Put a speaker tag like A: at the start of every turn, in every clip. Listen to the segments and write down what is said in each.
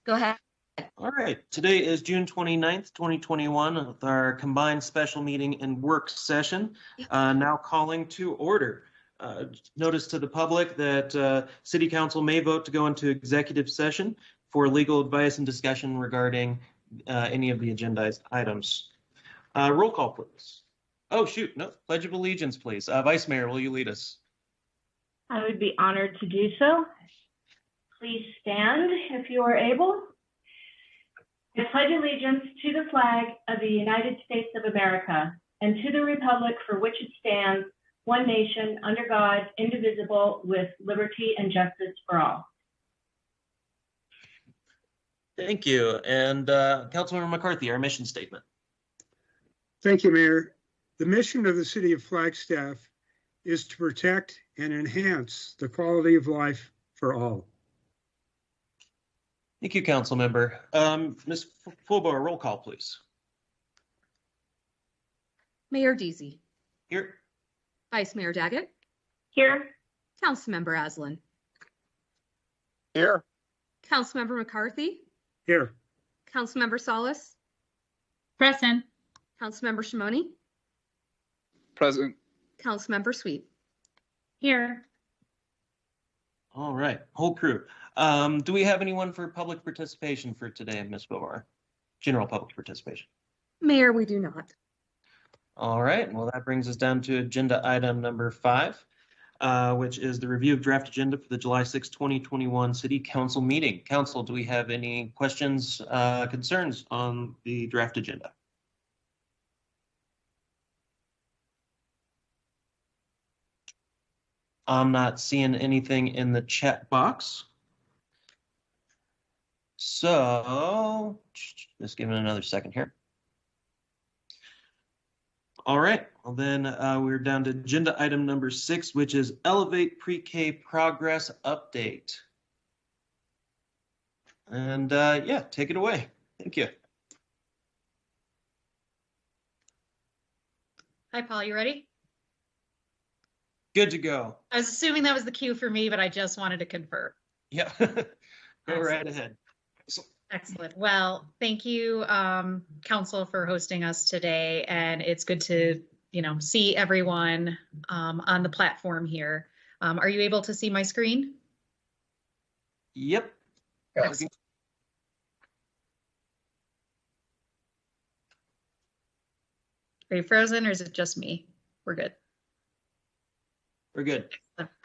A: Go ahead.
B: All right, today is June 29th, 2021, with our combined special meeting and work session, now calling to order. Notice to the public that City Council may vote to go into executive session for legal advice and discussion regarding any of the agendized items. Roll call, please. Oh, shoot, no, Pledge of Allegiance, please. Vice Mayor, will you lead us?
C: I would be honored to do so. Please stand if you are able. I pledge allegiance to the flag of the United States of America and to the republic for which it stands, one nation, under God, indivisible, with liberty and justice for all.
B: Thank you. And Councilmember McCarthy, our mission statement.
D: Thank you, Mayor. The mission of the City of Flagstaff is to protect and enhance the quality of life for all.
B: Thank you, Council Member. Ms. Fulbo, roll call, please.
A: Mayor Deasy.
B: Here.
A: Vice Mayor Daggett.
C: Here.
A: Councilmember Aslan.
E: Here.
A: Councilmember McCarthy.
D: Here.
A: Councilmember Salas.
C: Present.
A: Councilmember Shimoni.
E: Present.
A: Councilmember Sweet.
C: Here.
B: All right, whole crew. Do we have anyone for public participation for today, Ms. Bovar? General public participation.
A: Mayor, we do not.
B: All right, well, that brings us down to agenda item number 5, which is the review of draft agenda for the July 6, 2021 City Council meeting. Council, do we have any questions, concerns on the draft agenda? I'm not seeing anything in the chat box. So, just give it another second here. All right, well then we're down to agenda item number 6, which is Elevate Pre-K Progress Update. And yeah, take it away. Thank you.
F: Hi, Paul, you ready?
B: Good to go.
F: I was assuming that was the cue for me, but I just wanted to confirm.
B: Yeah, go right ahead.
F: Excellent. Well, thank you, Council, for hosting us today, and it's good to, see everyone on the platform here. Are you able to see my screen?
B: Yep.
E: Yes.
F: Are you frozen, or is it just me? We're good.
B: We're good.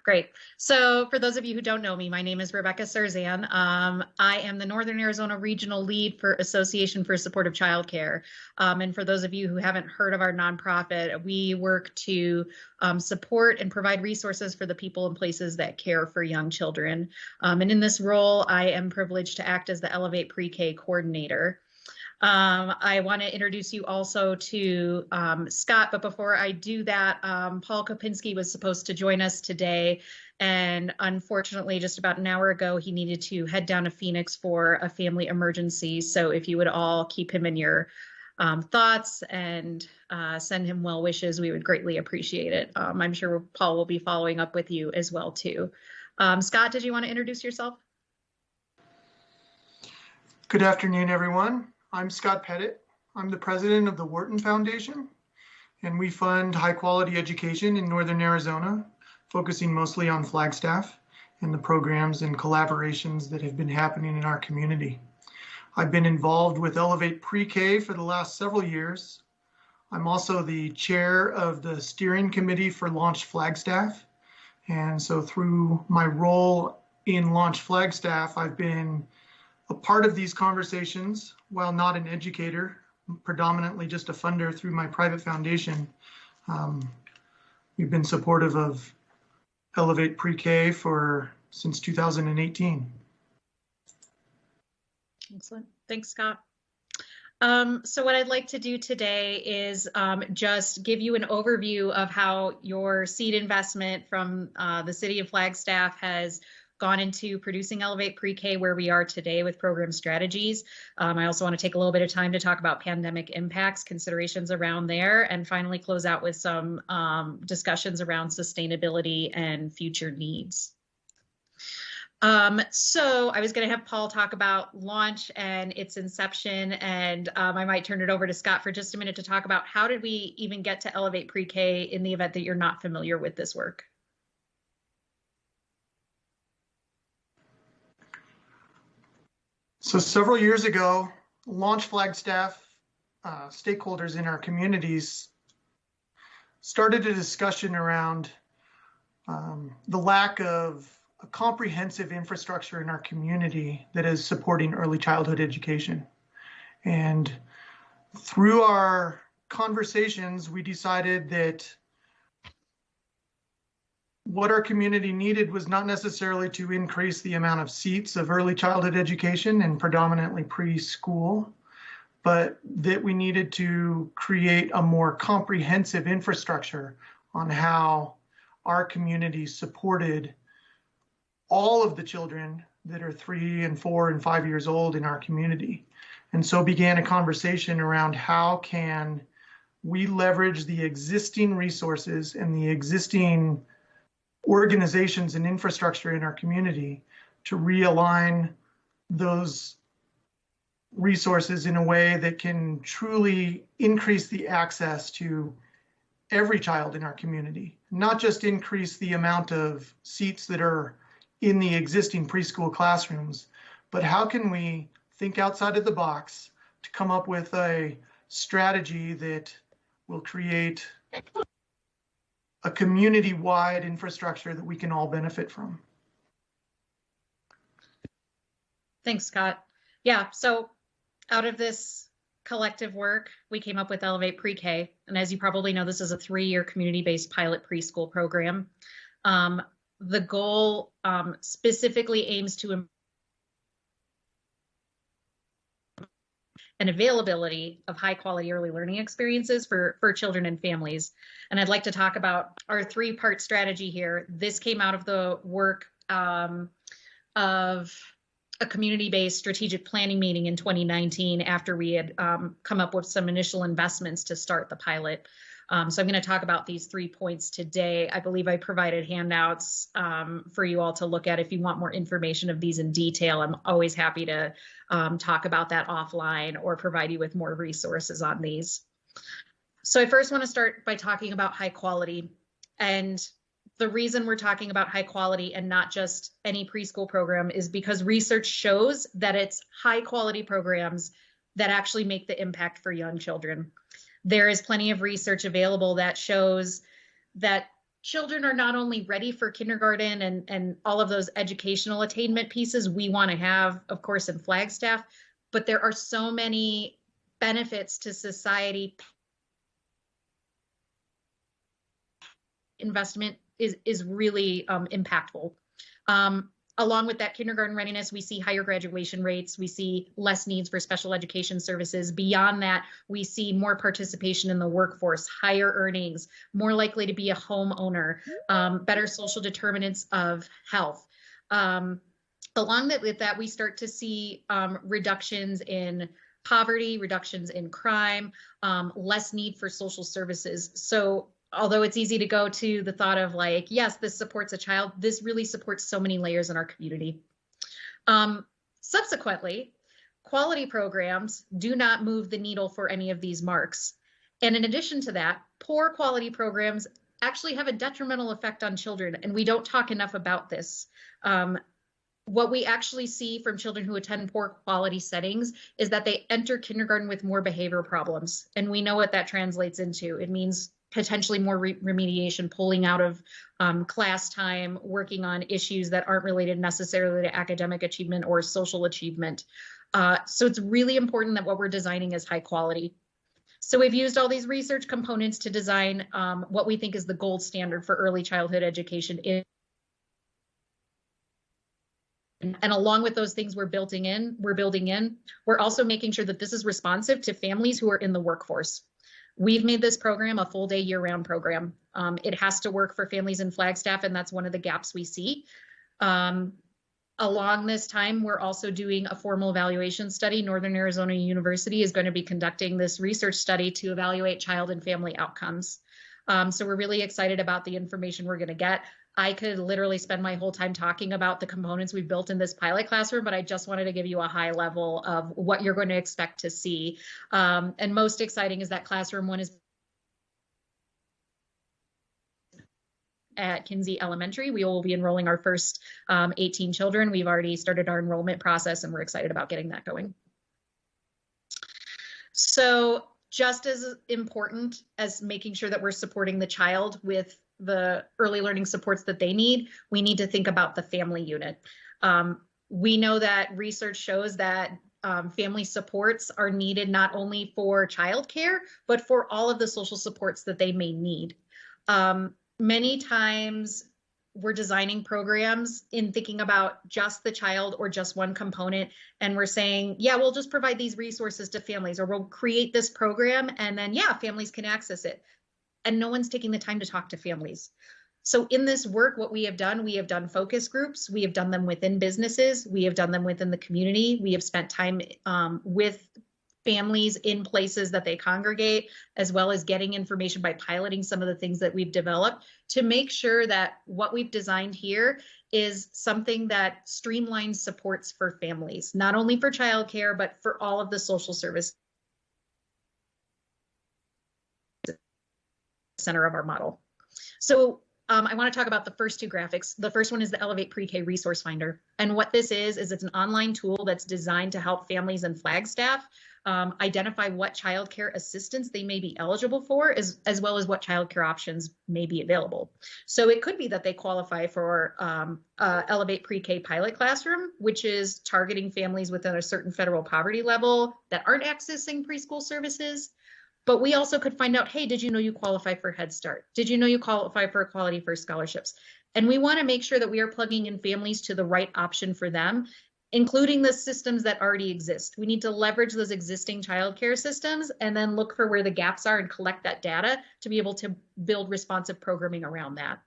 F: Great. So for those of you who don't know me, my name is Rebecca Serzan. I am the Northern Arizona Regional Lead for Association for Supportive Childcare. And for those of you who haven't heard of our nonprofit, we work to support and provide resources for the people and places that care for young children. And in this role, I am privileged to act as the Elevate Pre-K coordinator. I want to introduce you also to Scott, but before I do that, Paul Kopinski was supposed to join us today, and unfortunately, just about an hour ago, he needed to head down to Phoenix for a family emergency. So if you would all keep him in your thoughts and send him well wishes, we would greatly appreciate it. I'm sure Paul will be following up with you as well, too. Scott, did you want to introduce yourself?
G: Good afternoon, everyone. I'm Scott Pettit. I'm the president of the Wharton Foundation, and we fund high-quality education in Northern Arizona, focusing mostly on Flagstaff and the programs and collaborations that have been happening in our community. I've been involved with Elevate Pre-K for the last several years. I'm also the chair of the steering committee for Launch Flagstaff, and so through my role in Launch Flagstaff, I've been a part of these conversations. While not an educator, predominantly just a funder through my private foundation. We've been supportive of Elevate Pre-K since 2018.
F: Excellent. Thanks, Scott. So what I'd like to do today is just give you an overview of how your seed investment from the City of Flagstaff has gone into producing Elevate Pre-K where we are today with program strategies. I also want to take a little bit of time to talk about pandemic impacts, considerations around there, and finally close out with some discussions around sustainability and future needs. So I was going to have Paul talk about launch and its inception, and I might turn it over to Scott for just a minute to talk about how did we even get to Elevate Pre-K in the event that you're not familiar with this work.
G: So several years ago, Launch Flagstaff stakeholders in our communities started a discussion around the lack of a comprehensive infrastructure in our community that is supporting early childhood education. And through our conversations, we decided that what our community needed was not necessarily to increase the amount of seats of early childhood education and predominantly preschool, but that we needed to create a more comprehensive infrastructure on how our community supported all of the children that are 3 and 4 and 5 years old in our community. And so began a conversation around how can we leverage the existing resources and the existing organizations and infrastructure in our community to realign those resources in a way that can truly increase the access to every child in our community, not just increase the amount of seats that are in the existing preschool classrooms, but how can we think outside of the box to come up with a strategy that will create a community-wide infrastructure that we can all benefit from.
F: Thanks, Scott. Yeah, so out of this collective work, we came up with Elevate Pre-K. And as you probably know, this is a 3-year community-based pilot preschool program. The goal specifically aims to and availability of high quality early learning experiences for children and families. And I'd like to talk about our 3-part strategy here. This came out of the work of a community-based strategic planning meeting in 2019 after we had come up with some initial investments to start the pilot. So I'm going to talk about these 3 points today. I believe I provided handouts for you all to look at if you want more information of these in detail. I'm always happy to talk about that offline or provide you with more resources on these. So I first want to start by talking about high quality. And the reason we're talking about high quality and not just any preschool program is because research shows that it's high quality programs that actually make the impact for young children. There is plenty of research available that shows that children are not only ready for kindergarten and all of those educational attainment pieces we want to have, of course, in Flagstaff, but there are so many benefits to society. Investment is really impactful. Along with that kindergarten readiness, we see higher graduation rates. We see less needs for special education services. Beyond that, we see more participation in the workforce, higher earnings, more likely to be a homeowner, better social determinants of health. Along with that, we start to see reductions in poverty, reductions in crime, less need for social services. So although it's easy to go to the thought of like, yes, this supports a child, this really supports so many layers in our community. Subsequently, quality programs do not move the needle for any of these marks. And in addition to that, poor quality programs actually have a detrimental effect on children, and we don't talk enough about this. What we actually see from children who attend poor quality settings is that they enter kindergarten with more behavior problems. And we know what that translates into. It means potentially more remediation, pulling out of class time, working on issues that aren't related necessarily to academic achievement or social achievement. So it's really important that what we're designing is high quality. So we've used all these research components to design what we think is the gold standard for early childhood education. And along with those things we're building in, we're also making sure that this is responsive to families who are in the workforce. We've made this program a full day year-round program. It has to work for families in Flagstaff, and that's one of the gaps we see. Along this time, we're also doing a formal evaluation study. Northern Arizona University is going to be conducting this research study to evaluate child and family outcomes. So we're really excited about the information we're going to get. I could literally spend my whole time talking about the components we've built in this pilot classroom, but I just wanted to give you a high level of what you're going to expect to see. And most exciting is that classroom one is at Kinsey Elementary. We will be enrolling our first 18 children. We've already started our enrollment process and we're excited about getting that going. So just as important as making sure that we're supporting the child with the early learning supports that they need, we need to think about the family unit. We know that research shows that family supports are needed not only for childcare, but for all of the social supports that they may need. Many times we're designing programs in thinking about just the child or just one component. And we're saying, yeah, we'll just provide these resources to families, or we'll create this program and then, yeah, families can access it. And no one's taking the time to talk to families. So in this work, what we have done focus groups. We have done them within businesses. We have done them within the community. We have spent time with families in places that they congregate, as well as getting information by piloting some of the things that we've developed to make sure that what we've designed here is something that streamlines supports for families, not only for childcare, but for all of the social service center of our model. So I want to talk about the first two graphics. The first one is the Elevate Pre-K Resource Finder. And what this is it's an online tool that's designed to help families in Flagstaff identify what childcare assistance they may be eligible for, as well as what childcare options may be available. So it could be that they qualify for Elevate Pre-K Pilot Classroom, which is targeting families within a certain federal poverty level that aren't accessing preschool services. But we also could find out, hey, did you know you qualify for Head Start? Did you know you qualify for Equality First scholarships? And we want to make sure that we are plugging in families to the right option for them, including the systems that already exist. We need to leverage those existing childcare systems and then look for where the gaps are and collect that data to be able to build responsive programming around that.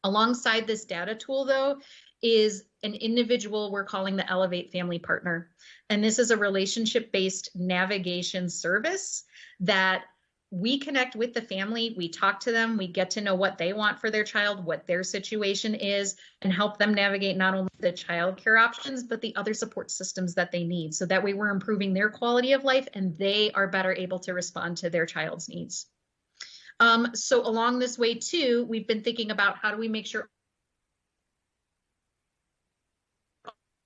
F: Alongside this data tool, though, is an individual we're calling the Elevate Family Partner. And this is a relationship-based navigation service that we connect with the family, we talk to them, we get to know what they want for their child, what their situation is, and help them navigate not only the childcare options, but the other support systems that they need. So that way we're improving their quality of life and they are better able to respond to their child's needs. So along this way too, we've been thinking about how do we make sure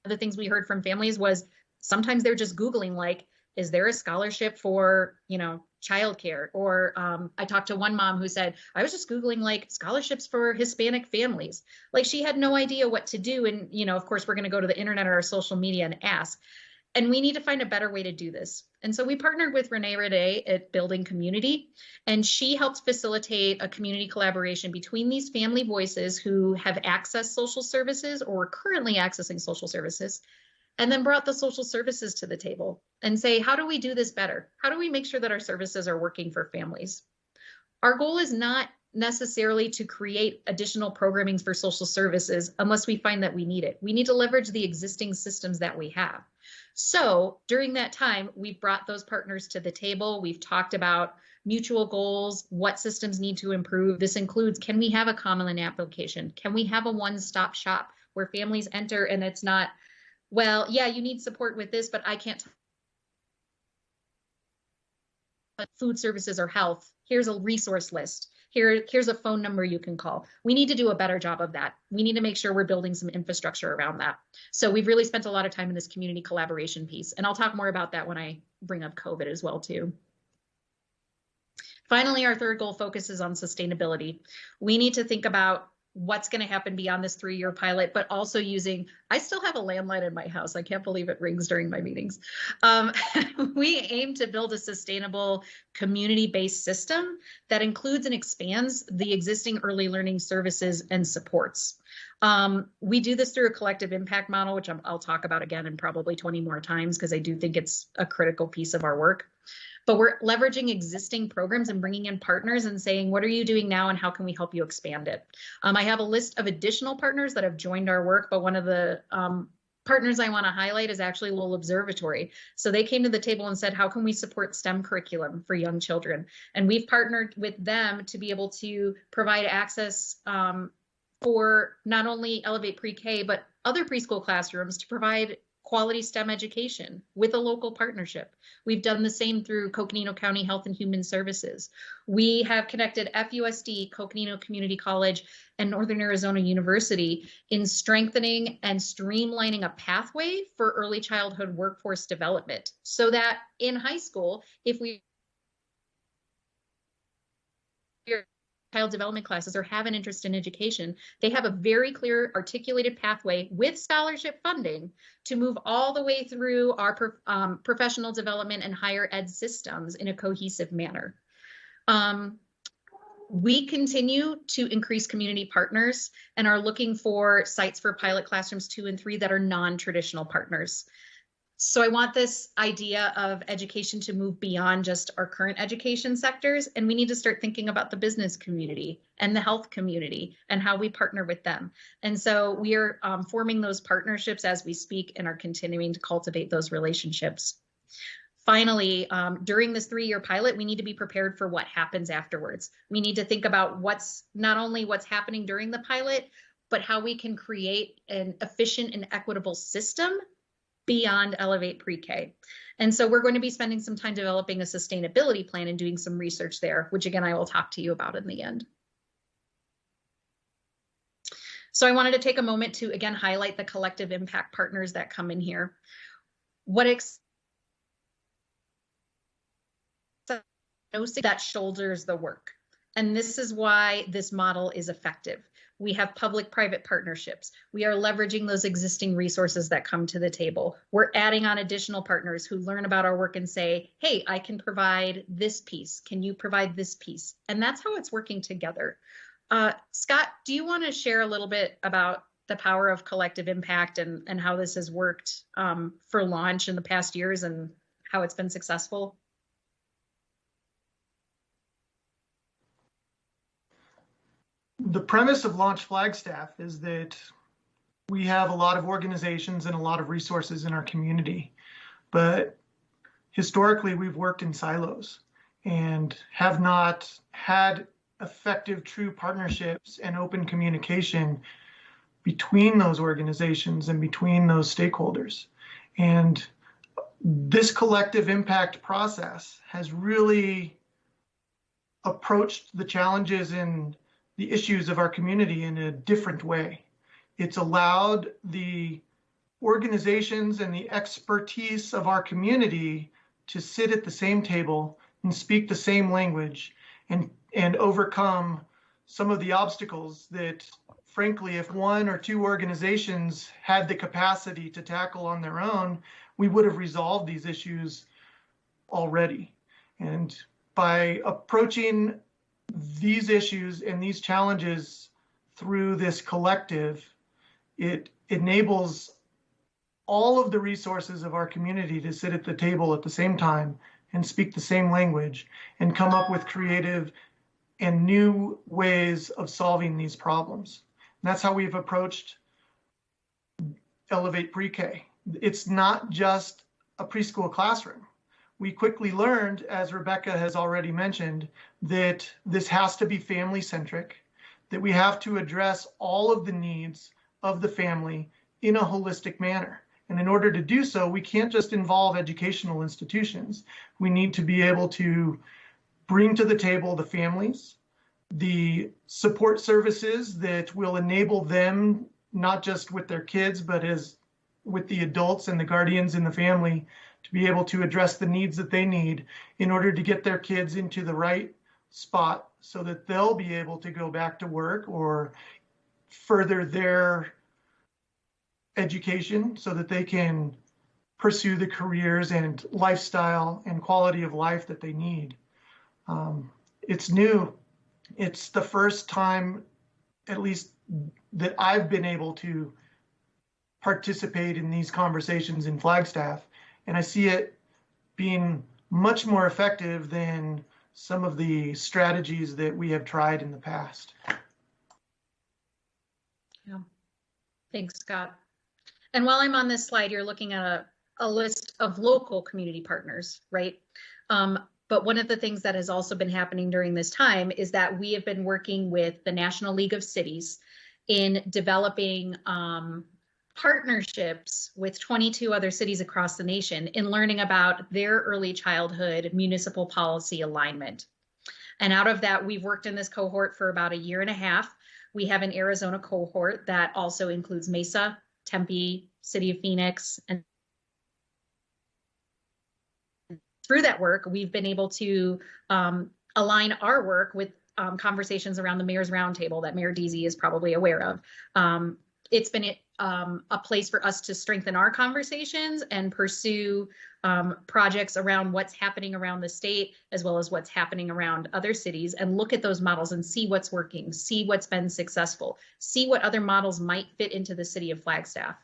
F: the things we heard from families was sometimes they're just Googling, like, is there a scholarship for, childcare? Or I talked to one mom who said, I was just Googling like scholarships for Hispanic families. Like she had no idea what to do. And, of course, we're going to go to the internet or our social media and ask. And we need to find a better way to do this. And so we partnered with Renee Rade at Building Community, and she helps facilitate a community collaboration between these family voices who have accessed social services or are currently accessing social services, and then brought the social services to the table and say, how do we do this better? How do we make sure that our services are working for families? Our goal is not necessarily to create additional programming for social services unless we find that we need it. We need to leverage the existing systems that we have. So during that time, we've brought those partners to the table. We've talked about mutual goals, what systems need to improve. This includes, can we have a common application? Can we have a one-stop shop where families enter and it's not, well, yeah, you need support with this, but I can't. Food services or health, here's a resource list. Here's a phone number you can call. We need to do a better job of that. We need to make sure we're building some infrastructure around that. So we've really spent a lot of time in this community collaboration piece, and I'll talk more about that when I bring up COVID as well too. Finally, our third goal focuses on sustainability. We need to think about what's going to happen beyond this 3-year pilot, but also using, I still have a landline in my house. I can't believe it rings during my meetings. We aim to build a sustainable community-based system that includes and expands the existing early learning services and supports. We do this through a collective impact model, which I'll talk about again in probably 20 more times because I do think it's a critical piece of our work. But we're leveraging existing programs and bringing in partners and saying, what are you doing now and how can we help you expand it? I have a list of additional partners that have joined our work, but one of the partners I want to highlight is actually Lowell Observatory. So they came to the table and said, how can we support STEM curriculum for young children? And we've partnered with them to be able to provide access for not only Elevate Pre-K, but other preschool classrooms to provide quality STEM education with a local partnership. We've done the same through Coconino County Health and Human Services. We have connected FUSD, Coconino Community College, and Northern Arizona University in strengthening and streamlining a pathway for early childhood workforce development so that in high school, if we child development classes or have an interest in education, they have a very clear articulated pathway with scholarship funding to move all the way through our professional development and higher ed systems in a cohesive manner. We continue to increase community partners and are looking for sites for pilot classrooms 2 and 3 that are non-traditional partners. So I want this idea of education to move beyond just our current education sectors, and we need to start thinking about the business community and the health community and how we partner with them. And so we are forming those partnerships as we speak and are continuing to cultivate those relationships. Finally, during this 3-year pilot, we need to be prepared for what happens afterwards. We need to think about not only what's happening during the pilot, but how we can create an efficient and equitable system beyond Elevate Pre-K. And so we're going to be spending some time developing a sustainability plan and doing some research there, which again, I will talk to you about in the end. So I wanted to take a moment to again highlight the collective impact partners that come in here. That shoulders the work. And this is why this model is effective. We have public-private partnerships. We are leveraging those existing resources that come to the table. We're adding on additional partners who learn about our work and say, hey, I can provide this piece. Can you provide this piece? And that's how it's working together. Scott, do you want to share a little bit about the power of collective impact and how this has worked for launch in the past years and how it's been successful?
G: The premise of Launch Flagstaff is that we have a lot of organizations and a lot of resources in our community, but historically we've worked in silos and have not had effective, true partnerships and open communication between those organizations and between those stakeholders. And this collective impact process has really approached the challenges and the issues of our community in a different way. It's allowed the organizations and the expertise of our community to sit at the same table and speak the same language and overcome some of the obstacles that, frankly, if 1 or 2 organizations had the capacity to tackle on their own, we would have resolved these issues already. And by approaching these issues and these challenges through this collective, it enables all of the resources of our community to sit at the table at the same time and speak the same language and come up with creative and new ways of solving these problems. And that's how we've approached Elevate Pre-K. It's not just a preschool classroom. We quickly learned, as Rebecca has already mentioned, that this has to be family-centric, that we have to address all of the needs of the family in a holistic manner. And in order to do so, we can't just involve educational institutions. We need to be able to bring to the table the families, the support services that will enable them, not just with their kids, but as with the adults and the guardians in the family, to be able to address the needs that they need in order to get their kids into the right spot so that they'll be able to go back to work or further their education so that they can pursue the careers and lifestyle and quality of life that they need. It's new. It's the first time, at least, that I've been able to participate in these conversations in Flagstaff. And I see it being much more effective than some of the strategies that we have tried in the past.
F: Yeah. Thanks, Scott. And while I'm on this slide, you're looking at a list of local community partners, right? But one of the things that has also been happening during this time is that we have been working with the National League of Cities in developing partnerships with 22 other cities across the nation in learning about their early childhood municipal policy alignment. And out of that, we've worked in this cohort for about a year and a half. We have an Arizona cohort that also includes Mesa, Tempe, City of Phoenix. And through that work, we've been able to align our work with conversations around the Mayor's Roundtable that Mayor Deasy is probably aware of. It's been a place for us to strengthen our conversations and pursue projects around what's happening around the state, as well as what's happening around other cities, and look at those models and see what's working, see what's been successful, see what other models might fit into the city of Flagstaff.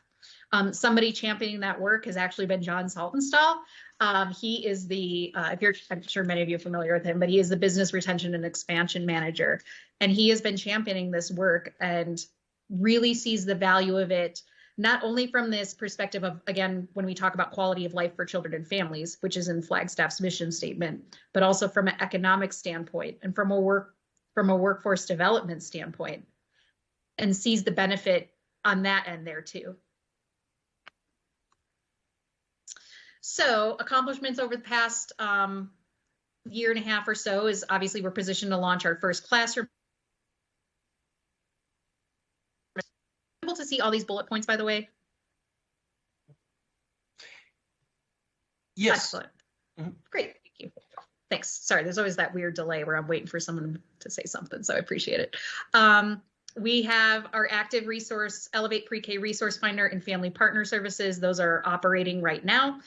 F: Somebody championing that work has actually been John Saltonstall. He is the, I'm sure many of you are familiar with him, but he is the Business Retention and Expansion Manager. And he has been championing this work and really sees the value of it, not only from this perspective of, again, when we talk about quality of life for children and families, which is in Flagstaff's mission statement, but also from an economic standpoint and from a workforce development standpoint, and sees the benefit on that end there too. So accomplishments over the past year and a half or so is obviously we're positioned to launch our first classroom. Able to see all these bullet points, by the way?
B: Yes.
F: Excellent. Great, thank you. Thanks. Sorry, there's always that weird delay where I'm waiting for someone to say something, so I appreciate it. We have our active resource, Elevate Pre-K Resource Finder and Family Partner Services. Those are operating right now.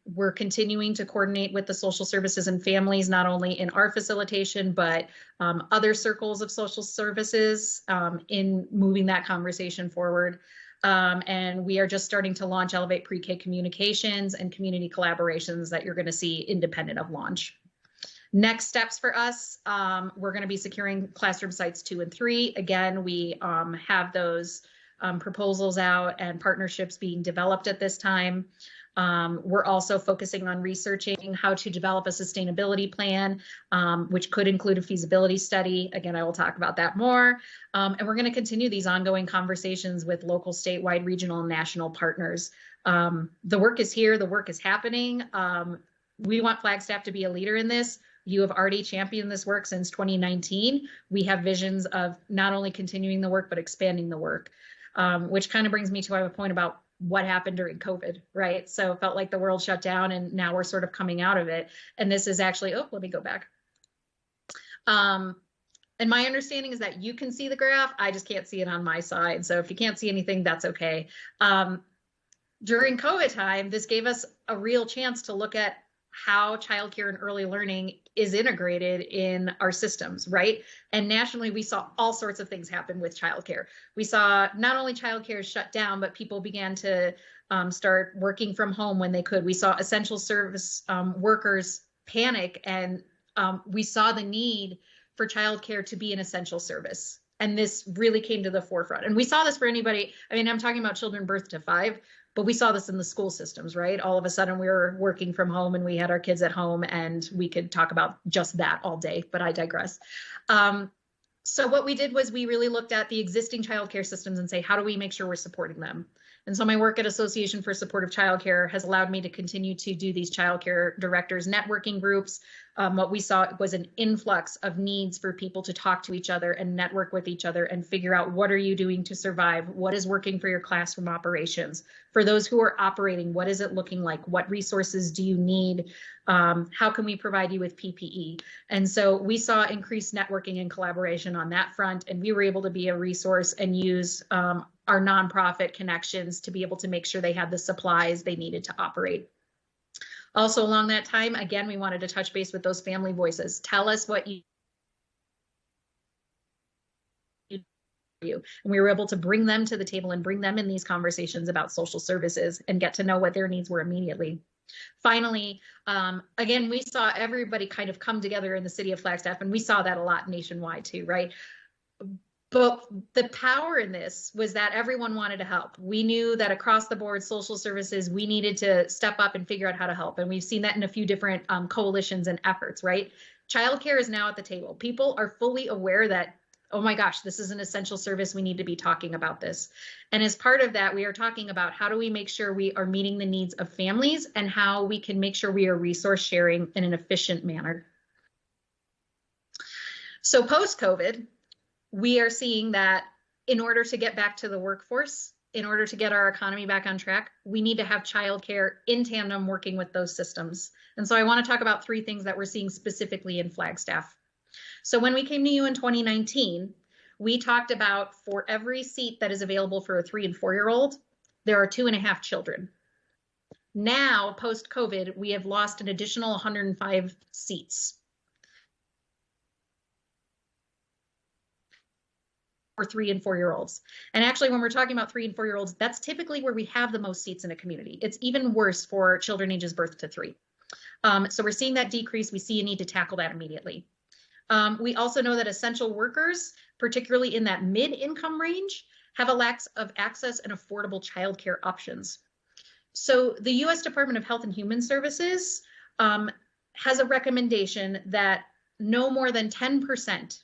F: We're continuing to coordinate with the social services and families, not only in our facilitation, but other circles of social services in moving that conversation forward. And we are just starting to launch Elevate Pre-K communications and community collaborations that you're going to see independent of launch. Next steps for us, we're going to be securing classroom sites 2 and 3. Again, we have those proposals out and partnerships being developed at this time. We're also focusing on researching how to develop a sustainability plan, which could include a feasibility study. Again, I will talk about that more. And we're going to continue these ongoing conversations with local, statewide, regional, and national partners. The work is here. The work is happening. We want Flagstaff to be a leader in this. You have already championed this work since 2019. We have visions of not only continuing the work, but expanding the work, which kind of brings me to a point about what happened during COVID, right? So it felt like the world shut down and now we're sort of coming out of it. And this is actually, oh, let me go back. And my understanding is that you can see the graph. I just can't see it on my side. So if you can't see anything, that's okay. During COVID time, this gave us a real chance to look at how childcare and early learning is integrated in our systems, right? And nationally, we saw all sorts of things happen with childcare. We saw not only childcare shut down, but people began to start working from home when they could. We saw essential service workers panic, and we saw the need for childcare to be an essential service. And this really came to the forefront. And we saw this for anybody. I mean, I'm talking about children birth to 5. But we saw this in the school systems, right? All of a sudden we were working from home and we had our kids at home and we could talk about just that all day, but I digress. So what we did was we really looked at the existing childcare systems and say, how do we make sure we're supporting them? And so my work at Association for Supportive Childcare has allowed me to continue to do these childcare directors networking groups. What we saw was an influx of needs for people to talk to each other and network with each other and figure out what are you doing to survive? What is working for your classroom operations? For those who are operating, what is it looking like? What resources do you need? How can we provide you with PPE? And so we saw increased networking and collaboration on that front, and we were able to be a resource and use our nonprofit connections to be able to make sure they had the supplies they needed to operate. Also along that time, again, we wanted to touch base with those family voices. Tell us what you do. And we were able to bring them to the table and bring them in these conversations about social services and get to know what their needs were immediately. Finally, again, we saw everybody kind of come together in the city of Flagstaff, and we saw that a lot nationwide too, right? But the power in this was that everyone wanted to help. We knew that across the board, social services, we needed to step up and figure out how to help. And we've seen that in a few different coalitions and efforts, right? Childcare is now at the table. People are fully aware that, oh my gosh, this is an essential service. We need to be talking about this. And as part of that, we are talking about how do we make sure we are meeting the needs of families and how we can make sure we are resource sharing in an efficient manner. So post-COVID, we are seeing that in order to get back to the workforce, in order to get our economy back on track, we need to have childcare in tandem working with those systems. And so I want to talk about 3 things that we're seeing specifically in Flagstaff. So when we came to you in 2019, we talked about for every seat that is available for a 3 and 4-year-old, there are 2.5 children. Now, post-COVID, we have lost an additional 105 seats for 3 and 4-year-olds. And actually, when we're talking about 3 and 4-year-olds, that's typically where we have the most seats in a community. It's even worse for children ages birth to 3. So we're seeing that decrease. We see a need to tackle that immediately. We also know that essential workers, particularly in that mid-income range, have a lack of access and affordable childcare options. So the U.S. Department of Health and Human Services has a recommendation that no more than 10%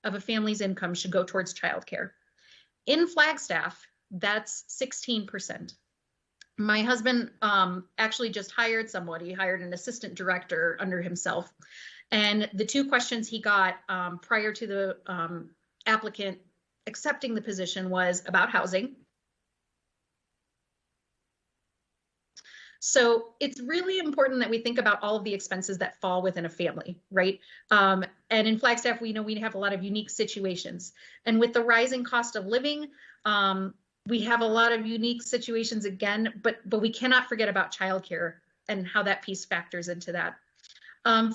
F: of a family's income should go towards childcare. In Flagstaff, that's 16%. My husband actually just hired somebody. He hired an assistant director under himself. And the 2 questions he got prior to the applicant accepting the position was about housing. So it's really important that we think about all of the expenses that fall within a family, right? And in Flagstaff, we know we have a lot of unique situations. And with the rising cost of living, we have a lot of unique situations again, but we cannot forget about childcare and how that piece factors into that.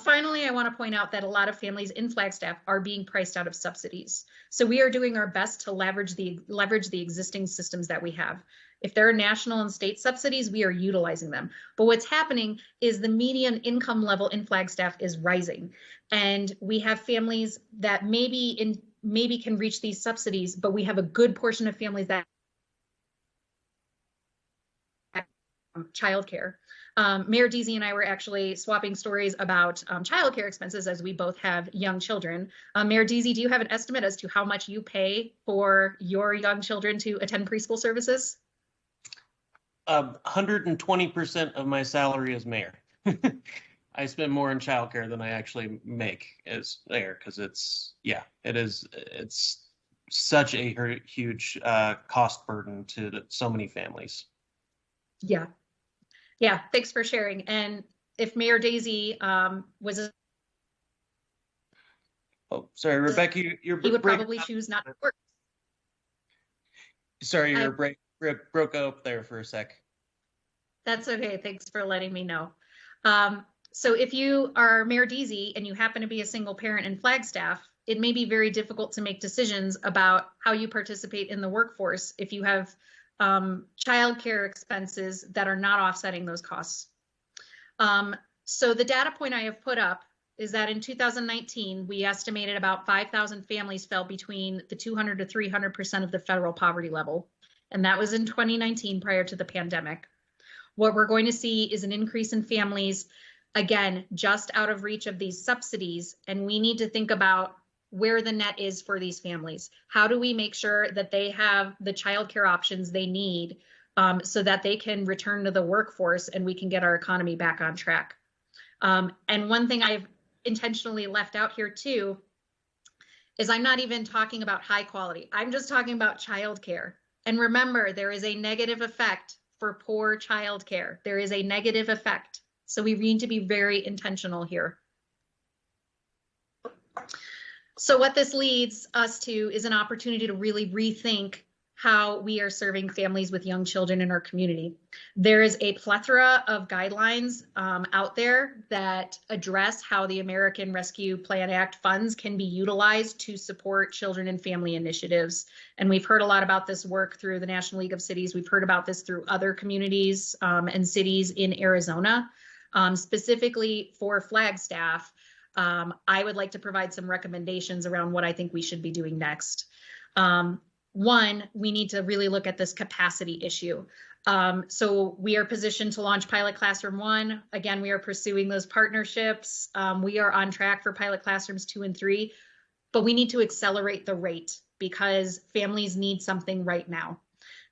F: Finally, I want to point out that a lot of families in Flagstaff are being priced out of subsidies. So we are doing our best to leverage the existing systems that we have. If there are national and state subsidies, we are utilizing them. But what's happening is the median income level in Flagstaff is rising. And we have families that maybe can reach these subsidies, but we have a good portion of families that childcare. Mayor Deasy and I were actually swapping stories about childcare expenses as we both have young children. Mayor Deasy, do you have an estimate as to how much you pay for your young children to attend preschool services?
B: 120% of my salary as mayor. I spend more in childcare than I actually make as mayor because it's such a huge cost burden to so many families.
F: Yeah, thanks for sharing. And if Mayor Deasy was
B: Oh, sorry, Rebecca,
F: he would probably choose not to work.
B: Sorry, you broke up there for a sec.
F: That's okay. Thanks for letting me know. So if you are Mayor Deasy and you happen to be a single parent in Flagstaff, it may be very difficult to make decisions about how you participate in the workforce if you have childcare expenses that are not offsetting those costs. So the data point I have put up is that in 2019, we estimated about 5,000 families fell between the 200 to 300% of the federal poverty level. And that was in 2019 prior to the pandemic. What we're going to see is an increase in families, again, just out of reach of these subsidies. And we need to think about where the net is for these families. How do we make sure that they have the childcare options they need so that they can return to the workforce and we can get our economy back on track? And one thing I've intentionally left out here too is I'm not even talking about high quality. I'm just talking about childcare. And remember, there is a negative effect for poor childcare. There is a negative effect. So we need to be very intentional here. So what this leads us to is an opportunity to really rethink how we are serving families with young children in our community. There is a plethora of guidelines out there that address how the American Rescue Plan Act funds can be utilized to support children and family initiatives. And we've heard a lot about this work through the National League of Cities. We've heard about this through other communities and cities in Arizona. Specifically for Flagstaff, I would like to provide some recommendations around what I think we should be doing next. One, we need to really look at this capacity issue. So we are positioned to launch Pilot Classroom 1. Again, we are pursuing those partnerships. We are on track for Pilot Classrooms 2 and 3. but we need to accelerate the rate because families need something right now.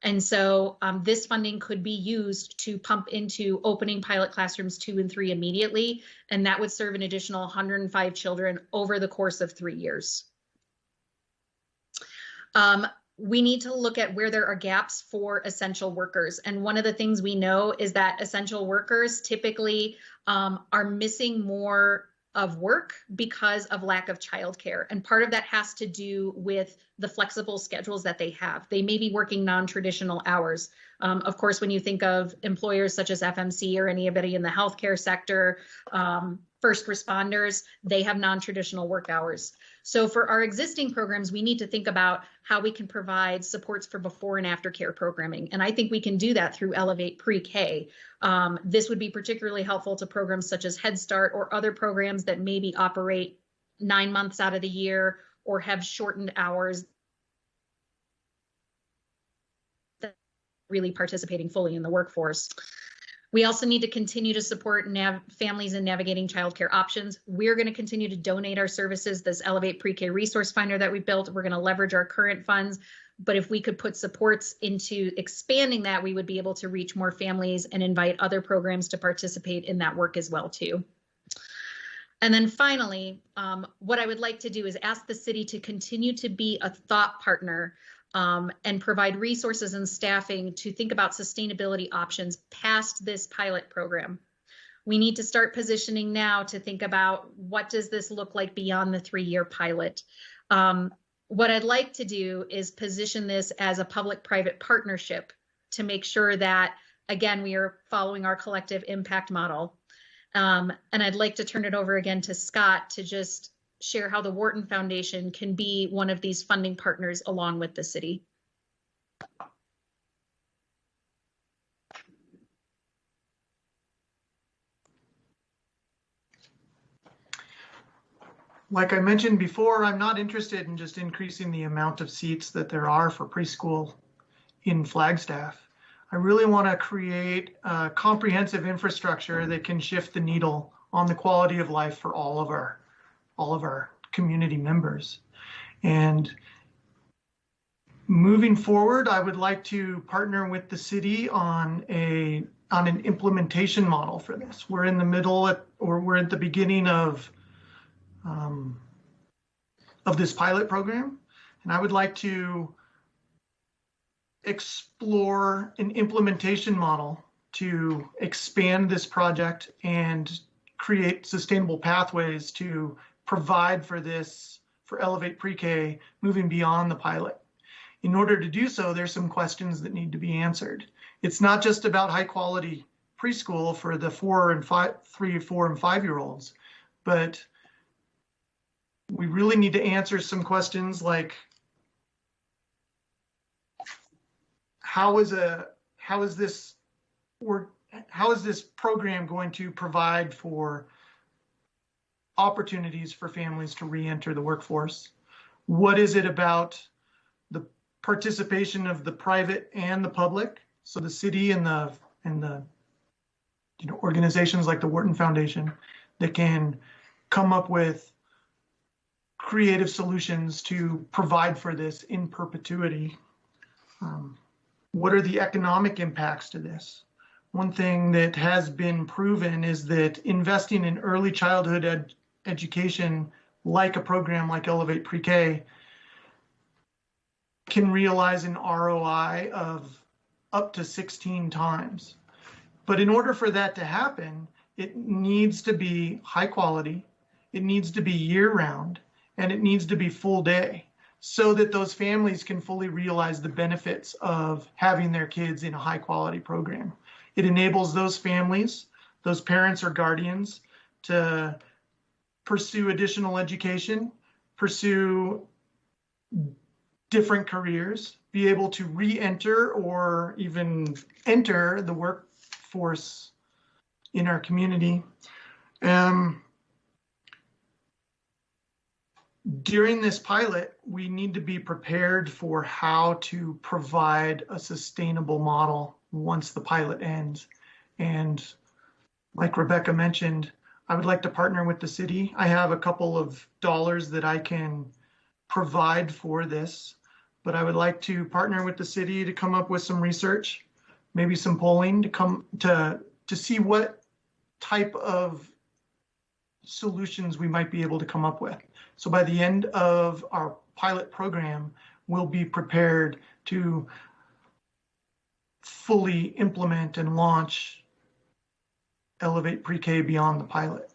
F: And so this funding could be used to pump into opening pilot classrooms 2 and 3 immediately, and that would serve an additional 105 children over the course of 3 years. We need to look at where there are gaps for essential workers. And one of the things we know is that essential workers typically are missing more of work because of lack of childcare. And part of that has to do with the flexible schedules that they have. They may be working non-traditional hours. Of course, when you think of employers such as FMC or anybody in the healthcare sector, first responders, they have non-traditional work hours. So for our existing programs, we need to think about how we can provide supports for before and after care programming. And I think we can do that through Elevate Pre-K. This would be particularly helpful to programs such as Head Start or other programs that maybe operate 9 months out of the year or have shortened hours that are really participating fully in the workforce. We also need to continue to support families in navigating childcare options. We're going to continue to donate our services, this Elevate Pre-K Resource Finder that we built. We're going to leverage our current funds. But if we could put supports into expanding that, we would be able to reach more families and invite other programs to participate in that work as well, too. And then finally, what I would like to do is ask the city to continue to be a thought partner and provide resources and staffing to think about sustainability options past this pilot program. We need to start positioning now to think about what does this look like beyond the 3-year pilot. What I'd like to do is position this as a public-private partnership to make sure that, again, we are following our collective impact model. And I'd like to turn it over again to Scott to just share how the Wharton Foundation can be one of these funding partners along with the city.
G: Like I mentioned before, I'm not interested in just increasing the amount of seats that there are for preschool in Flagstaff. I really want to create a comprehensive infrastructure that can shift the needle on the quality of life for all of our community members. And moving forward, I would like to partner with the city on an implementation model for this. We're in the middle we're at the beginning of this pilot program, and I would like to explore an implementation model to expand this project and create sustainable pathways to provide for this, for Elevate Pre-K, moving beyond the pilot. In order to do so, there's some questions that need to be answered. It's not just about high quality preschool for the 3, 4, and 5-year-olds, but we really need to answer some questions like, how is this program going to provide for opportunities for families to re-enter the workforce? What is it about the participation of the private and the public, so the city and the organizations like the Wharton Foundation, that can come up with creative solutions to provide for this in perpetuity? What are the economic impacts to this? One thing that has been proven is that investing in early childhood education, like a program like Elevate Pre-K, can realize an ROI of up to 16 times. But in order for that to happen, it needs to be high quality, it needs to be year-round, and it needs to be full day, so that those families can fully realize the benefits of having their kids in a high quality program. It enables those families, those parents or guardians, to pursue additional education, pursue different careers, be able to re-enter or even enter the workforce in our community. During this pilot, we need to be prepared for how to provide a sustainable model once the pilot ends. And like Rebecca mentioned, I would like to partner with the city. I have a couple of dollars that I can provide for this, but I would like to partner with the city to come up with some research, maybe some polling to see what type of solutions we might be able to come up with. So by the end of our pilot program, we'll be prepared to fully implement and launch Elevate Pre-K beyond the pilot.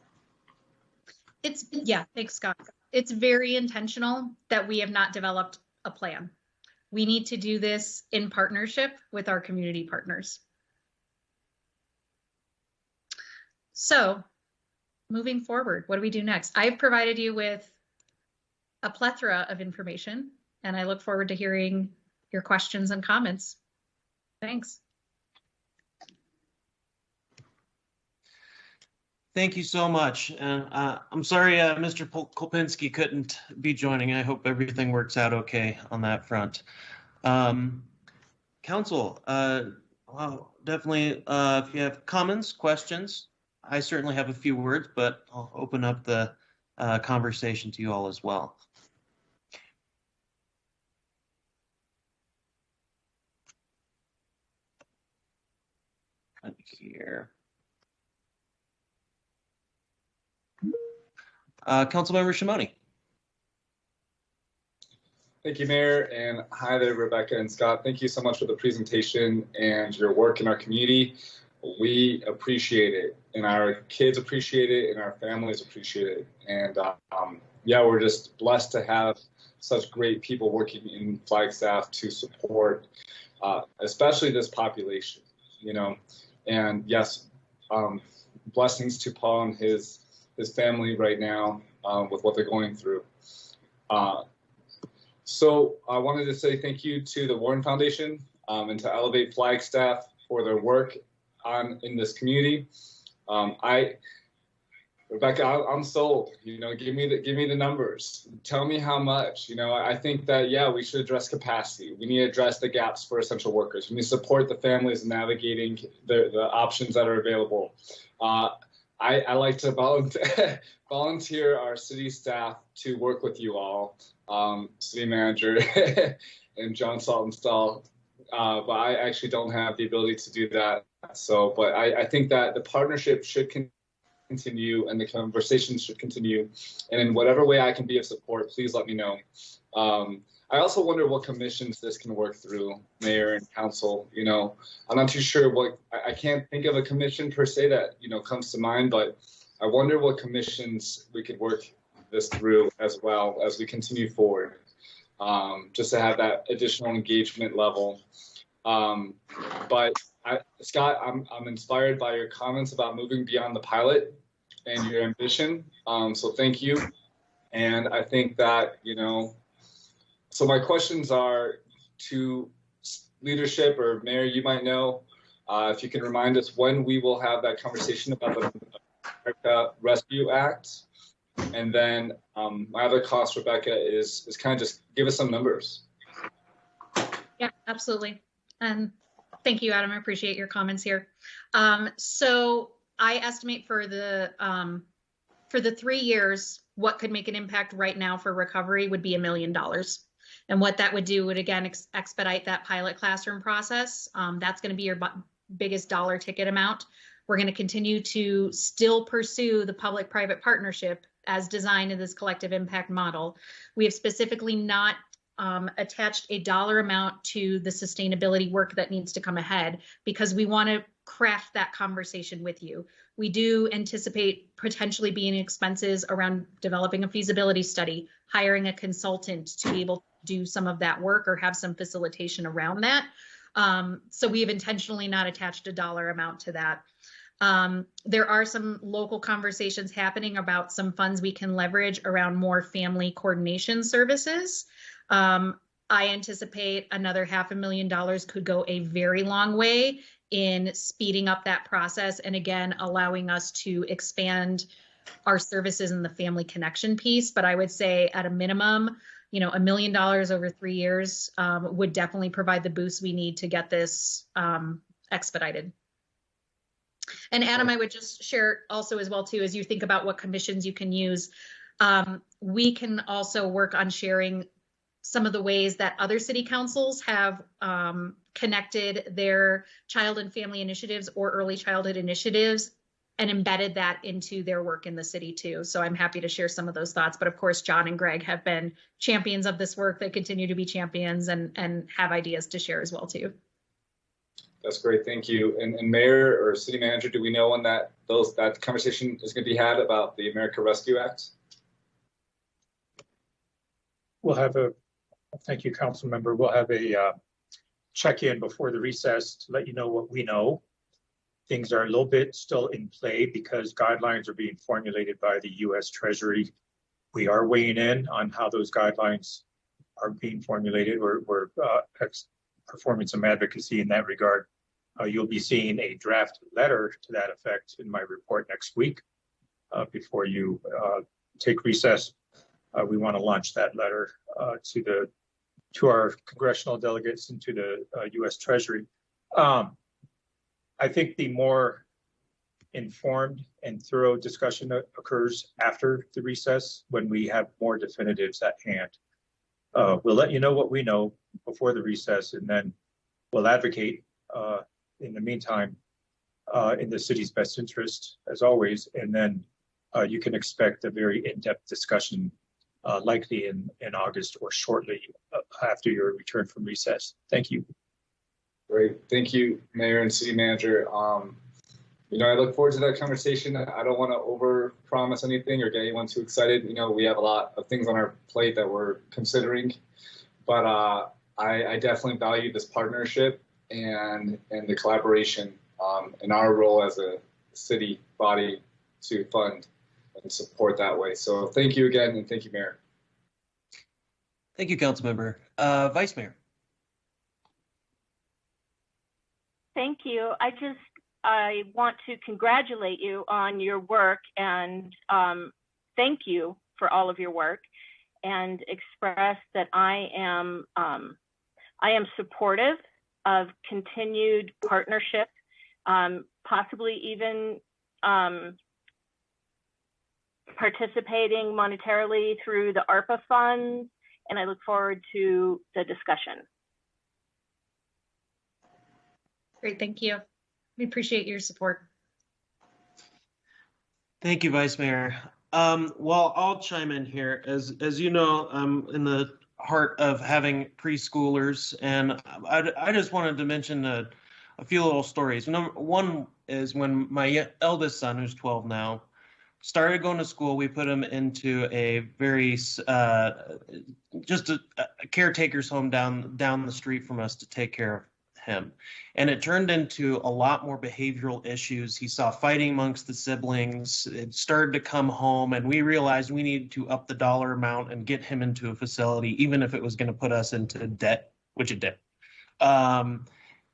F: Thanks, Scott. It's very intentional that we have not developed a plan. We need to do this in partnership with our community partners. So moving forward, what do we do next? I've provided you with a plethora of information, and I look forward to hearing your questions and comments. Thanks.
B: Thank you so much. I'm sorry Mr. Kolpinski couldn't be joining. I hope everything works out okay on that front. Council, well, definitely if you have comments, questions, I certainly have a few words, but I'll open up the conversation to you all as well. Here. Councilmember Shimoni.
E: Thank you, Mayor, and hi there, Rebecca and Scott. Thank you so much for the presentation and your work in our community. We appreciate it, and our kids appreciate it, and our families appreciate it. And yeah, we're just blessed to have such great people working in Flagstaff to support, especially this population, you know. And yes, blessings to Paul and his family right now with what they're going through. So I wanted to say thank you to the Warren Foundation and to Elevate Flagstaff for their work in this community. Rebecca, I'm sold. You know, give me the numbers. Tell me how much. You know, I think that we should address capacity. We need to address the gaps for essential workers. We need to support the families in navigating the options that are available. I like to volunteer our city staff to work with you all, city manager and John Saltonstall, but I actually don't have the ability to do that. So, but I think that the partnership should continue and the conversations should continue. And in whatever way I can be of support, please let me know. I also wonder what commissions this can work through, Mayor and Council. You know, I'm not too sure what, I can't think of a commission per se that, you know, comes to mind, but I wonder what commissions we could work this through as well as we continue forward, just to have that additional engagement level. But Scott, I'm inspired by your comments about moving beyond the pilot and your ambition. So thank you. And I think that, you know, so my questions are to leadership, or Mayor, you might know, if you can remind us when we will have that conversation about the America Rescue Act. And then my other cost, Rebecca, is kind of just give us some numbers.
F: Yeah, absolutely. And thank you, Adam. I appreciate your comments here. So I estimate for the 3 years, what could make an impact right now for recovery would be $1 million. And what that would do would, again, expedite that pilot classroom process. That's going to be your biggest dollar ticket amount. We're going to continue to still pursue the public-private partnership as designed in this collective impact model. We have specifically not attached a dollar amount to the sustainability work that needs to come ahead, because we want to craft that conversation with you. We do anticipate potentially being expenses around developing a feasibility study, hiring a consultant to be able to do some of that work or have some facilitation around that. So we have intentionally not attached a dollar amount to that. There are some local conversations happening about some funds we can leverage around more family coordination services. I anticipate another $500,000 could go a very long way in speeding up that process, and again, allowing us to expand our services in the family connection piece. But I would say at a minimum, you know, $1 million over 3 years would definitely provide the boost we need to get this expedited. And Adam, I would just share also as well too, as you think about what commissions you can use. we can also work on sharing some of the ways that other city councils have connected their child and family initiatives or early childhood initiatives and embedded that into their work in the city too. So I'm happy to share some of those thoughts. But of course, John and Greg have been champions of this work. They continue to be champions and have ideas to share as well too.
E: That's great, thank you. And Mayor or City Manager, do we know when that conversation is going to be had about the America Rescue Act?
H: We'll have thank you, Council Member. We'll have a check-in before the recess to let you know what we know. Things are a little bit still in play because guidelines are being formulated by the U.S. Treasury. We are weighing in on how those guidelines are being formulated. We're performing some advocacy in that regard. You'll be seeing a draft letter to that effect in my report next week. Before you take recess, we want to launch that letter to our congressional delegates and to the U.S. Treasury. I think the more informed and thorough discussion occurs after the recess when we have more definitives at hand. We'll let you know what we know before the recess, and then we'll advocate in the meantime in the city's best interest, as always. And then you can expect a very in-depth discussion likely in August or shortly after your return from recess. Thank you.
E: Great, thank you, Mayor and City Manager. I look forward to that conversation. I don't want to over-promise anything or get anyone too excited. We have a lot of things on our plate that we're considering, but I definitely value this partnership and the collaboration and our role as a city body to fund and support that way. So thank you again, and thank you, Mayor.
B: Thank you, Councilmember. Vice Mayor.
I: Thank you. I want to congratulate you on your work and thank you for all of your work and express that I am supportive of continued partnership, possibly even participating monetarily through the ARPA funds, and I look forward to the discussion.
F: Great, thank you. We appreciate your support.
B: Thank you, Vice Mayor. Well, I'll chime in here. As you know, I'm in the heart of having preschoolers, and I just wanted to mention a few little stories. Number one is when my eldest son, who's 12 now, started going to school, we put him into a very just a caretaker's home down the street from us to take care of him. And it turned into a lot more behavioral issues. He saw fighting amongst the siblings. It started to come home, and we realized we needed to up the dollar amount and get him into a facility, even if it was going to put us into debt, which it did.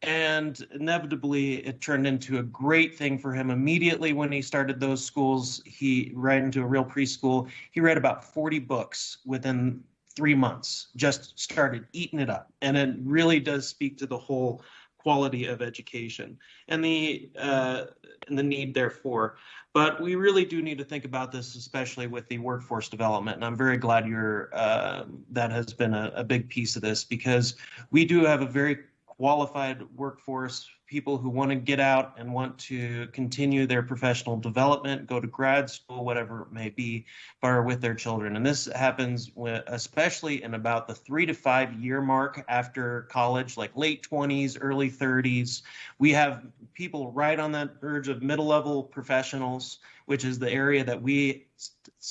B: And inevitably, it turned into a great thing for him. Immediately when he started those schools, he right into a real preschool. He read about 40 books within 3 months, just started eating it up. And it really does speak to the whole quality of education and the need therefore. But we really do need to think about this, especially with the workforce development. And I'm very glad that has been a big piece of this, because we do have a very qualified workforce, people who want to get out and want to continue their professional development, go to grad school, whatever it may be, but are with their children. And this happens especially in about the 3 to 5 year mark after college, like late 20s, early 30s. We have people right on that verge of middle-level professionals, which is the area that we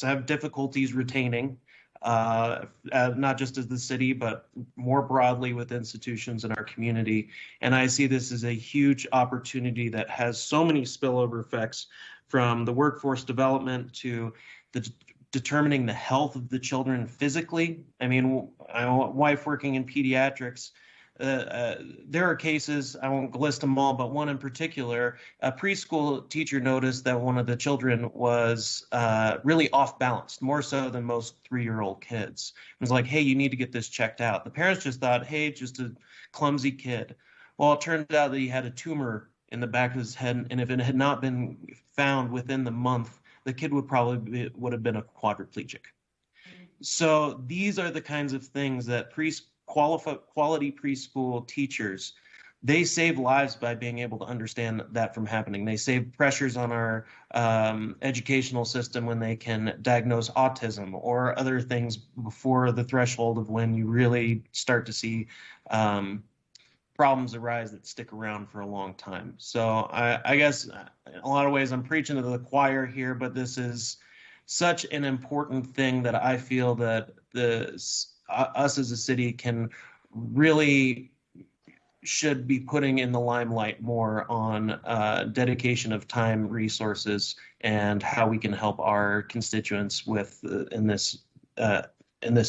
B: have difficulties retaining. Not just as the city, but more broadly with institutions in our community. And I see this as a huge opportunity that has so many spillover effects, from the workforce development to the determining the health of the children physically. I mean, I have a wife working in pediatrics. There are cases, I won't list them all, but one in particular, a preschool teacher noticed that one of the children was really off balance, more so than most 3-year-old kids. It was like, hey, you need to get this checked out. The parents just thought, hey, just a clumsy kid. Well, it turned out that he had a tumor in the back of his head, and if it had not been found within the month, the kid would have been a quadriplegic. So these are the kinds of things that quality preschool teachers, they save lives by being able to understand that from happening. They save pressures on our educational system when they can diagnose autism or other things before the threshold of when you really start to see problems arise that stick around for a long time. So I guess in a lot of ways I'm preaching to the choir here, but this is such an important thing that I feel that us as a city can really should be putting in the limelight more on dedication of time, resources, and how we can help our constituents with in this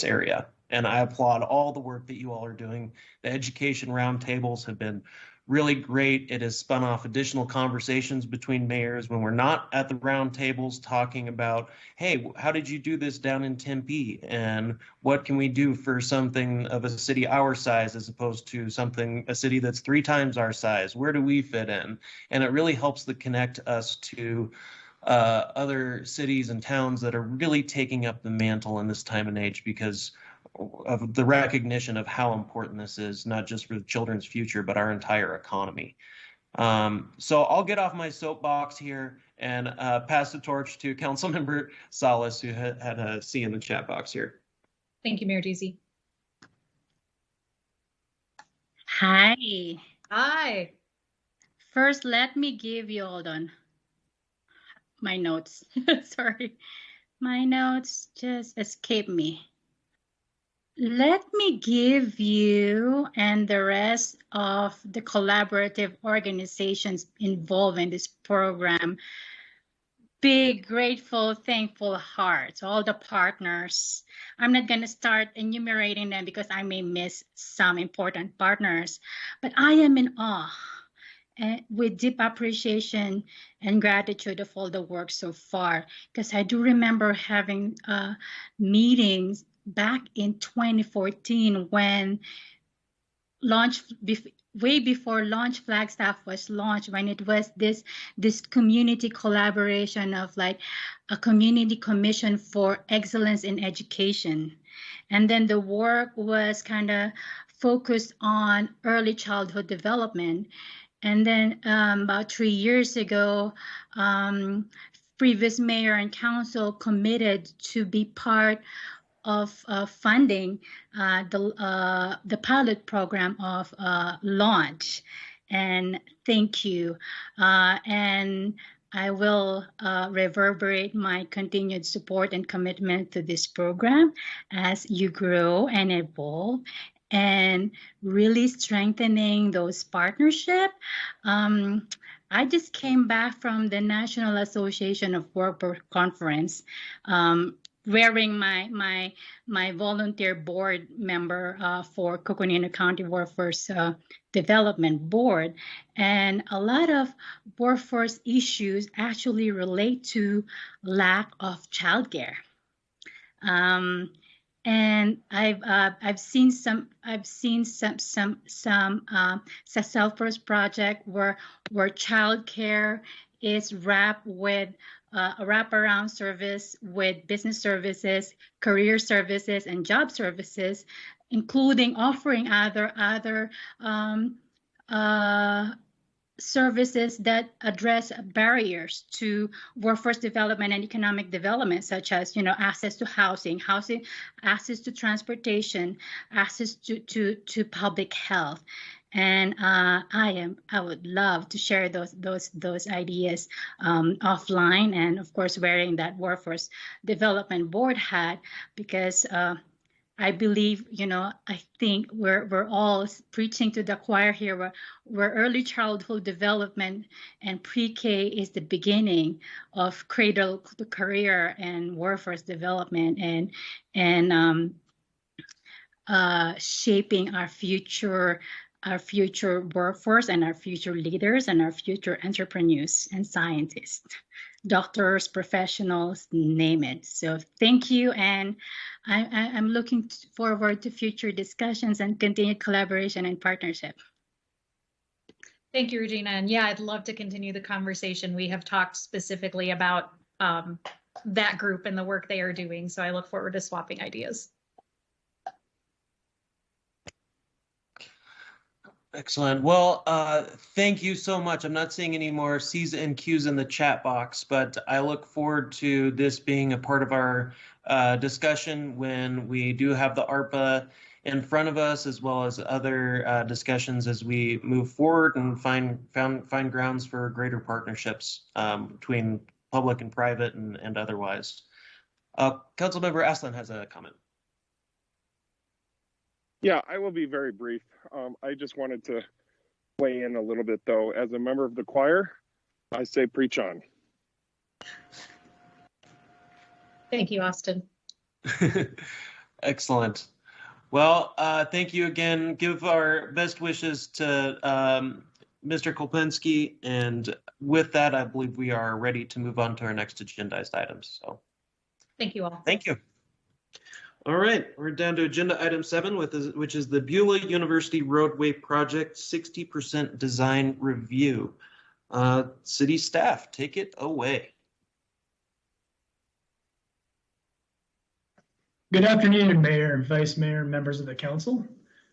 B: area. And I applaud all the work that you all are doing. The education roundtables have been really great. It has spun off additional conversations between mayors when we're not at the roundtables talking about, hey, how did you do this down in Tempe? And what can we do for something of a city our size as opposed to a city that's 3 times our size? Where do we fit in? And it really helps to connect us to other cities and towns that are really taking up the mantle in this time and age because of the recognition of how important this is, not just for the children's future, but our entire economy. So I'll get off my soapbox here and pass the torch to Councilmember Salas, who had a C in the chat box here.
F: Thank you, Mayor Deasy.
J: Hi.
F: Hi.
J: First, let me give you, hold on, my notes. Sorry. My notes just escaped me. Let me give you and the rest of the collaborative organizations involved in this program big, grateful, thankful hearts, all the partners. I'm not going to start enumerating them because I may miss some important partners, but I am in awe and with deep appreciation and gratitude of all the work so far, because I do remember having meetings back in 2014 when way before Launch Flagstaff was launched, when it was this community collaboration of like a community commission for excellence in education. And then the work was kind of focused on early childhood development. And then about 3 years ago, previous mayor and council committed to be part of funding the pilot program of Launch. And thank you. And I will reverberate my continued support and commitment to this program as you grow and evolve and really strengthening those partnerships. I just came back from the National Association of Workers Conference, wearing my volunteer board member for Coconino County Workforce Development Board. And a lot of workforce issues actually relate to lack of childcare. And I've seen some successful project where childcare is wrapped with a wraparound service with business services, career services, and job services, including offering other services that address barriers to workforce development and economic development, such as, access to housing, access to transportation, access to public health. And I would love to share those ideas offline, and of course wearing that workforce development board hat, because I believe, I think we're all preaching to the choir here, where early childhood development and pre-K is the beginning of cradle to career and workforce development, and shaping our future workforce and our future leaders and our future entrepreneurs and scientists, doctors, professionals, name it. So thank you. And I'm looking forward to future discussions and continued collaboration and partnership.
F: Thank you, Regina. And yeah, I'd love to continue the conversation. We have talked specifically about that group and the work they are doing. So I look forward to swapping ideas.
B: Excellent. Well, thank you so much. I'm not seeing any more C's and Q's in the chat box, but I look forward to this being a part of our discussion when we do have the ARPA in front of us, as well as other discussions as we move forward and find grounds for greater partnerships between public and private and otherwise. Councilmember Aslan has a comment.
K: Yeah, I will be very brief. I just wanted to weigh in a little bit, though. As a member of the choir, I say preach on.
F: Thank you, Austin.
B: Excellent. Well, thank you again. Give our best wishes to Mr. Kolpinski. And with that, I believe we are ready to move on to our next agendized items. So
F: thank you all.
B: Thank you. All right, we're down to agenda item 7, which is the Beulah University Roadway Project 60% Design Review. City staff, take it away.
L: Good afternoon, Mayor, Vice Mayor, members of the council.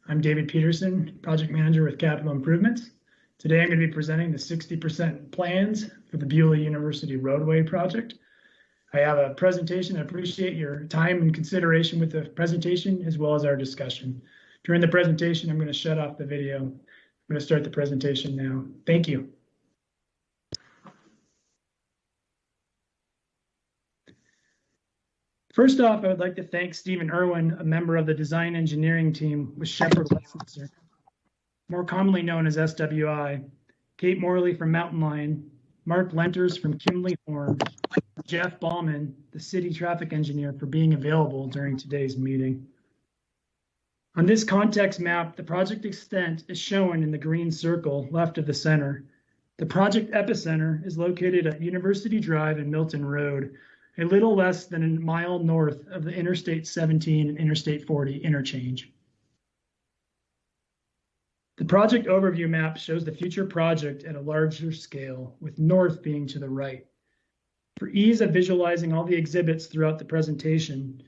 L: I'm David Peterson, Project Manager with Capital Improvements. Today I'm going to be presenting the 60% plans for the Beulah University Roadway Project. I have a presentation. I appreciate your time and consideration with the presentation as well as our discussion. During the presentation, I'm going to shut off the video. I'm going to start the presentation now. Thank you. First off, I would like to thank Stephen Irwin, a member of the design engineering team with Shepherd Licensor, more commonly known as SWI, Kate Morley from Mountain Lion, Mark Lenters from Kimley Horn, Jeff Ballman, the city traffic engineer, for being available during today's meeting. On this context map, the project extent is shown in the green circle left of the center. The project epicenter is located at University Drive and Milton Road, a little less than a mile north of the Interstate 17 and Interstate 40 interchange. The project overview map shows the future project at a larger scale, with north being to the right. For ease of visualizing all the exhibits throughout the presentation,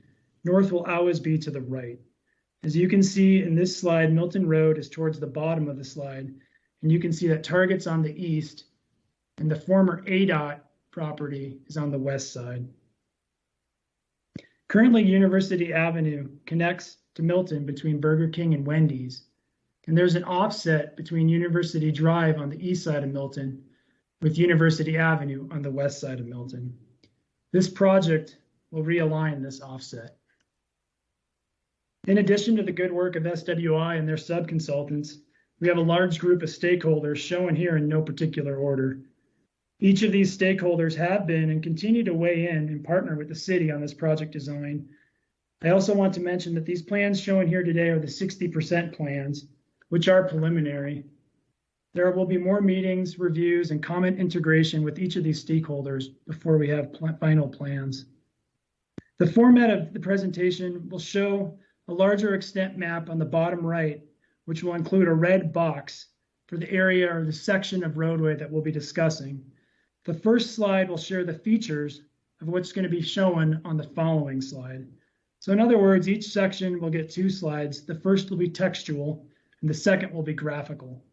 L: north will always be to the right. As you can see in this slide, Milton Road is towards the bottom of the slide, and you can see that Target's on the east, and the former ADOT property is on the west side. Currently, University Avenue connects to Milton between Burger King and Wendy's, and there's an offset between University Drive on the east side of Milton with University Avenue on the west side of Milton. This project will realign this offset. In addition to the good work of SWI and their sub-consultants, we have a large group of stakeholders shown here in no particular order. Each of these stakeholders have been and continue to weigh in and partner with the city on this project design. I also want to mention that these plans shown here today are the 60% plans, which are preliminary. There will be more meetings, reviews, and comment integration with each of these stakeholders before we have final plans. The format of the presentation will show a larger extent map on the bottom right, which will include a red box for the area or the section of roadway that we'll be discussing. The first slide will share the features of what's going to be shown on the following slide. So in other words, each section will get 2 slides. The first will be textual, and the second will be graphical.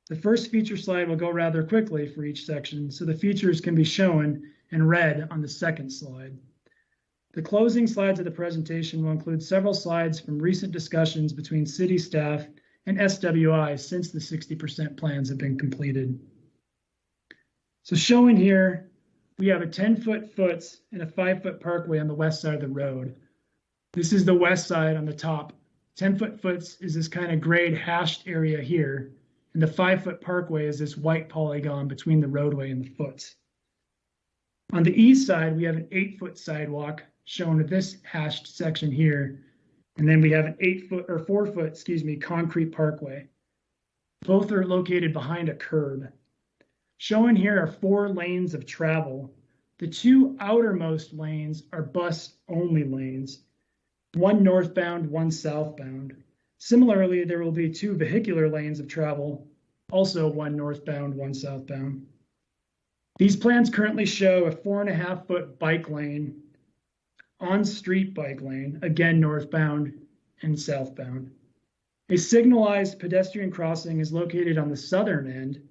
L: The first feature slide will go rather quickly for each section, so the features can be shown and read on the second slide. The closing slides of the presentation will include several slides from recent discussions between city staff and SWI since the 60% plans have been completed. So showing here, we have a 10-foot foots and a 5-foot parkway on the west side of the road. This is the west side on the top. 10-foot foots is this kind of grayed hashed area here, and the 5-foot parkway is this white polygon between the roadway and the foots. On the east side, we have an 8-foot sidewalk shown at this hashed section here, and then we have an 4-foot, concrete parkway. Both are located behind a curb. Shown here are 4 lanes of travel. The 2 outermost lanes are bus-only lanes, 1 northbound, 1 southbound. Similarly, there will be 2 vehicular lanes of travel, also 1 northbound, 1 southbound. These plans currently show a 4.5-foot bike lane, on-street bike lane, again northbound and southbound. A signalized pedestrian crossing is located on the southern end.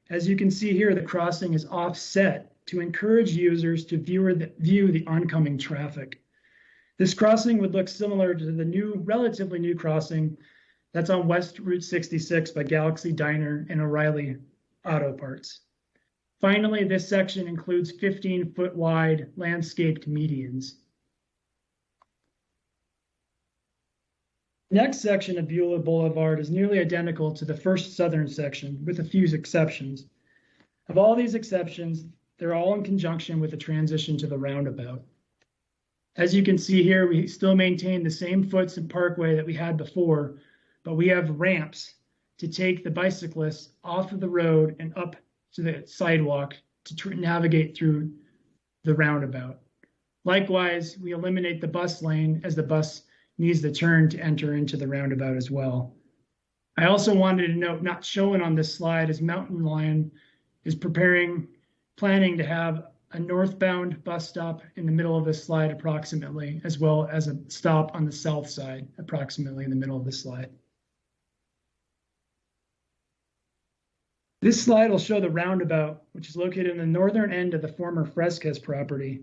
L: As you can see here, the crossing is offset to encourage users to view the oncoming traffic. This crossing would look similar to the relatively new crossing that's on West Route 66 by Galaxy Diner and O'Reilly Auto Parts. Finally, this section includes 15-foot wide landscaped medians. Next section of Beulah Boulevard is nearly identical to the first southern section with a few exceptions. Of all these exceptions, they're all in conjunction with the transition to the roundabout. As you can see here, we still maintain the same foots and parkway that we had before, but we have ramps to take the bicyclists off of the road and up to the sidewalk to navigate through the roundabout. Likewise, we eliminate the bus lane as the bus needs to turn to enter into the roundabout as well. I also wanted to note, not shown on this slide, is Mountain Lion is planning to have a northbound bus stop in the middle of this slide approximately, as well as a stop on the south side approximately in the middle of the slide. This slide will show the roundabout, which is located in the northern end of the former Fresquez property.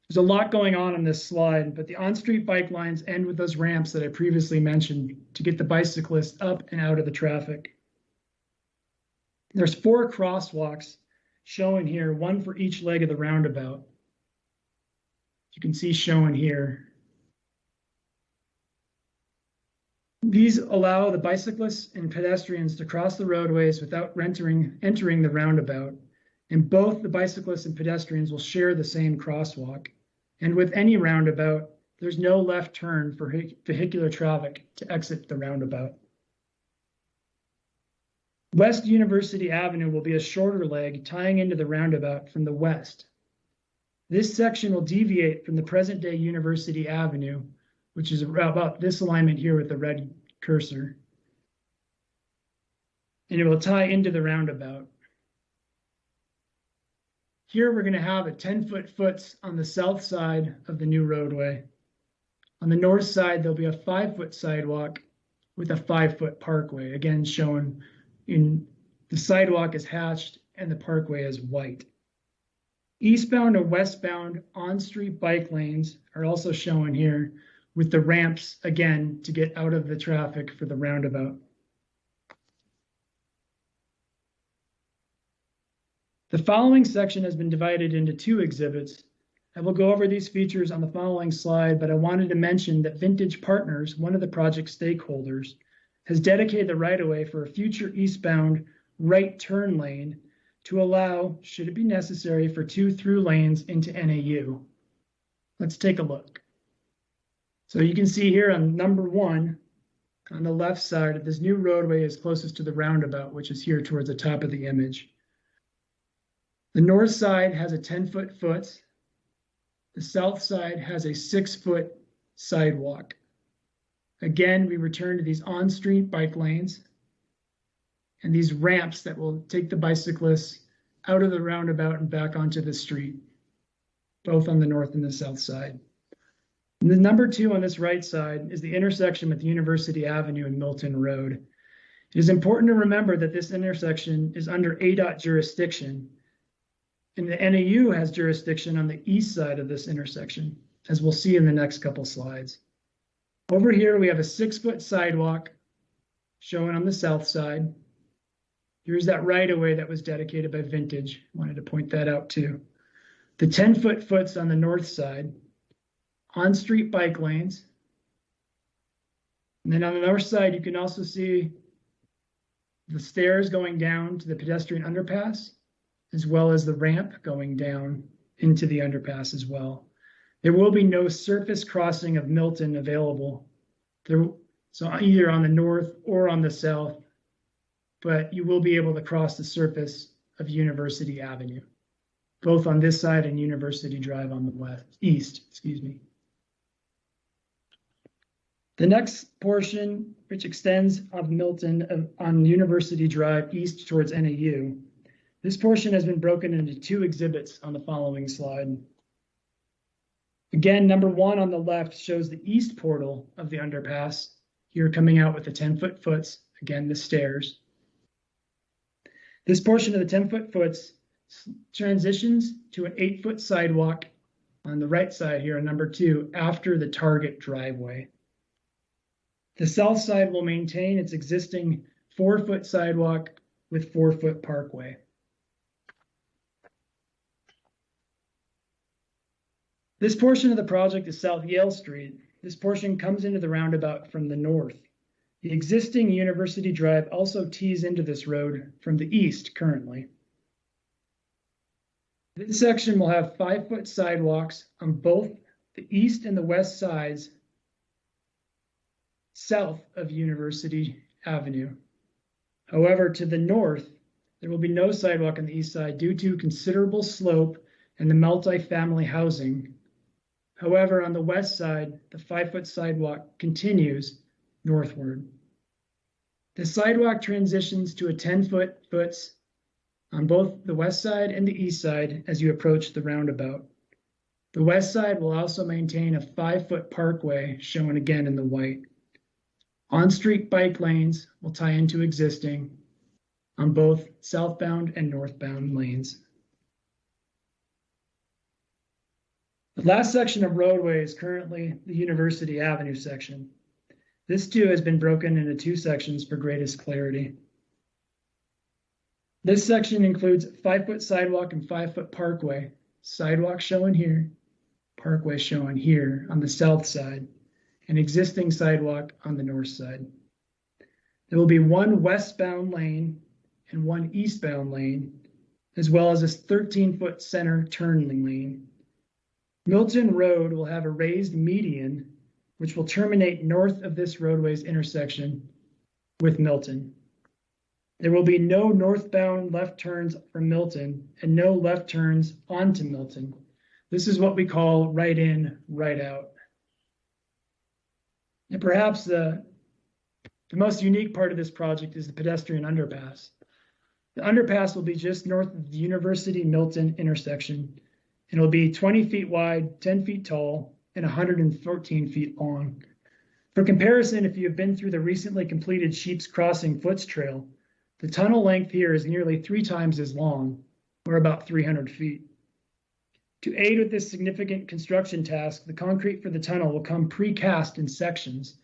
L: There's a lot going on this slide, but the on-street bike lines end with those ramps that I previously mentioned to get the bicyclists up and out of the traffic. There's 4 crosswalks shown here, one for each leg of the roundabout. You can see shown here. These allow the bicyclists and pedestrians to cross the roadways without entering the roundabout, and both the bicyclists and pedestrians will share the same crosswalk. And with any roundabout, there's no left turn for vehicular traffic to exit the roundabout. West University Avenue will be a shorter leg tying into the roundabout from the west. This section will deviate from the present-day University Avenue, which is about this alignment here with the red cursor. And it will tie into the roundabout. Here we're going to have a 10-foot foots on the south side of the new roadway. On the north side, there'll be a 5-foot sidewalk with a 5-foot parkway, again shown in the sidewalk is hatched and the parkway is white. Eastbound and westbound on-street bike lanes are also shown here with the ramps, again, to get out of the traffic for the roundabout. The following section has been divided into 2 exhibits. I will go over these features on the following slide, but I wanted to mention that Vintage Partners, one of the project stakeholders, has dedicated the right-of-way for a future eastbound right turn lane to allow, should it be necessary, for 2 through lanes into NAU. Let's take a look. So you can see here on number 1, on the left side, this new roadway is closest to the roundabout, which is here towards the top of the image. The north side has a 10-foot foots. The south side has a 6-foot sidewalk. Again, we return to these on-street bike lanes and these ramps that will take the bicyclists out of the roundabout and back onto the street, both on the north and the south side. And the number 2 on this right side is the intersection with University Avenue and Milton Road. It is important to remember that this intersection is under ADOT jurisdiction, and the NAU has jurisdiction on the east side of this intersection, as we'll see in the next couple slides. Over here, we have a 6-foot sidewalk shown on the south side. Here's that right-of-way that was dedicated by Vintage. Wanted to point that out too. The 10-foot foots on the north side, on-street bike lanes. And then on the north side, you can also see the stairs going down to the pedestrian underpass, as well as the ramp going down into the underpass as well. There will be no surface crossing of Milton available, so either on the north or on the south, but you will be able to cross the surface of University Avenue, both on this side and University Drive on the east. The next portion, which extends of Milton on University Drive east towards NAU, This portion has been broken into 2 exhibits on the following slide. Again, number 1 on the left shows the east portal of the underpass, here coming out with the 10-foot foots, again, the stairs. This portion of the 10-foot foots transitions to an 8-foot sidewalk on the right side here on number 2 after the target driveway. The south side will maintain its existing 4-foot sidewalk with 4-foot parkway. This portion of the project is South Yale Street. This portion comes into the roundabout from the north. The existing University Drive also tees into this road from the east currently. This section will have 5-foot sidewalks on both the east and the west sides south of University Avenue. However, to the north, there will be no sidewalk on the east side due to considerable slope and the multi-family housing. However, on the west side, the 5-foot sidewalk continues northward. The sidewalk transitions to a 10-foot on both the west side and the east side as you approach the roundabout. The west side will also maintain a 5-foot parkway shown again in the white. On-street bike lanes will tie into existing on both southbound and northbound lanes. The last section of roadway is currently the University Avenue section. This too has been broken into 2 sections for greatest clarity. This section includes 5-foot sidewalk and 5-foot parkway. Sidewalk shown here, parkway shown here on the south side, and existing sidewalk on the north side. There will be 1 westbound lane and 1 eastbound lane, as well as a 13-foot center turning lane. Milton Road will have a raised median, which will terminate north of this roadway's intersection with Milton. There will be no northbound left turns from Milton and no left turns onto Milton. This is what we call right in, right out. And perhaps the most unique part of this project is the pedestrian underpass. The underpass will be just north of the University Milton intersection. It'll be 20 feet wide, 10 feet tall, and 114 feet long. For comparison, if you have been through the recently completed Sheep's Crossing Foots Trail, the tunnel length here is nearly 3 times as long, or about 300 feet. To aid with this significant construction task, the concrete for the tunnel will come precast in sections.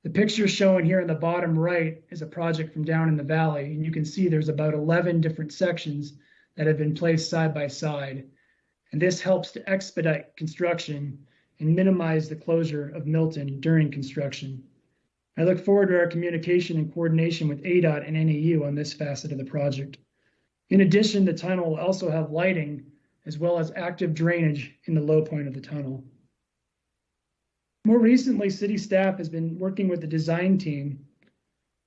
L: The picture shown here in the bottom right is a project from down in the valley, and you can see there's about 11 different sections that have been placed side by side. And this helps to expedite construction and minimize the closure of Milton during construction. I look forward to our communication and coordination with ADOT and NAU on this facet of the project. In addition, the tunnel will also have lighting as well as active drainage in the low point of the tunnel. More recently, city staff has been working with the design team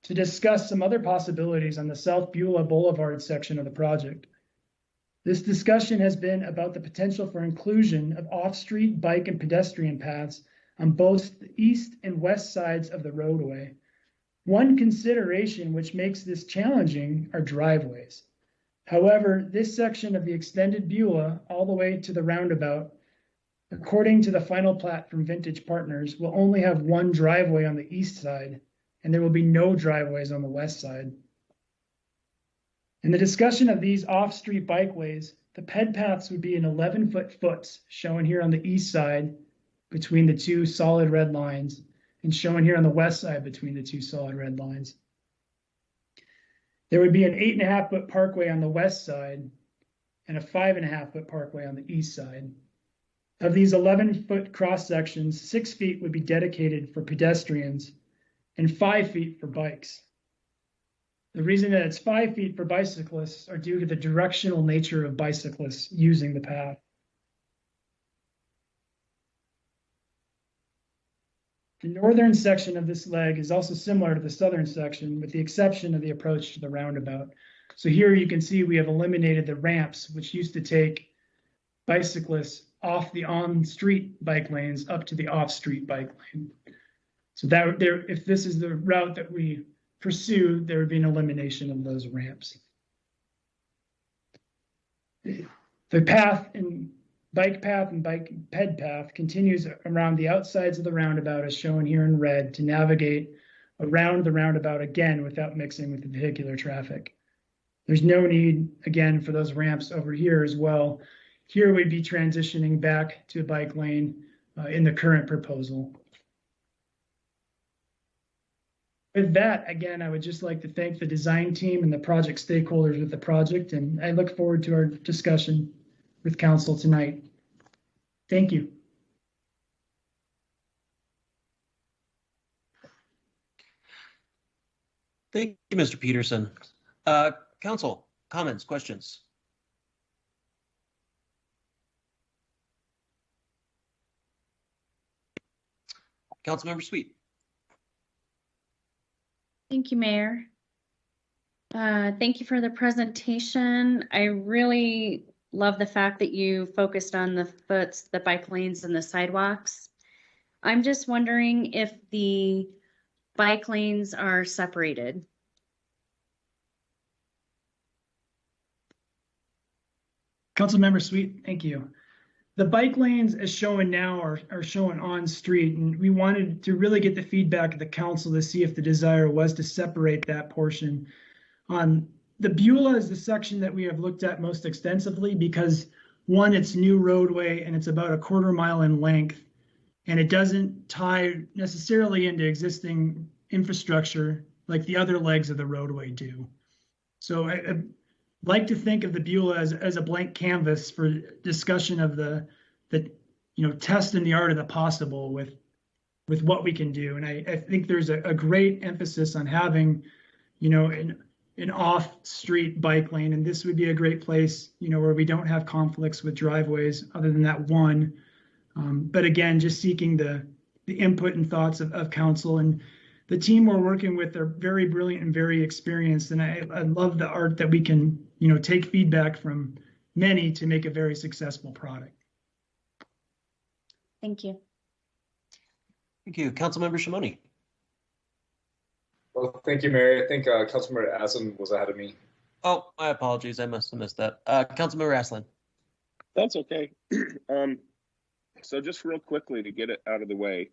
L: to discuss some other possibilities on the South Beulah Boulevard section of the project. This discussion has been about the potential for inclusion of off-street bike and pedestrian paths on both the east and west sides of the roadway. One consideration which makes this challenging are driveways. However, this section of the extended Beulah all the way to the roundabout, according to the final plat from Vintage Partners, will only have 1 driveway on the east side, and there will be no driveways on the west side. In the discussion of these off-street bikeways, the ped paths would be an 11-foot foots shown here on the east side between the 2 solid red lines and shown here on the west side between the 2 solid red lines. There would be an 8.5-foot parkway on the west side and a 5.5-foot parkway on the east side. Of these 11-foot cross sections, 6 feet would be dedicated for pedestrians and 5 feet for bikes. The reason that it's 5 feet for bicyclists are due to the directional nature of bicyclists using the path. The northern section of this leg is also similar to the southern section, with the exception of the approach to the roundabout. So here you can see we have eliminated the ramps, which used to take bicyclists off the on-street bike lanes up to the off-street bike lane. So that there, if this is the route that we pursue, there would be an elimination of those ramps. The path and bike path and bike ped path continues around the outsides of the roundabout as shown here in red to navigate around the roundabout again without mixing with the vehicular traffic. There's no need, again, for those ramps over here as well. Here we'd be transitioning back to a bike lane in the current proposal. With that, again, I would just like to thank the design team and the project stakeholders with the project, and I look forward to our discussion with council tonight. Thank you.
B: Thank you, Mr. Peterson. Council, comments, questions? Councilmember Sweet.
M: Thank you, Mayor. Thank you for the presentation. I really love the fact that you focused on the bike lanes and the sidewalks. I'm just wondering if the bike lanes are separated.
L: Councilmember Sweet, thank you. The bike lanes as shown now are shown on street, and we wanted to really get the feedback of the council to see if the desire was to separate that portion. The Beulah is the section that we have looked at most extensively because one, it's new roadway and it's about a 1/4 mile in length, and it doesn't tie necessarily into existing infrastructure like the other legs of the roadway do. So I like to think of the Beulah as a blank canvas for discussion of the test and the art of the possible with what we can do. And I think there's a great emphasis on having, an off-street bike lane, and this would be a great place, where we don't have conflicts with driveways other than that one. But again, just seeking the input and thoughts of council, and the team we're working with are very brilliant and very experienced. And I love the art that we can, take feedback from many to make a very successful product.
M: Thank you.
B: Thank you. Councilmember Shimoni.
E: Well, thank you, Mary. I think Councilmember Aslan was ahead of me.
B: Oh, my apologies. I must have missed that. Councilmember Aslan.
K: That's okay. So just real quickly to get it out of the way,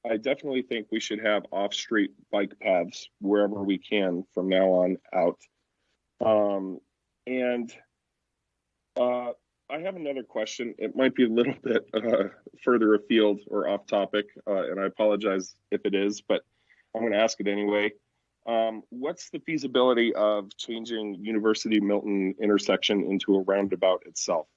K: I definitely think we should have off-street bike paths wherever we can from now on out. I have another question. It might be a little bit further afield or off topic, and I apologize if it is, but I'm going to ask it anyway. What's the feasibility of changing University Milton intersection into a roundabout itself?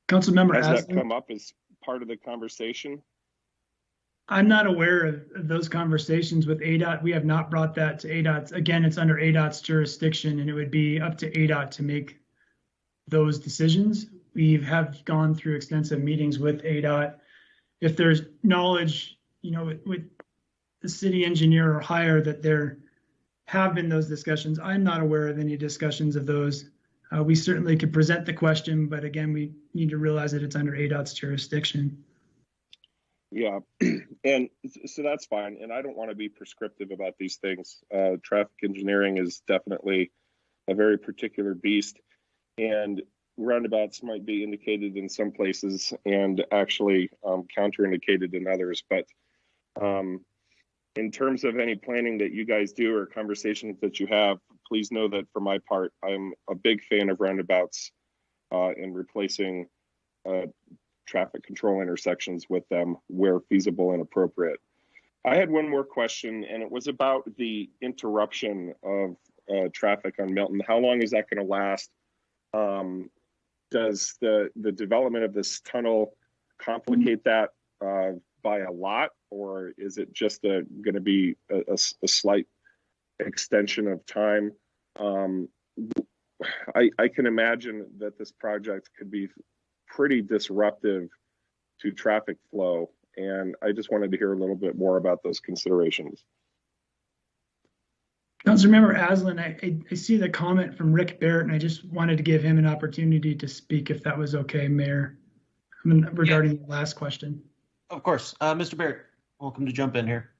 L: Councilmember
K: Has
L: Aslan,
K: that come up as part of the conversation?
L: I'm not aware of those conversations with ADOT. We have not brought that to ADOT. Again, it's under ADOT's jurisdiction, and it would be up to ADOT to make those decisions. We have gone through extensive meetings with ADOT. If there's knowledge, with the city engineer or higher that there have been those discussions, I'm not aware of any discussions of those. We certainly could present the question, but again, we need to realize that it's under ADOT's jurisdiction.
K: Yeah, and so that's fine. And I don't want to be prescriptive about these things. Traffic engineering is definitely a very particular beast, and roundabouts might be indicated in some places and actually counterindicated in others. But in terms of any planning that you guys do or conversations that you have, please know that for my part, I'm a big fan of roundabouts and replacing traffic control intersections with them where feasible and appropriate. I had one more question, and it was about the interruption of traffic on Milton. How long is that going to last? Does the development of this tunnel complicate that by a lot, or is it just going to be a slight extension of time? I can imagine that this project could be pretty disruptive to traffic flow, and I just wanted to hear a little bit more about those considerations.
L: Councilmember Aslan, I see the comment from Rick Barrett, and I just wanted to give him an opportunity to speak if that was okay, Mayor, regarding the last question.
B: Of course. Mr. Barrett, welcome to jump in here.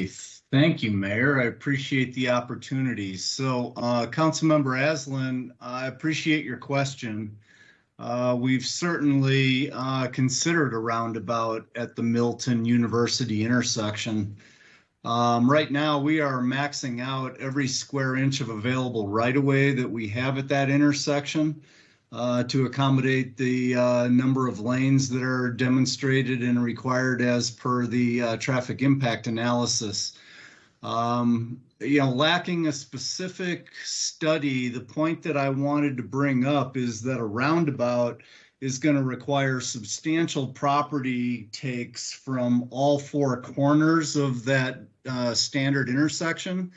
N: Thank you, Mayor. I appreciate the opportunity. So, Councilmember Aslan, I appreciate your question. We've certainly considered a roundabout at the Milton University intersection. Right now, we are maxing out every square inch of available right-of-way that we have at that intersection to accommodate the number of lanes that are demonstrated and required as per the traffic impact analysis. Lacking a specific study, the point that I wanted to bring up is that a roundabout is going to require substantial property takes from all four corners of that standard intersection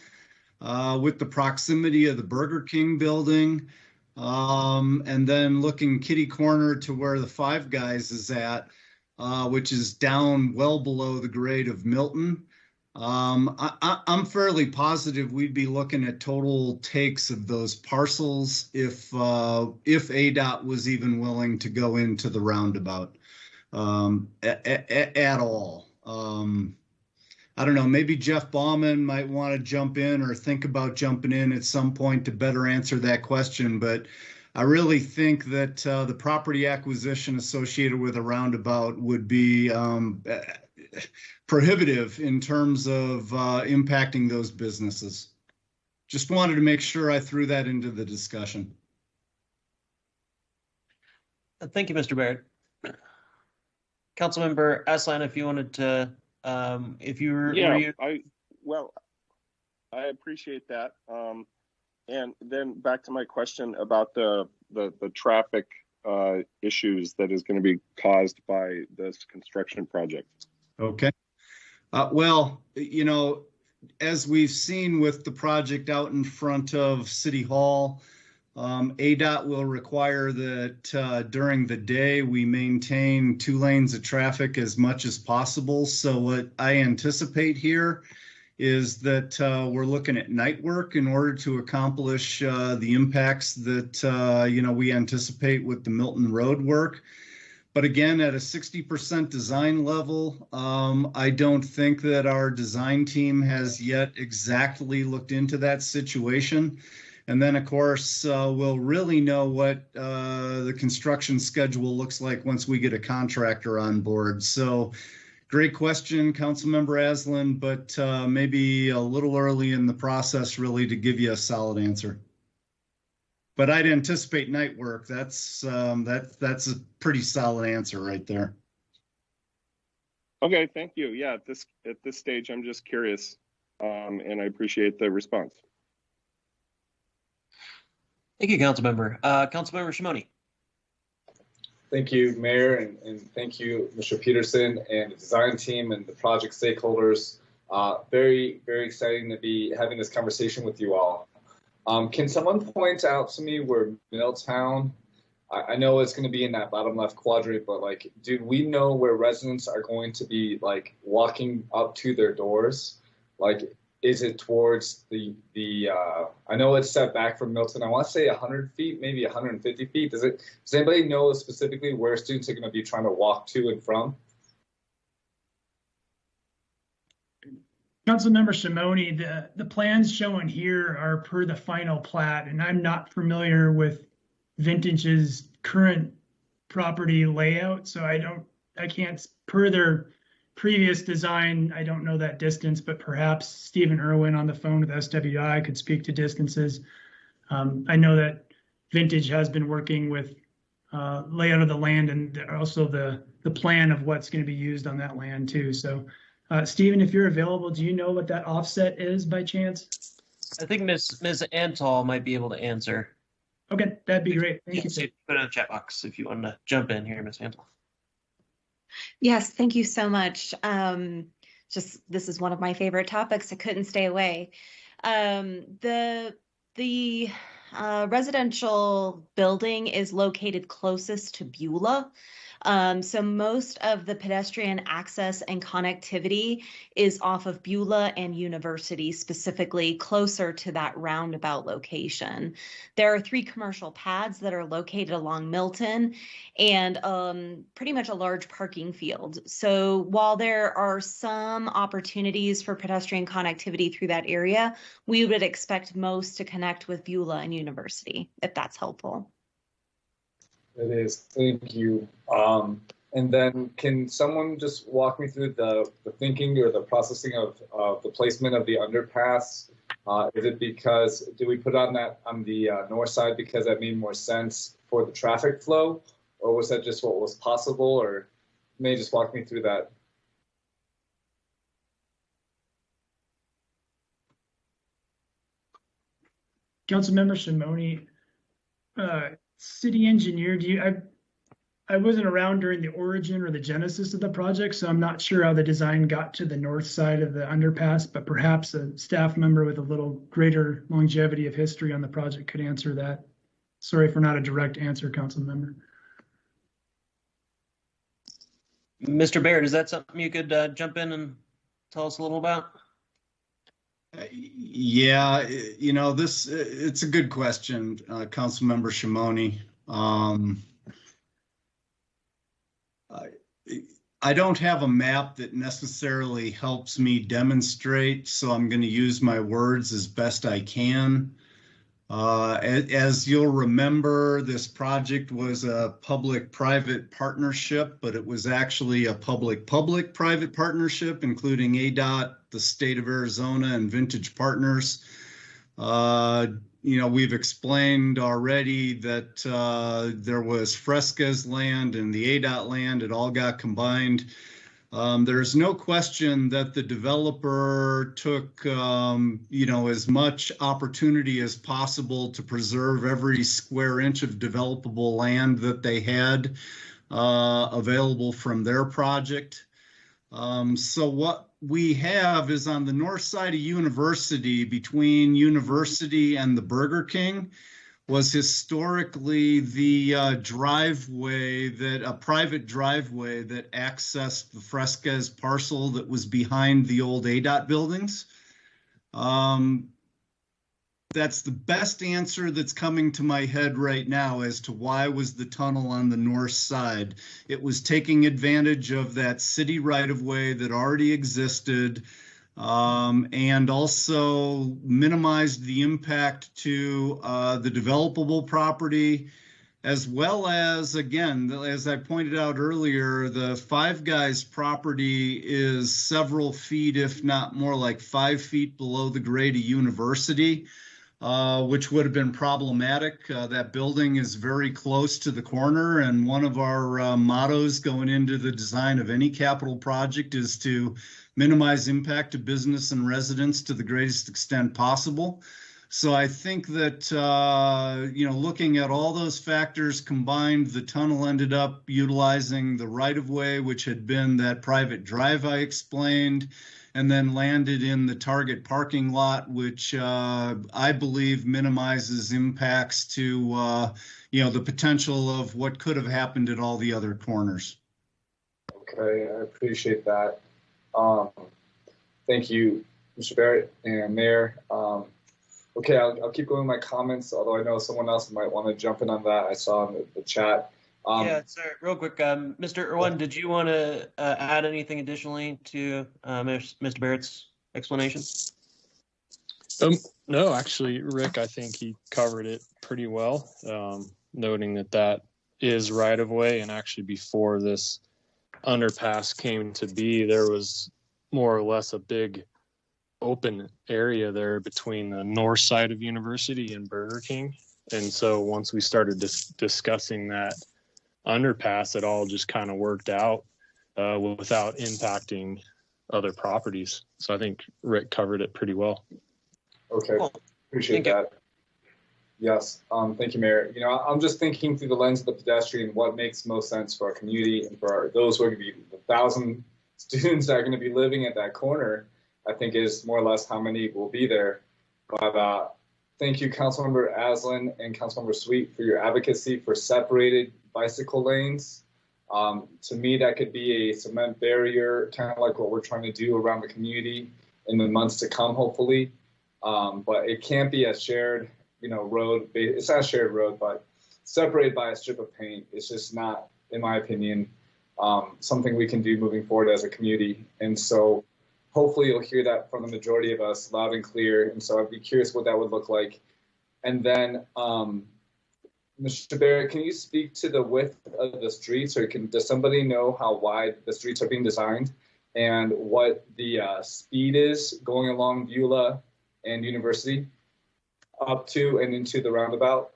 N: with the proximity of the Burger King building, and then looking kitty corner to where the Five Guys is at, which is down well below the grade of Milton. I'm fairly positive we'd be looking at total takes of those parcels if ADOT was even willing to go into the roundabout at all. I don't know, maybe Jeff Bauman might want to jump in or think about jumping in at some point to better answer that question, but I really think that the property acquisition associated with a roundabout would be prohibitive in terms of impacting those businesses. Just wanted to make sure I threw that into the discussion.
B: Thank you, Mr. Barrett. Councilmember Aslan, if you wanted to, if you were,
K: I appreciate that. And then back to my question about the traffic issues that is going to be caused by this construction project.
N: Okay. As we've seen with the project out in front of City Hall, ADOT will require that during the day we maintain 2 lanes of traffic as much as possible. So what I anticipate here is that we're looking at night work in order to accomplish the impacts that we anticipate with the Milton Road work. But again, at a 60% design level, I don't think that our design team has yet exactly looked into that situation. And then, of course, we'll really know what the construction schedule looks like once we get a contractor on board. So great question, Councilmember Aslan, but maybe a little early in the process really to give you a solid answer. But I'd anticipate night work. That's a pretty solid answer right there.
K: Okay, thank you. Yeah, at this stage, I'm just curious, and I appreciate the response.
B: Thank you, Councilmember. Councilmember Shimoni.
E: Thank you, Mayor, and thank you, Mr. Peterson and the design team and the project stakeholders. Very, very exciting to be having this conversation with you all. Can someone point out to me where Milltown, I know it's going to be in that bottom left quadrant, but do we know where residents are going to be walking up to their doors? Is it towards the I know it's set back from Milton. I want to say 100 feet, maybe 150 feet. Does anybody know specifically where students are going to be trying to walk to and from?
L: Councilmember Shimoni, the plans shown here are per the final plat, and I'm not familiar with Vintage's current property layout, so I can't, per their previous design, I don't know that distance, but perhaps Stephen Irwin on the phone with SWI could speak to distances. I know that Vintage has been working with layout of the land and also the plan of what's going to be used on that land too. So Stephen, if you're available, do you know what that offset is by chance?
B: I think Ms. Antal might be able to answer.
L: Okay, that'd be great. Thank you.
B: Put it in the chat box if you want to jump in here, Ms. Antal.
O: Yes, thank you so much. This is one of my favorite topics. I couldn't stay away. The residential building is located closest to Beulah. So most of the pedestrian access and connectivity is off of Beulah and University, specifically closer to that roundabout location. There are 3 commercial pads that are located along Milton and pretty much a large parking field. So while there are some opportunities for pedestrian connectivity through that area, we would expect most to connect with Beulah and University, if that's helpful.
E: It is. Thank you. And then can someone just walk me through the thinking or the processing of the placement of the underpass? Is it because, did we put on the north side because that made more sense for the traffic flow? Or was that just what was possible? Or may you just walk me through that?
L: Councilmember Shimoni, city engineer, I wasn't around during the origin or the genesis of the project, so I'm not sure how the design got to the north side of the underpass, but perhaps a staff member with a little greater longevity of history on the project could answer that. Sorry for not a direct answer, council member.
B: Mr. Baird, is that something you could jump in and tell us a little about?
N: Yeah, you know, it's a good question, Councilmember Shimoni. I don't have a map that necessarily helps me demonstrate, so I'm going to use my words as best I can. As you'll remember, this project was a public-private partnership, but it was actually a public-public-private partnership, including ADOT, the state of Arizona, and Vintage Partners. You know, we've explained already that there was Fresca's land and the ADOT land. It all got combined. There's no question that the developer took, you know, as much opportunity as possible to preserve every square inch of developable land that they had available from their project. So what we have is on the north side of University, between University and the Burger King, was historically the driveway, that a private driveway that accessed the Fresca's parcel that was behind the old ADOT buildings. That's the best answer that's coming to my head right now as to why was the tunnel on the north side. It was taking advantage of that city right-of-way that already existed, and also minimized the impact to the developable property, as well as, again, as I pointed out earlier, the Five Guys property is several feet, if not more like 5 feet below the grade of University. Which would have been problematic. That building is very close to the corner, and one of our mottos going into the design of any capital project is to minimize impact to business and residents to the greatest extent possible. So I think that, you know, looking at all those factors combined, the tunnel ended up utilizing the right-of-way, which had been that private drive I explained, and then landed in the target parking lot, which I believe minimizes impacts to, you know, the potential of what could have happened at all the other corners.
E: Okay, I appreciate that. Thank you, Mr. Barrett and Mayor. Okay, I'll keep going with my comments, although I know someone else might want to jump in on that. I saw in the chat.
B: Yeah, sir. Real quick, Mr. Irwin, did you want to add anything additionally to Mr. Barrett's explanation?
P: No, actually, Rick, I think he covered it pretty well, noting that is right of way, and actually before this underpass came to be, there was more or less a big open area there between the north side of University and Burger King. And so once we started discussing that underpass, it all just kind of worked out without impacting other properties. So I think Rick covered it pretty well.
E: Okay, appreciate that. Yes, thank you, Mayor. You know, I'm just thinking through the lens of the pedestrian, what makes most sense for our community and for those who are going to be the 1,000 students that are going to be living at that corner. I think is more or less how many will be there. But thank you, Councilmember Aslan and Councilmember Sweet, for your advocacy for separated bicycle lanes. To me, that could be a cement barrier, kind of like what we're trying to do around the community in the months to come, hopefully. But it can't be a shared, road. It's not a shared road, but separated by a strip of paint. It's just not, in my opinion, something we can do moving forward as a community. And so hopefully you'll hear that from the majority of us loud and clear. And so I'd be curious what that would look like. And then, Mr. Barrett, can you speak to the width of the streets, or does somebody know how wide the streets are being designed and what the speed is going along Beulah and University up to and into the roundabout?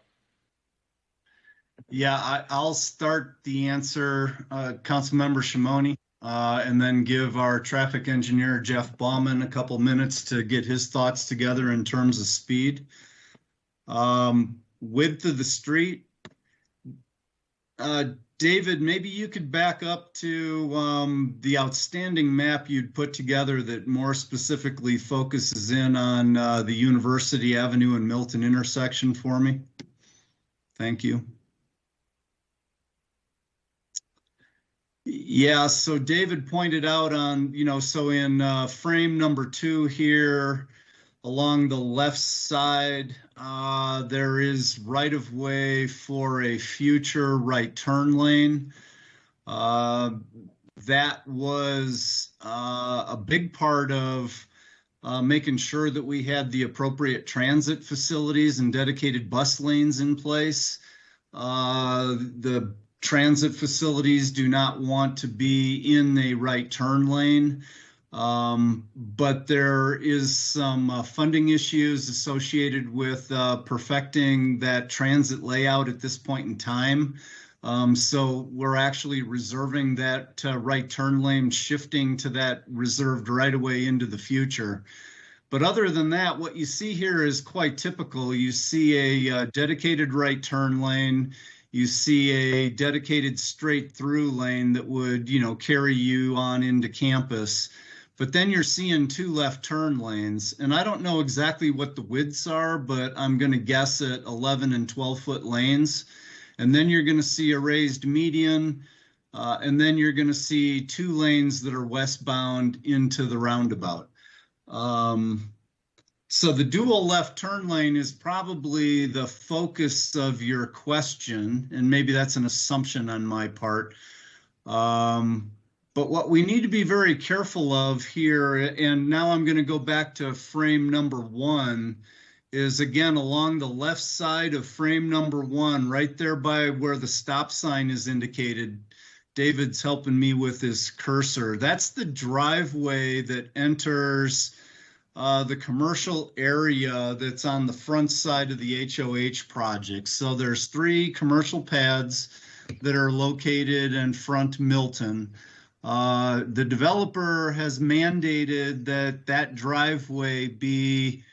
N: Yeah, I'll start the answer, Councilmember Shimoni, and then give our traffic engineer, Jeff Bauman, a couple minutes to get his thoughts together in terms of speed. Width of the street, David, maybe you could back up to the outstanding map you'd put together that more specifically focuses in on the University Avenue and Milton intersection for me. Thank you. Yeah, so David pointed out on, so in frame number 2 here, along the left side, there is right-of-way for a future right turn lane. That was a big part of making sure that we had the appropriate transit facilities and dedicated bus lanes in place. The transit facilities do not want to be in a right turn lane. But there is some funding issues associated with perfecting that transit layout at this point in time. So we're actually reserving that right turn lane, shifting to that reserved right away into the future. But other than that, what you see here is quite typical. You see a dedicated right turn lane. You see a dedicated straight through lane that would, carry you on into campus. But then you're seeing 2 left turn lanes, and I don't know exactly what the widths are, but I'm going to guess at 11 and 12-foot lanes. And then you're going to see a raised median, and then you're going to see 2 lanes that are westbound into the roundabout. So the dual left turn lane is probably the focus of your question, and maybe that's an assumption on my part. But what we need to be very careful of here, and now I'm going to go back to frame number 1, is again along the left side of frame number 1, right there by where the stop sign is indicated. David's helping me with his cursor. That's the driveway that enters the commercial area that's on the front side of the HOH project. So there's 3 commercial pads that are located in front Milton. The developer has mandated that driveway be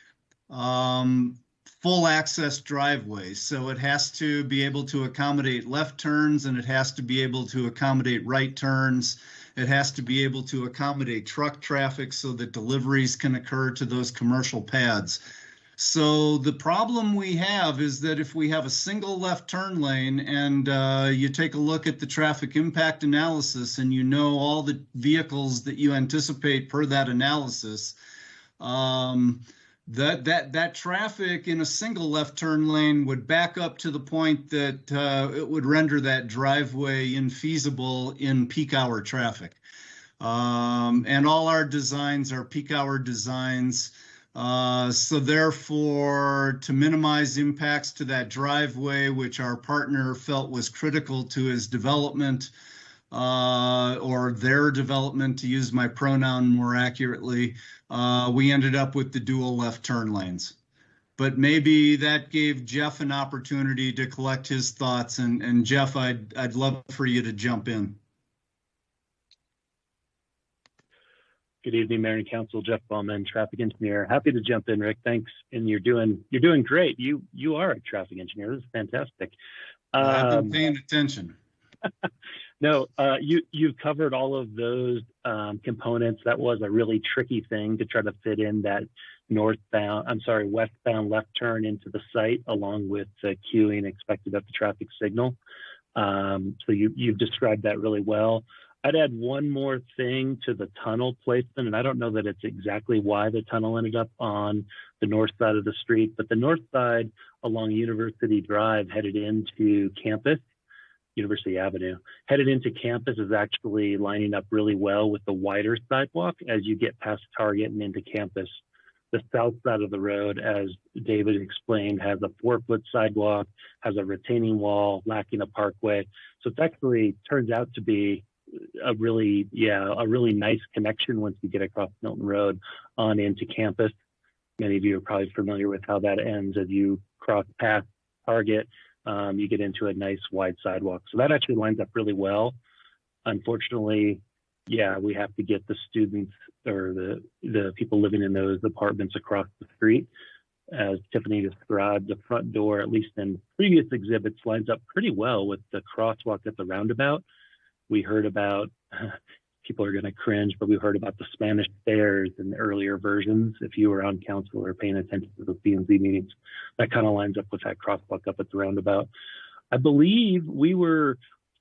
N: full access driveway. So it has to be able to accommodate left turns, and it has to be able to accommodate right turns. It has to be able to accommodate truck traffic so that deliveries can occur to those commercial pads. So the problem we have is that if we have a single left turn lane and you take a look at the traffic impact analysis and you know all the vehicles that you anticipate per that analysis, that traffic in a single left turn lane would back up to the point that it would render that driveway infeasible in peak hour traffic. And all our designs are peak hour designs. So therefore, to minimize impacts to that driveway, which our partner felt was critical to his development, or their development, to use my pronoun more accurately, we ended up with the dual left turn lanes. But maybe that gave Jeff an opportunity to collect his thoughts. And Jeff, I'd love for you to jump in.
Q: Good evening, Mayor and Council. Jeff Bauman, traffic engineer. Happy to jump in, Rick. Thanks, and you're doing great. You are a traffic engineer. This is fantastic.
N: I've been paying attention.
Q: No, you've covered all of those components. That was a really tricky thing to try to fit in that westbound left turn into the site, along with the queuing expected of the traffic signal. So you've described that really well. I'd add one more thing to the tunnel placement, and I don't know that it's exactly why the tunnel ended up on the north side of the street, but the north side along University Drive headed into campus, University Avenue, headed into campus is actually lining up really well with the wider sidewalk as you get past Target and into campus. The south side of the road, as David explained, has a 4-foot sidewalk, has a retaining wall, lacking a parkway. So it actually turns out to be a really nice connection once you get across Milton Road on into campus. Many of you are probably familiar with how that ends as you cross past Target. You get into a nice wide sidewalk. So that actually lines up really well. Unfortunately, we have to get the students or the people living in those apartments across the street. As Tiffany described, the front door, at least in previous exhibits, lines up pretty well with the crosswalk at the roundabout. We heard about, people are going to cringe, but we heard about the Spanish stairs in the earlier versions. If you were on council or paying attention to the P&Z meetings, that kind of lines up with that crosswalk up at the roundabout. I believe we were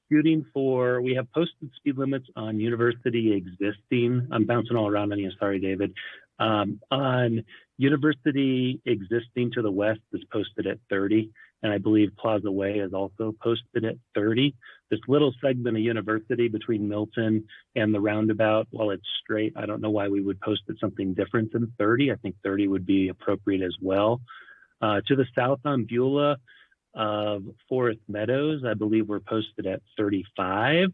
Q: shooting for, we have posted speed limits on University existing. I'm bouncing all around on you. Sorry, David. On University existing to the west is posted at 30. And I believe Plaza Way is also posted at 30. This little segment of University between Milton and the roundabout, while it's straight, I don't know why we would post it something different than 30. I think 30 would be appropriate as well. To the south on Beulah of Forest Meadows, I believe we're posted at 35.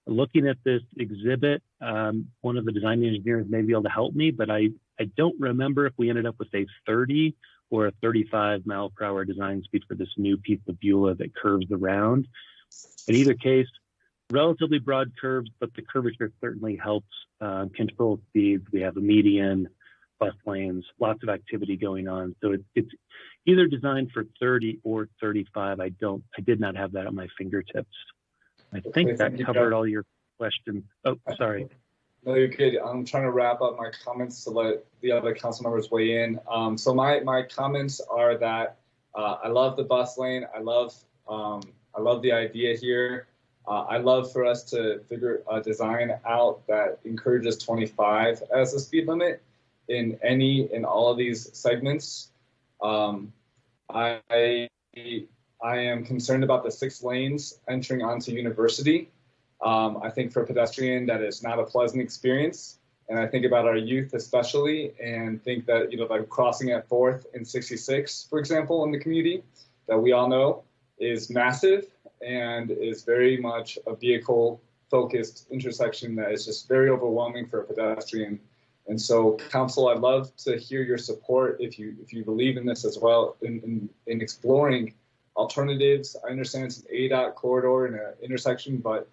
Q: Looking at this exhibit, one of the design engineers may be able to help me, but I don't remember if we ended up with a 30 or a 35 mile per hour design speed for this new piece of Beulah that curves around. In either case, relatively broad curves, but the curvature certainly helps control speeds. We have a median, bus lanes, lots of activity going on. So it's either designed for 30 or 35. I did not have that at my fingertips. I think that covered all your questions. Oh, sorry.
E: No, you're good. I'm trying to wrap up my comments to let the other council members weigh in. So my comments are that I love the bus lane. I love the idea here. I love for us to figure a design out that encourages 25 as a speed limit in all of these segments. I am concerned about the 6 lanes entering onto University. I think for a pedestrian, that is not a pleasant experience. And I think about our youth especially, and think that, like crossing at 4th and 66, for example, in the community that we all know is massive and is very much a vehicle-focused intersection that is just very overwhelming for a pedestrian. And so, council, I'd love to hear your support if you believe in this as well, in exploring alternatives. I understand it's an ADOT corridor and an intersection, but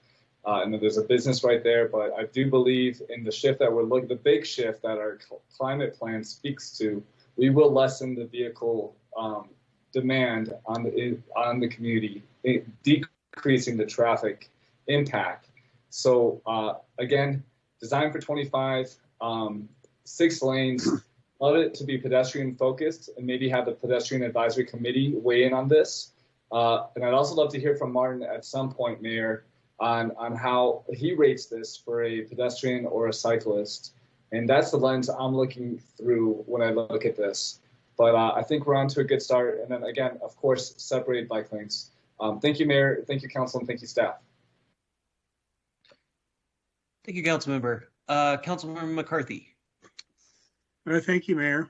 E: and there's a business right there, but I do believe in the shift that we're looking, the big shift that our climate plan speaks to. We will lessen the vehicle demand on the community, decreasing the traffic impact. So again, design for 25, 6 lanes. Love it to be pedestrian focused, and maybe have the pedestrian advisory committee weigh in on this. And I'd also love to hear from Martin at some point, Mayor, on how he rates this for a pedestrian or a cyclist. And that's the lens I'm looking through when I look at this. But I think we're on to a good start. And then again, of course, separated bike lanes. Thank you, Mayor. Thank you, Council, and thank you, staff.
B: Thank you, Councilmember. Councilmember McCarthy.
D: Thank you, Mayor.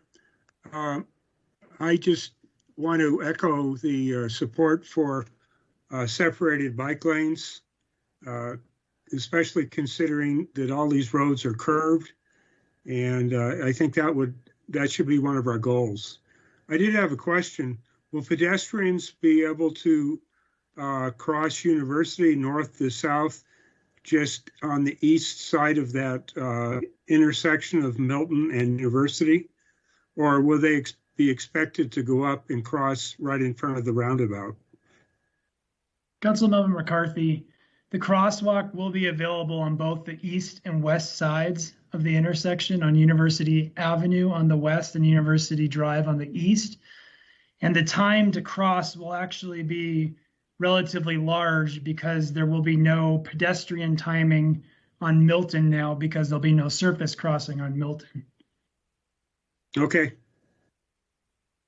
D: I just want to echo the support for separated bike lanes, especially considering that all these roads are curved. And I think that should be one of our goals. I did have a question. Will pedestrians be able to cross University north to south just on the east side of that intersection of Milton and University? Or will they be expected to go up and cross right in front of the roundabout?
L: Councilmember McCarthy, the crosswalk will be available on both the east and west sides of the intersection on University Avenue on the west and University Drive on the east. And the time to cross will actually be relatively large because there will be no pedestrian timing on Milton now because there'll be no surface crossing on Milton.
D: Okay.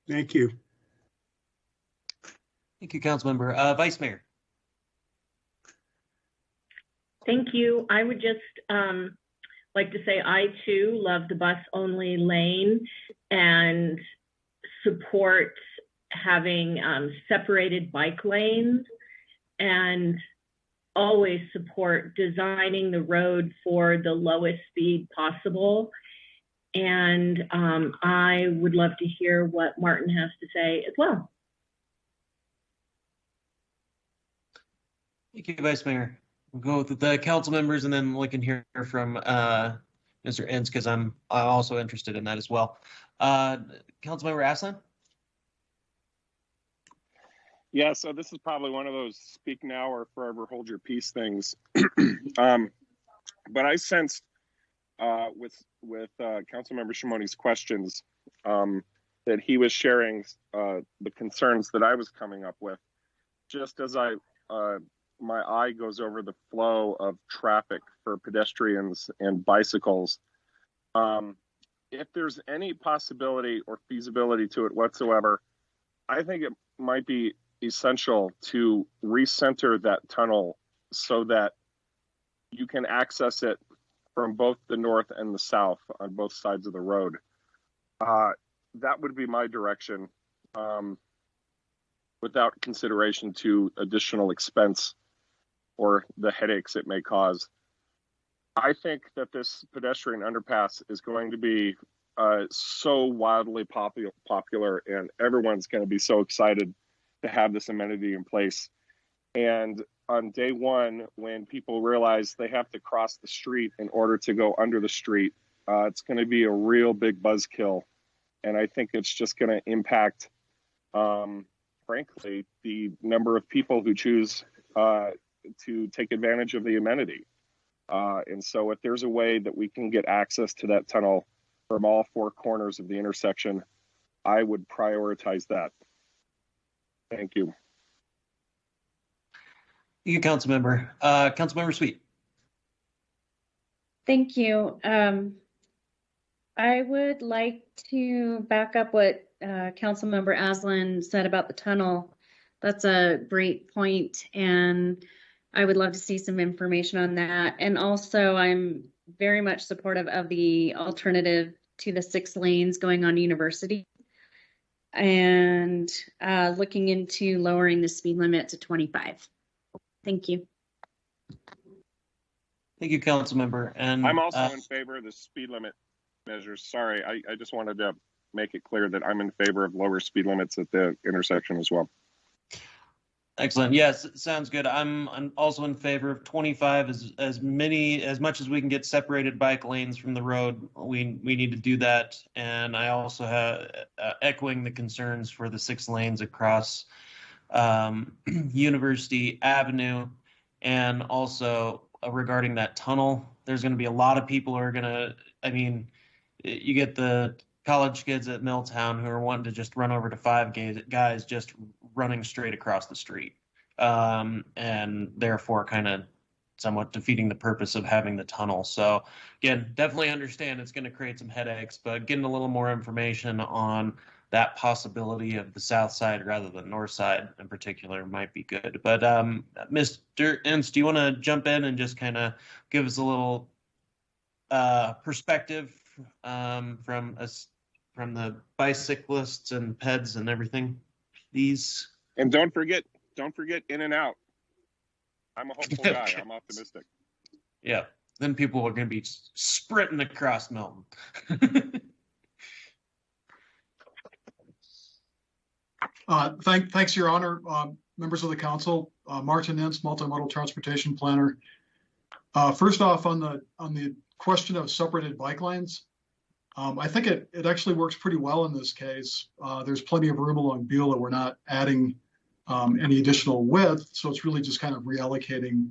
D: Thank you.
B: Thank you, Councilmember. Vice Mayor.
C: Thank you. I would just like to say I too love the bus only lane and support having separated bike lanes, and always support designing the road for the lowest speed possible. And I would love to hear what Martin has to say as well.
B: Thank you, Vice Mayor. We'll go with the council members and then we can hear from Mr. Ince because I'm also interested in that as well. Councilmember Aslan?
K: Yeah, so this is probably one of those speak now or forever hold your peace things. But I sensed with Councilmember Shimoni's questions that he was sharing the concerns that I was coming up with. Just as my eye goes over the flow of traffic for pedestrians and bicycles, if there's any possibility or feasibility to it whatsoever, I think it might be essential to recenter that tunnel so that you can access it from both the north and the south on both sides of the road. That would be my direction, without consideration to additional expense or the headaches it may cause. I think that this pedestrian underpass is going to be so wildly popular, and everyone's going to be so excited to have this amenity in place. And on day one, when people realize they have to cross the street in order to go under the street, it's going to be a real big buzzkill. And I think it's just going to impact, frankly, the number of people who choose to take advantage of the amenity. And so if there's a way that we can get access to that tunnel from all four corners of the intersection, I would prioritize that. Thank you.
B: Thank you, Councilmember. Councilmember Sweet.
M: Thank you. I would like to back up what Councilmember Aslan said about the tunnel. That's a great point, and I would love to see some information on that. And also, I'm very much supportive of the alternative to the 6 lanes going on University, and looking into lowering the speed limit to 25. Thank you.
B: Thank you, Councilmember. And
K: I'm also in favor of the speed limit measures. Sorry, I just wanted to make it clear that I'm in favor of lower speed limits at the intersection as well.
B: Excellent. Yes, sounds good. I'm also in favor of 25 as much as we can get separated bike lanes from the road. We need to do that. And I also have echoing the concerns for the 6 lanes across University Avenue, and also regarding that tunnel. There's going to be a lot of people who are going to. I mean, you get the college kids at Milltown who are wanting to just run over to 5 guys just running straight across the street, and therefore kind of somewhat defeating the purpose of having the tunnel. So again, definitely understand it's going to create some headaches, but getting a little more information on that possibility of the south side rather than north side in particular might be good. But Mr. Ince, do you want to jump in and just kind of give us a little perspective from the bicyclists and peds and everything? These,
K: and don't forget In and Out. I'm a hopeful guy. I'm optimistic.
B: Yeah, then people are going to be sprinting across Milton.
R: Thanks, Your Honor. Members of the council, Martin Ince, multimodal transportation planner. First off, on the question of separated bike lanes, I think it actually works pretty well in this case. There's plenty of room along Beulah. We're not adding any additional width, so it's really just kind of reallocating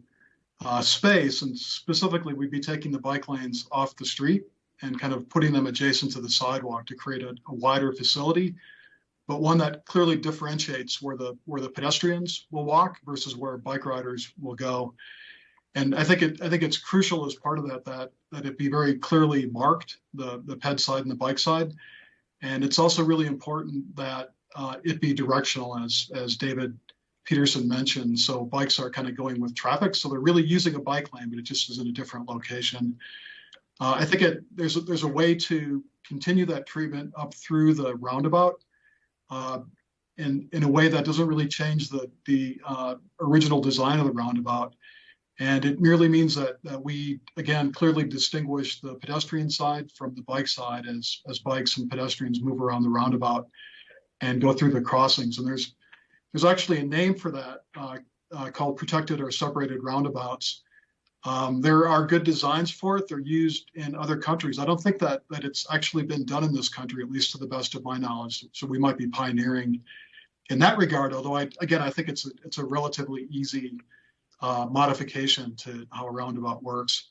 R: space. And specifically, we'd be taking the bike lanes off the street and kind of putting them adjacent to the sidewalk to create a wider facility. but one that clearly differentiates where the pedestrians will walk versus where bike riders will go. And I think it's crucial as part of that it be very clearly marked, the ped side and the bike side. And it's also really important that it be directional, as David Peterson mentioned. So bikes are kind of going with traffic, so they're really using a bike lane, but it just is in a different location. I think there's a way to continue that treatment up through the roundabout in a way that doesn't really change the original design of the roundabout. And it merely means that we, again, clearly distinguish the pedestrian side from the bike side as bikes and pedestrians move around the roundabout and go through the crossings. And there's actually a name for that called protected or separated roundabouts. There are good designs for it. They're used in other countries. I don't think that it's actually been done in this country, at least to the best of my knowledge. So we might be pioneering in that regard, although I think it's a relatively easy modification to how a roundabout works.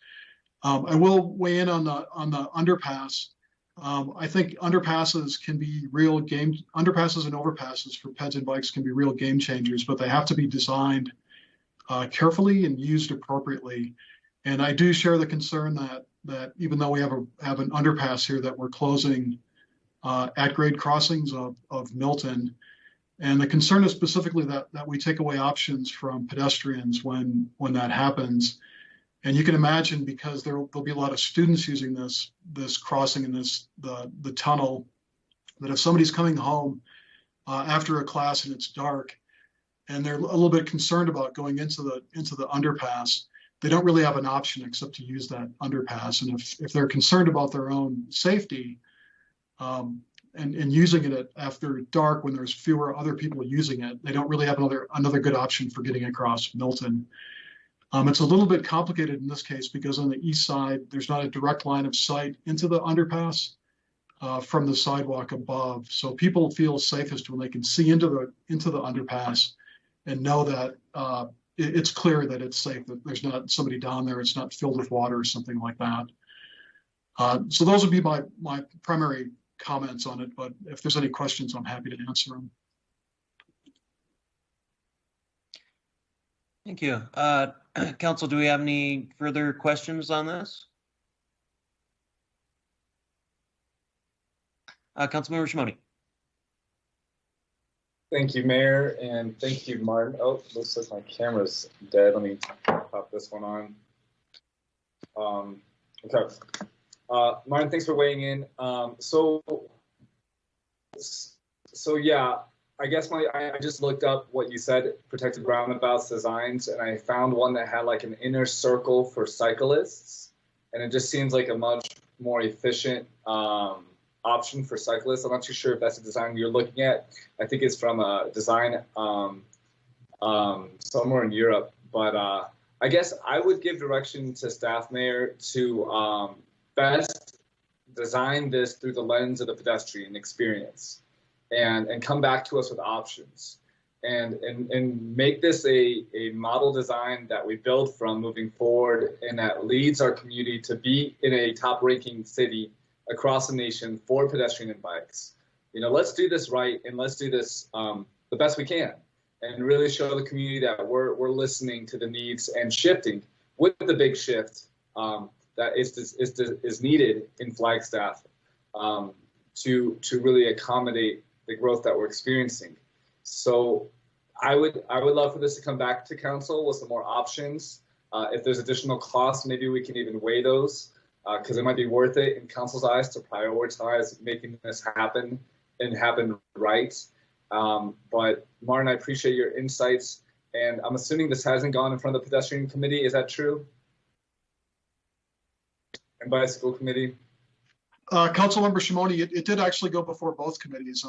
R: I will weigh in on the underpass. I think underpasses and overpasses for peds and bikes can be real game changers, but they have to be designed carefully and used appropriately. And I do share the concern that even though we have an underpass here, that we're closing at grade crossings of Milton. And the concern is specifically that we take away options from pedestrians when that happens. And you can imagine, because there'll be a lot of students using this crossing and the tunnel, that if somebody's coming home after a class and it's dark, and they're a little bit concerned about going into the underpass, they don't really have an option except to use that underpass. And if they're concerned about their own safety, and using it after dark when there's fewer other people using it, they don't really have another good option for getting across Milton. It's a little bit complicated in this case because on the east side, there's not a direct line of sight into the underpass from the sidewalk above. So people feel safest when they can see into the underpass and know that it's clear that it's safe, that there's not somebody down there, it's not filled with water or something like that. So those would be my primary comments on it, but if there's any questions, I'm happy to answer them.
B: Thank you. Council, do we have any further questions on this? Councilmember Shimoni.
E: Thank you, Mayor, and thank you, Martin. Oh, looks like my camera's dead. Let me pop this one on. Okay. Martin, thanks for weighing in. So yeah, I guess I just looked up what you said, protected roundabouts designs, and I found one that had like an inner circle for cyclists, and it just seems like a much more efficient option for cyclists. I'm not too sure if that's a design you're looking at. I think it's from a design somewhere in Europe, but I guess I would give direction to staff, Mayor, to best design this through the lens of the pedestrian experience and come back to us with options and make this a model design that we build from moving forward and that leads our community to be in a top ranking city across the nation for pedestrian and bikes. You know, let's do this right and let's do this the best we can and really show the community that we're listening to the needs and shifting with the big shift that is needed in Flagstaff to really accommodate the growth that we're experiencing. So I would love for this to come back to council with some more options. If there's additional costs, maybe we can even weigh those because it might be worth it in council's eyes to prioritize making this happen and happen right. But Martin, I appreciate your insights, and I'm assuming this hasn't gone in front of the pedestrian committee. Is that true? And bicycle committee?
R: Councilmember Shimoni, it did actually go before both committees,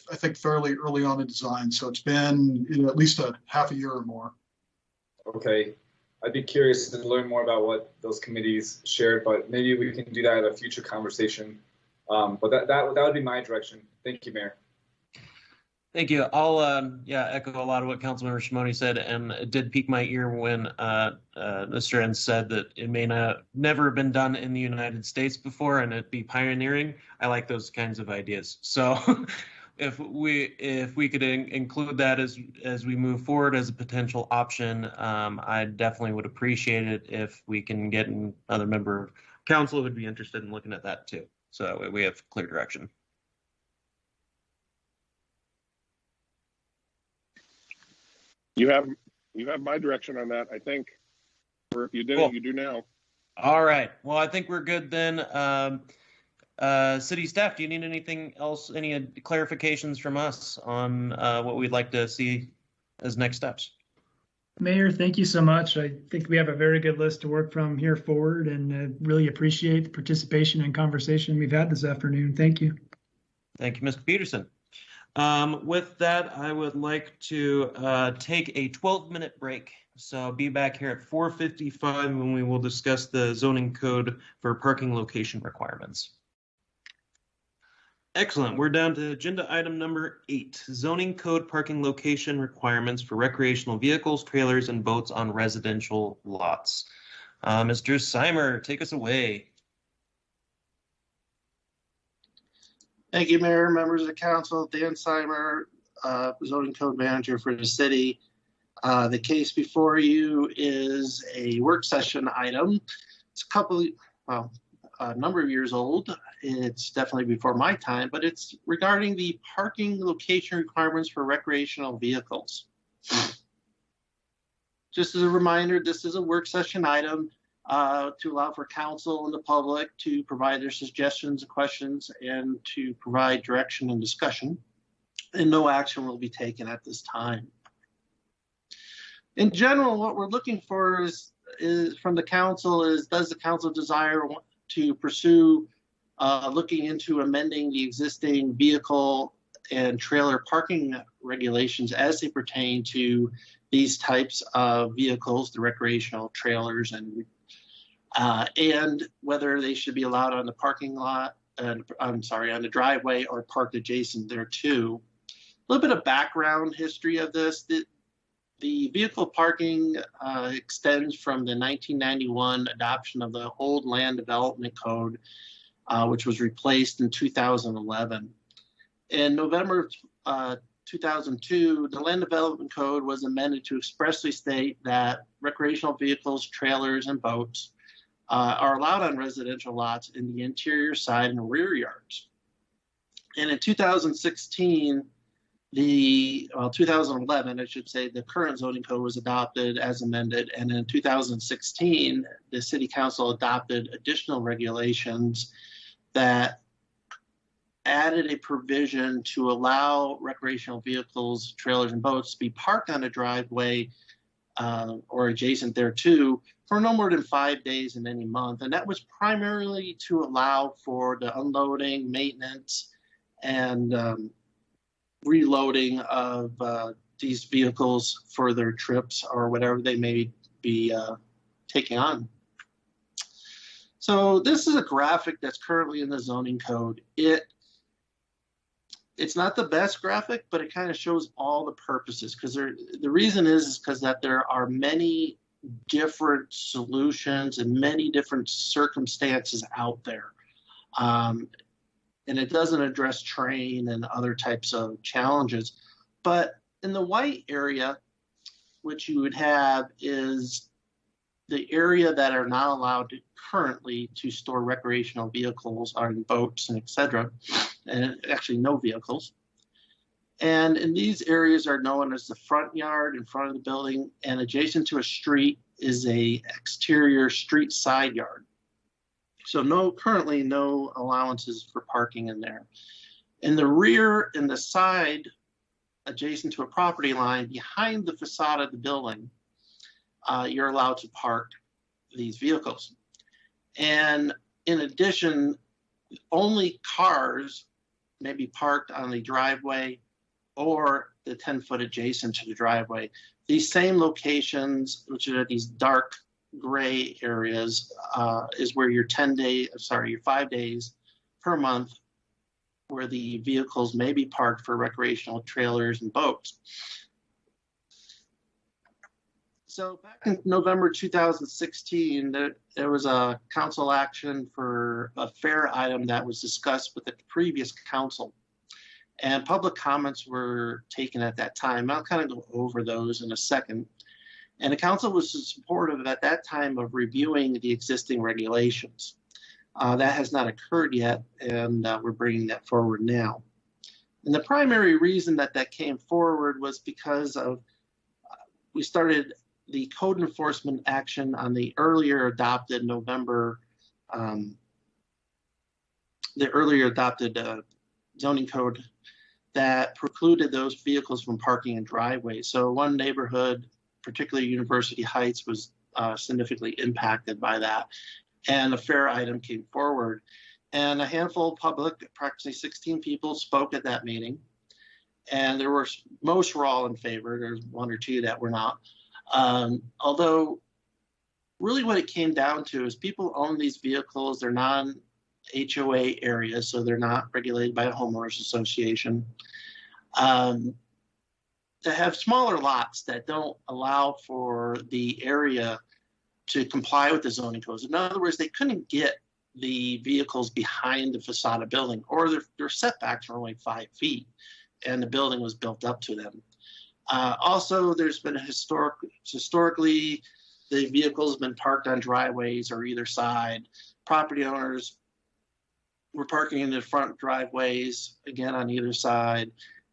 R: I think fairly early on in design. So it's been at least a half a year or more.
E: Okay. I'd be curious to learn more about what those committees shared, but maybe we can do that at a future conversation. But that would be my direction. Thank you, Mayor.
B: Thank you. I'll echo a lot of what Councilmember Shimoni said, and it did pique my ear when Mr. Enns said that it may never have been done in the United States before and it'd be pioneering. I like those kinds of ideas. So if we could include that as we move forward as a potential option, I definitely would appreciate it if we can get another member of council who would be interested in looking at that too. So we have clear direction.
K: You have my direction on that, I think. Or if you didn't,
B: Cool.
K: You do now.
B: All right. Well, I think we're good then. City staff, do you need anything else, any clarifications from us on what we'd like to see as next steps?
L: Mayor, thank you so much. I think we have a very good list to work from here forward, and really appreciate the participation and conversation we've had this afternoon. Thank you.
B: Thank you, Mr. Peterson. With that, I would like to take a 12-minute break. So I'll be back here at 4:55 when we will discuss the zoning code for parking location requirements. Excellent. We're down to agenda item number 8, zoning code parking location requirements for recreational vehicles, trailers, and boats on residential lots. Mr. Seimer, take us away.
S: Thank you, Mayor, members of the council. Dan Seimer, zoning code manager for the city. The case before you is a work session item. It's a number of years old. It's definitely before my time, but it's regarding the parking location requirements for recreational vehicles. Just as a reminder, this is a work session item to allow for council and the public to provide their suggestions and questions and to provide direction and discussion. And no action will be taken at this time. In general, what we're looking for is from the council is, does the council desire to pursue looking into amending the existing vehicle and trailer parking regulations as they pertain to these types of vehicles, the recreational trailers, and whether they should be allowed on the parking lot, on the driveway or parked adjacent thereto. A little bit of background history of this. The vehicle parking extends from the 1991 adoption of the old Land Development Code, which was replaced in 2011. In November of 2002, the Land Development Code was amended to expressly state that recreational vehicles, trailers, and boats are allowed on residential lots in the interior, side, and rear yards. And in 2016, 2011, I should say, the current zoning code was adopted as amended. And in 2016, the city council adopted additional regulations that added a provision to allow recreational vehicles, trailers, and boats to be parked on a driveway or adjacent thereto for no more than 5 days in any month. And that was primarily to allow for the unloading, maintenance, and reloading of these vehicles for their trips or whatever they may be taking on. So this is a graphic that's currently in the zoning code. It's not the best graphic, but it kind of shows all the purposes, because the reason is because that there are many different solutions and many different circumstances out there. And it doesn't address terrain and other types of challenges. But in the white area, what you would have is the area that are not allowed currently to store recreational vehicles or boats and et cetera, and actually no vehicles. And in these areas are known as the front yard in front of the building, and adjacent to a street is a exterior street side yard. So currently no allowances for parking in there. In the rear and the side, adjacent to a property line, behind the facade of the building, you're allowed to park these vehicles. And in addition, only cars may be parked on the driveway or the 10-foot adjacent to the driveway. These same locations, which are these dark gray areas, is where your 5 days per month where the vehicles may be parked for recreational trailers and boats. So back in November 2016, there was a council action for a fair item that was discussed with the previous council. And public comments were taken at that time. I'll kind of go over those in a second. And the council was supportive at that time of reviewing the existing regulations. That has not occurred yet, and we're bringing that forward now. And the primary reason that that came forward was because of we started the code enforcement action on the earlier adopted zoning code that precluded those vehicles from parking in driveways. So one neighborhood, particularly University Heights, was significantly impacted by that. And a fair item came forward. And a handful of public, approximately 16 people, spoke at that meeting. And most were all in favor. There's one or two that were not. Although really what it came down to is people own these vehicles. They're non-HOA areas, so they're not regulated by a homeowners association. They have smaller lots that don't allow for the area to comply with the zoning codes. In other words, they couldn't get the vehicles behind the facade of building, or their setbacks were only 5 feet, and the building was built up to them. Also, there's been historically, the vehicles have been parked on driveways or either side. Property owners were parking in the front driveways, again, on either side.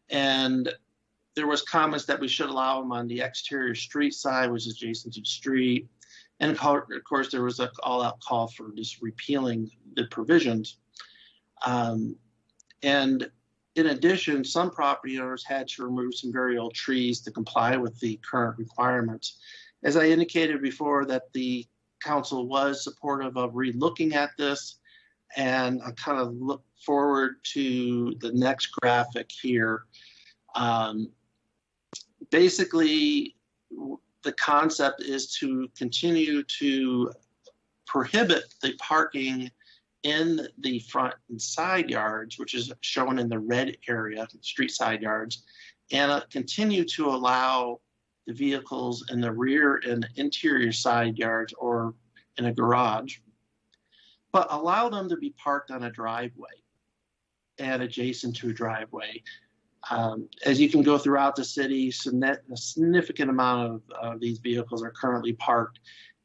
S: And there was comments that we should allow them on the exterior street side, which is adjacent to the street. And of course, there was an all-out call for just repealing the provisions. And in addition, some property owners had to remove some very old trees to comply with the current requirements. As I indicated before, that the council was supportive of re-looking at this, and I kind of look forward to the next graphic here. Basically, the concept is to continue to prohibit the parking in the front and side yards, which is shown in the red area, street side yards, and continue to allow the vehicles in the rear and interior side yards or in a garage, but allow them to be parked on a driveway and adjacent to a driveway. As you can go throughout the city, a significant amount of these vehicles are currently parked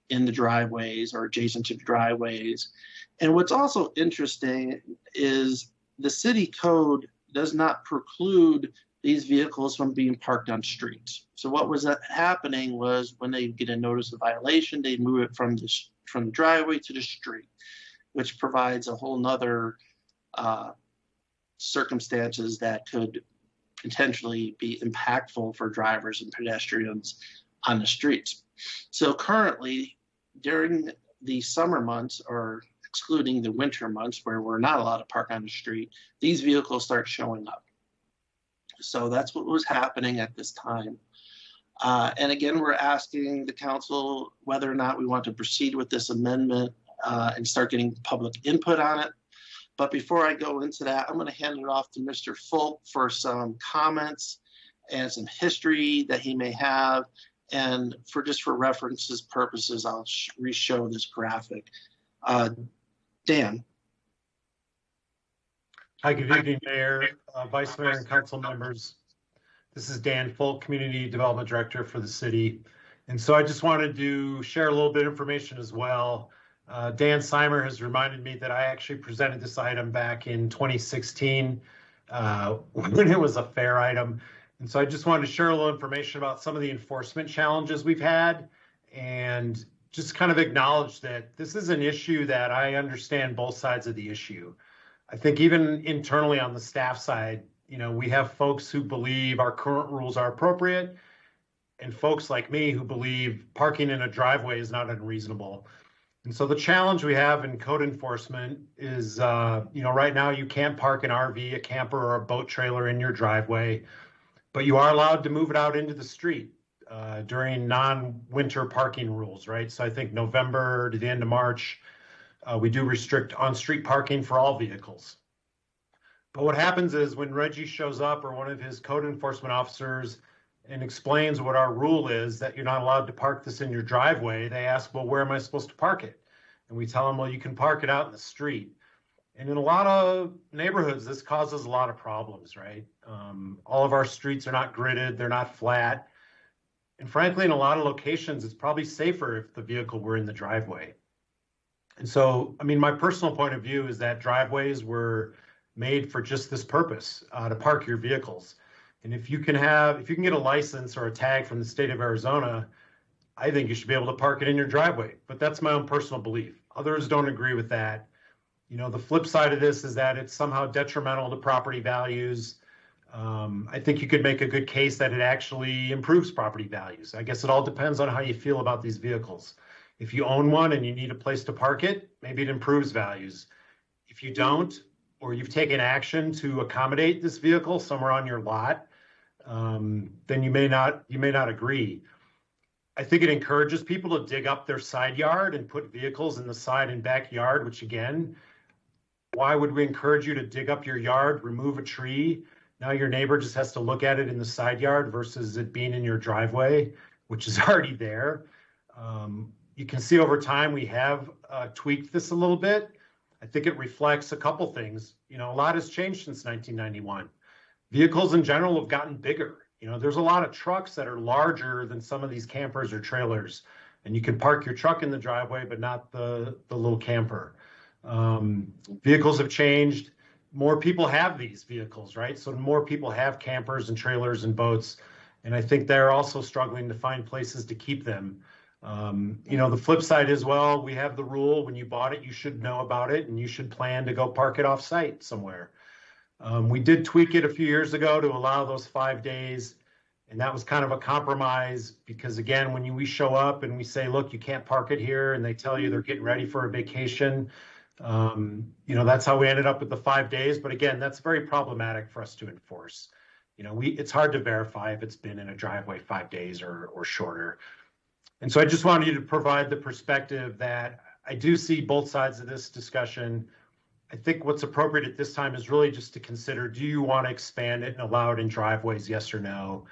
S: in the driveways or adjacent to the driveways. And what's also interesting is the city code does not preclude these vehicles from being parked on streets. So what was happening was when they get a notice of violation, they move it from the driveway to the street, which provides a whole nother circumstances that could potentially be impactful for drivers and pedestrians on the streets. So currently, during the summer months, or excluding the winter months where we're not allowed to park on the street, these vehicles start showing up. So that's what was happening at this time. And again, we're asking the council whether or not we want to proceed with this amendment and start getting public input on it. But before I go into that, I'm going to hand it off to Mr. Fulk for some comments and some history that he may have. And for references purposes, I'll re-show this graphic. Dan.
T: Hi, good evening, Mayor, Vice Mayor, and council members. This is Dan Fulk, Community Development Director for the city. And so I just wanted to share a little bit of information as well. Dan Simer has reminded me that I actually presented this item back in 2016 when it was a fair item. And so I just wanted to share a little information about some of the enforcement challenges we've had and just kind of acknowledge that this is an issue that I understand both sides of the issue. I think even internally on the staff side, we have folks who believe our current rules are appropriate and folks like me who believe parking in a driveway is not unreasonable. And so the challenge we have in code enforcement is, right now you can't park an RV, a camper, or a boat trailer in your driveway, but you are allowed to move it out into the street during non-winter parking rules, right? So I think November to the end of March, we do restrict on-street parking for all vehicles. But what happens is when Reggie shows up or one of his code enforcement officers and explains what our rule is, that you're not allowed to park this in your driveway, they ask, well, where am I supposed to park it? And we tell them, well, you can park it out in the street. And in a lot of neighborhoods, this causes a lot of problems, right? All of our streets are not gridded, they're not flat. And frankly, in a lot of locations, it's probably safer if the vehicle were in the driveway. And so, I mean, my personal point of view is that driveways were made for just this purpose, to park your vehicles. And if you can get a license or a tag from the state of Arizona, I think you should be able to park it in your driveway. But that's my own personal belief. Others don't agree with that. You know, the flip side of this is that it's somehow detrimental to property values. I think you could make a good case that it actually improves property values. I guess it all depends on how you feel about these vehicles. If you own one and you need a place to park it, maybe it improves values. If you don't, or you've taken action to accommodate this vehicle somewhere on your lot, then you may not agree. I think it encourages people to dig up their side yard and put vehicles in the side and backyard, which again, why would we encourage you to dig up your yard, remove a tree? Now your neighbor just has to look at it in the side yard versus it being in your driveway, which is already there. You can see over time we have tweaked this a little bit. I think it reflects a couple things. You know, a lot has changed since 1991. Vehicles in general have gotten bigger. You know, there's a lot of trucks that are larger than some of these campers or trailers, and you can park your truck in the driveway, but not the little camper. Vehicles have changed. More people have these vehicles, right? So more people have campers and trailers and boats, and I think they're also struggling to find places to keep them. You know, the flip side is, well, we have the rule when you bought it, you should know about it, and you should plan to go park it off site somewhere. We did tweak it a few years ago to allow those 5 days, and that was kind of a compromise because, again, when we show up and we say, look, you can't park it here, and they tell you they're getting ready for a vacation, you know, that's how we ended up with the 5 days. But again, that's very problematic for us to enforce. You know, it's hard to verify if it's been in a driveway 5 days or shorter. And so I just wanted you to provide the perspective that I do see both sides of this discussion. I think what's appropriate at this time is really just to consider, do you want to expand it and allow it in driveways, yes or no?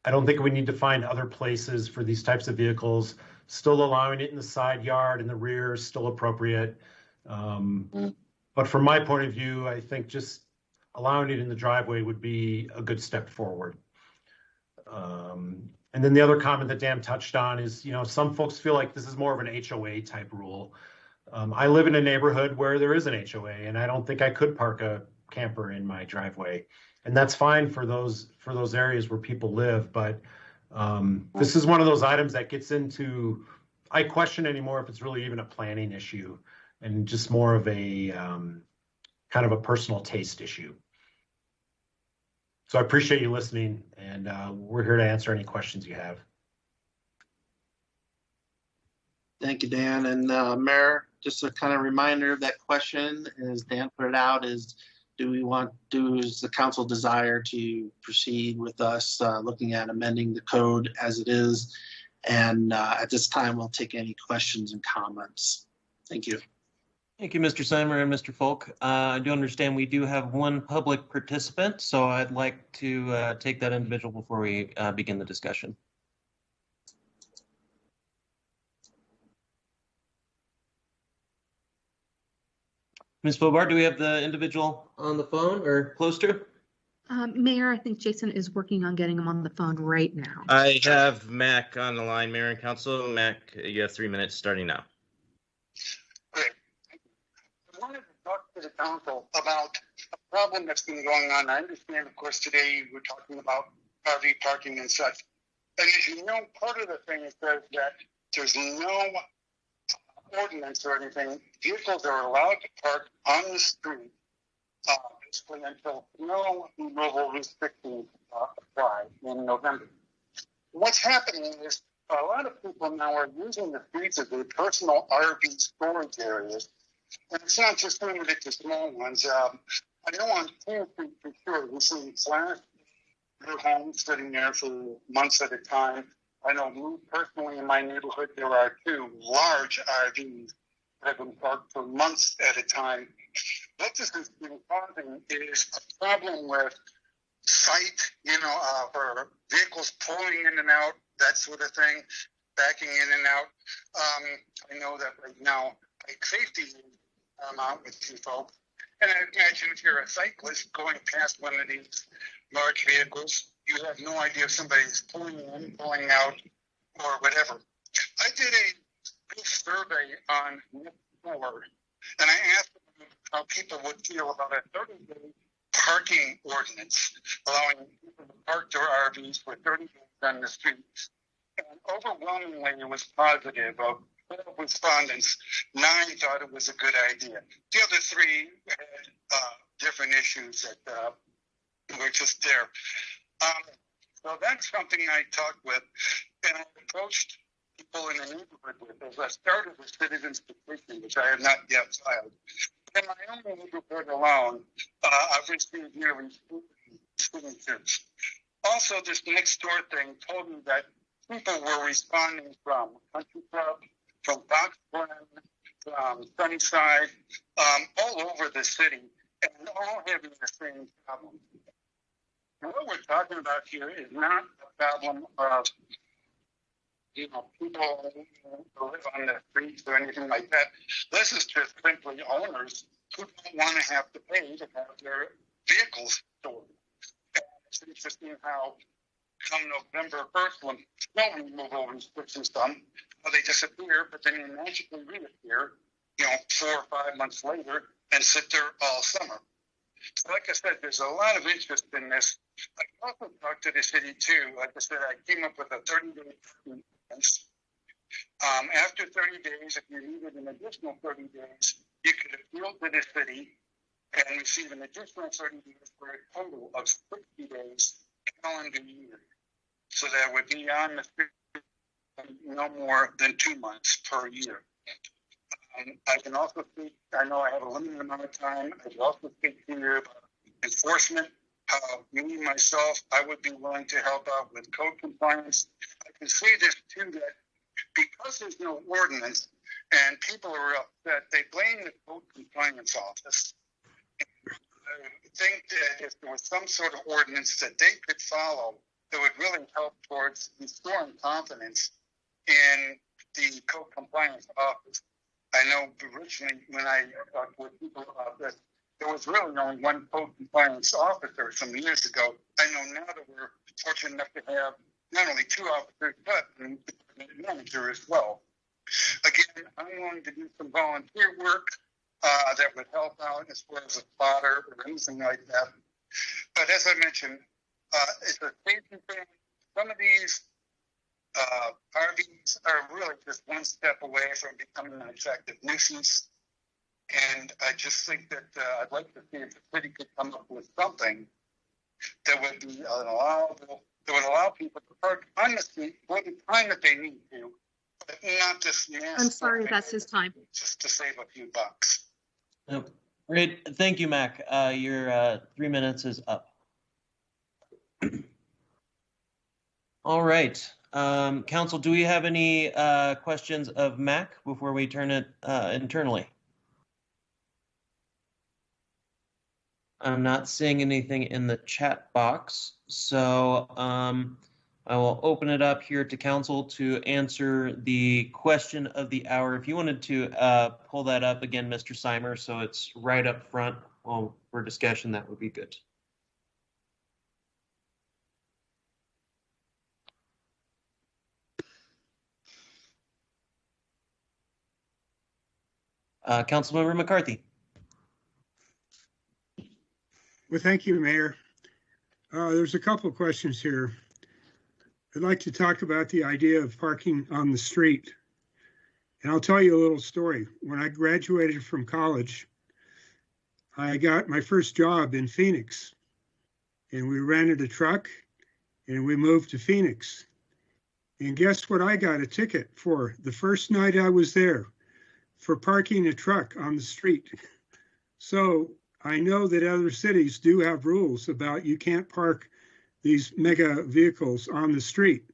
T: I don't think we need to find other places for these types of vehicles. Still allowing it in the side yard and the rear is still appropriate. But from my point of view, I think just allowing it in the driveway would be a good step forward. And then the other comment that Dan touched on is, you know, some folks feel like this is more of an HOA type rule. I live in a neighborhood where there is an HOA, and I don't think I could park a camper in my driveway. And that's fine for those areas where people live. But this is one of those items that gets into, I question anymore if it's really even a planning issue and just more of a kind of a personal taste issue. So I appreciate you listening, and we're here to answer any questions you have.
S: Thank you, Dan. And Mayor, just a kind of reminder of that question, as Dan put it out, is does the council desire to proceed with us looking at amending the code as it is? And at this time, we'll take any questions and comments. Thank you.
B: Thank you, Mr. Simer and Mr. Folk. I do understand we do have one public participant, so I'd like to take that individual before we begin the discussion. Ms. Bobart, do we have the individual on the phone or close to?
A: Mayor, I think Jason is working on getting him on the phone right now.
U: I have Mac on the line, Mayor and Council. Mac, you have 3 minutes starting now.
V: Great. I wanted to talk to the council about a problem that's been going on. I understand, of course, today we're talking about RV parking and such. And as you know, part of the thing is that there's no ordinance or anything. Vehicles are allowed to park on the street basically until no removal restrictions apply in November. What's happening is a lot of people now are using the streets as their personal RV storage areas. And it's not just limited to small ones. I know on King Street for sure, we've seen flash their homes sitting there for months at a time. I know me personally in my neighborhood, there are 2 large RVs that have been parked for months at a time. What this has been causing is a problem with sight, for vehicles pulling in and out, that sort of thing, backing in and out. I know that right now, bike safety is out with you folks. And I imagine if you're a cyclist going past one of these large vehicles, you have no idea if somebody's pulling in, pulling out, or whatever. I did a brief survey on Net4, and I asked them how people would feel about a 30-day parking ordinance allowing people to park their RVs for 30 days on the streets. And overwhelmingly, it was positive. Of 12 respondents, 9 thought it was a good idea. The other 3 had different issues that were just there. So that's something I talked with, and I approached people in the neighborhood with as I started with citizens petition, which I have not yet filed. In my own neighborhood alone, I've received nearly 40 signatures. Also, this next door thing told me that people were responding from Country Club, from Fox Glen, from Sunnyside, all over the city, and all having the same problem. And what we're talking about here is not a problem of, people who live on the streets or anything like that. This is just simply owners who don't want to have to pay to have their vehicles stored. And it's interesting how come November 1st, when snow removal restrictions come, they disappear, but then they magically reappear, 4 or 5 months later and sit there all summer. So like I said, there's a lot of interest in this. I also talked to the city too. Like I said, I came up with a 30-day ordinance. After 30 days, if you needed an additional 30 days, you could appeal to the city and receive an additional 30 days for a total of 60 days calendar year. So that would be on the street no more than 2 months per year. I can also speak, I know I have a limited amount of time, I can also speak to you about enforcement, how me, myself, I would be willing to help out with code compliance. I can say this too, that because there's no ordinance and people are upset, they blame the code compliance office. I think that if there was some sort of ordinance that they could follow that would really help towards restoring confidence in the code compliance office. I know originally when I talked with people about this, there was really only one code compliance officer some years ago. I know now that we're fortunate enough to have not only 2 officers, but a manager as well. Again, I'm willing to do some volunteer work that would help out as far as a spotter or anything like that. But as I mentioned, it's a safety thing. Some of these RVs are really just one step away from becoming an attractive nuisance. And I just think that I'd like to see if the city could come up with something that would be allowable, that would allow people to park on the street for the time that they need to, but not just
A: I'm sorry, that's his time.
V: Just to save a few bucks.
B: Great. Thank you, Mac. Your 3 minutes is up. All right. Council, do we have any questions of Mac before we turn it internally? I'm not seeing anything in the chat box, so I will open it up here to council to answer the question of the hour. If you wanted to pull that up again, Mr. Seimer, so it's right up front for discussion, that would be good. Councilmember McCarthy.
D: Well, thank you, Mayor. There's a couple of questions here. I'd like to talk about the idea of parking on the street. And I'll tell you a little story. When I graduated from college, I got my first job in Phoenix. And we rented a truck and we moved to Phoenix. And guess what I got a ticket for the first night I was there? For parking a truck on the street. So I know that other cities do have rules about you can't park these mega vehicles on the street.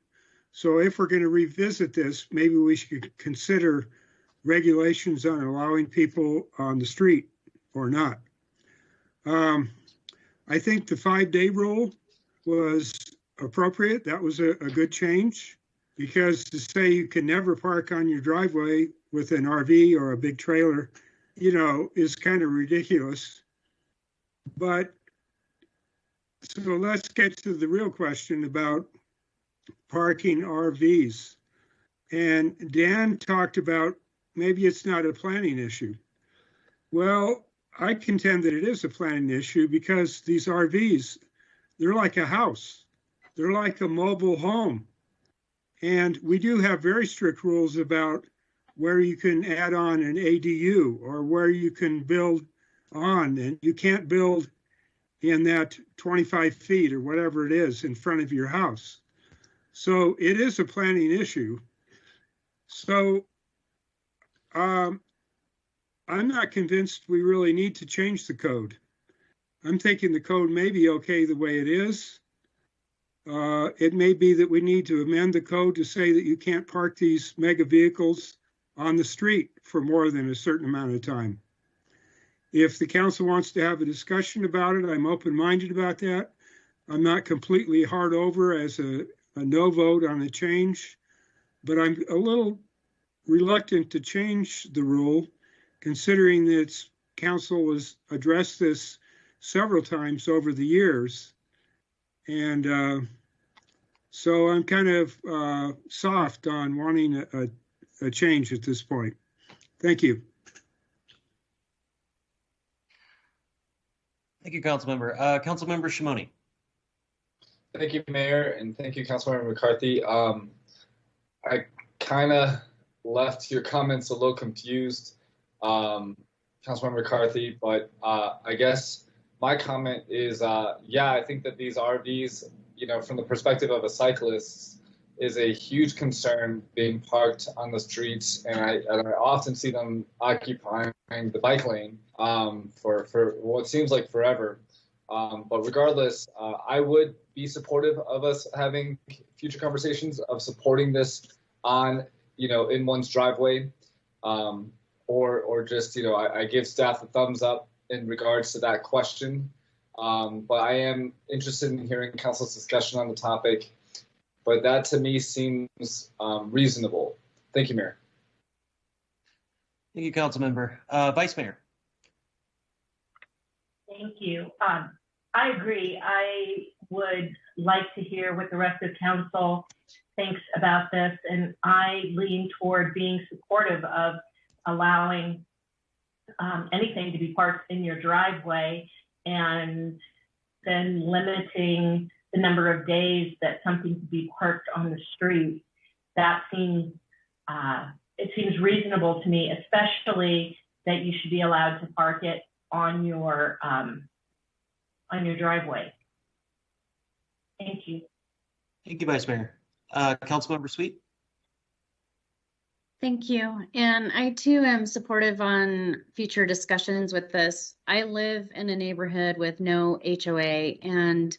D: So if we're going to revisit this, maybe we should consider regulations on allowing people on the street or not. I think the 5-day rule was appropriate. That was a good change, because to say you can never park on your driveway with an RV or a big trailer, is kind of ridiculous. But so let's get to the real question about parking RVs. And Dan talked about maybe it's not a planning issue. Well, I contend that it is a planning issue because these RVs, they're like a house. They're like a mobile home. And we do have very strict rules about where you can add on an ADU or where you can build on, and you can't build in that 25 feet or whatever it is in front of your house. So it is a planning issue. So I'm not convinced we really need to change the code. I'm thinking the code may be okay the way it is. It may be that we need to amend the code to say that you can't park these mega vehicles on the street for more than a certain amount of time. If the council wants to have a discussion about it, I'm open-minded about that. I'm not completely hard over as a no vote on the change, but I'm a little reluctant to change the rule, considering that council has addressed this several times over the years. And so I'm kind of soft on wanting a change at this point. Thank you.
B: Thank you, Councilmember. Councilmember Shimoni.
E: Thank you, Mayor, and thank you, Councilmember McCarthy. I kind of left your comments a little confused, Councilmember McCarthy, but I guess my comment is, yeah, I think that these RVs, you know, from the perspective of a cyclist, is a huge concern being parked on the streets, and I often see them occupying the bike lane for what seems like forever. But regardless, I would be supportive of us having future conversations of supporting this on, you know, in one's driveway, or just, you know, I give staff a thumbs up in regards to that question. But I am interested in hearing council's discussion on the topic. But that to me seems reasonable. Thank you, Mayor.
B: Thank you, Councilmember. Vice Mayor.
C: Thank you. I agree. I would like to hear what the rest of council thinks about this, and I lean toward being supportive of allowing anything to be parked in your driveway and then limiting the number of days that something could be parked on the street. That seems, it seems reasonable to me, especially that you should be allowed to park it on your driveway. Thank you.
B: Thank you, Vice Mayor. Councilmember Sweet.
M: Thank you. And I too am supportive on future discussions with this. I live in a neighborhood with no HOA, and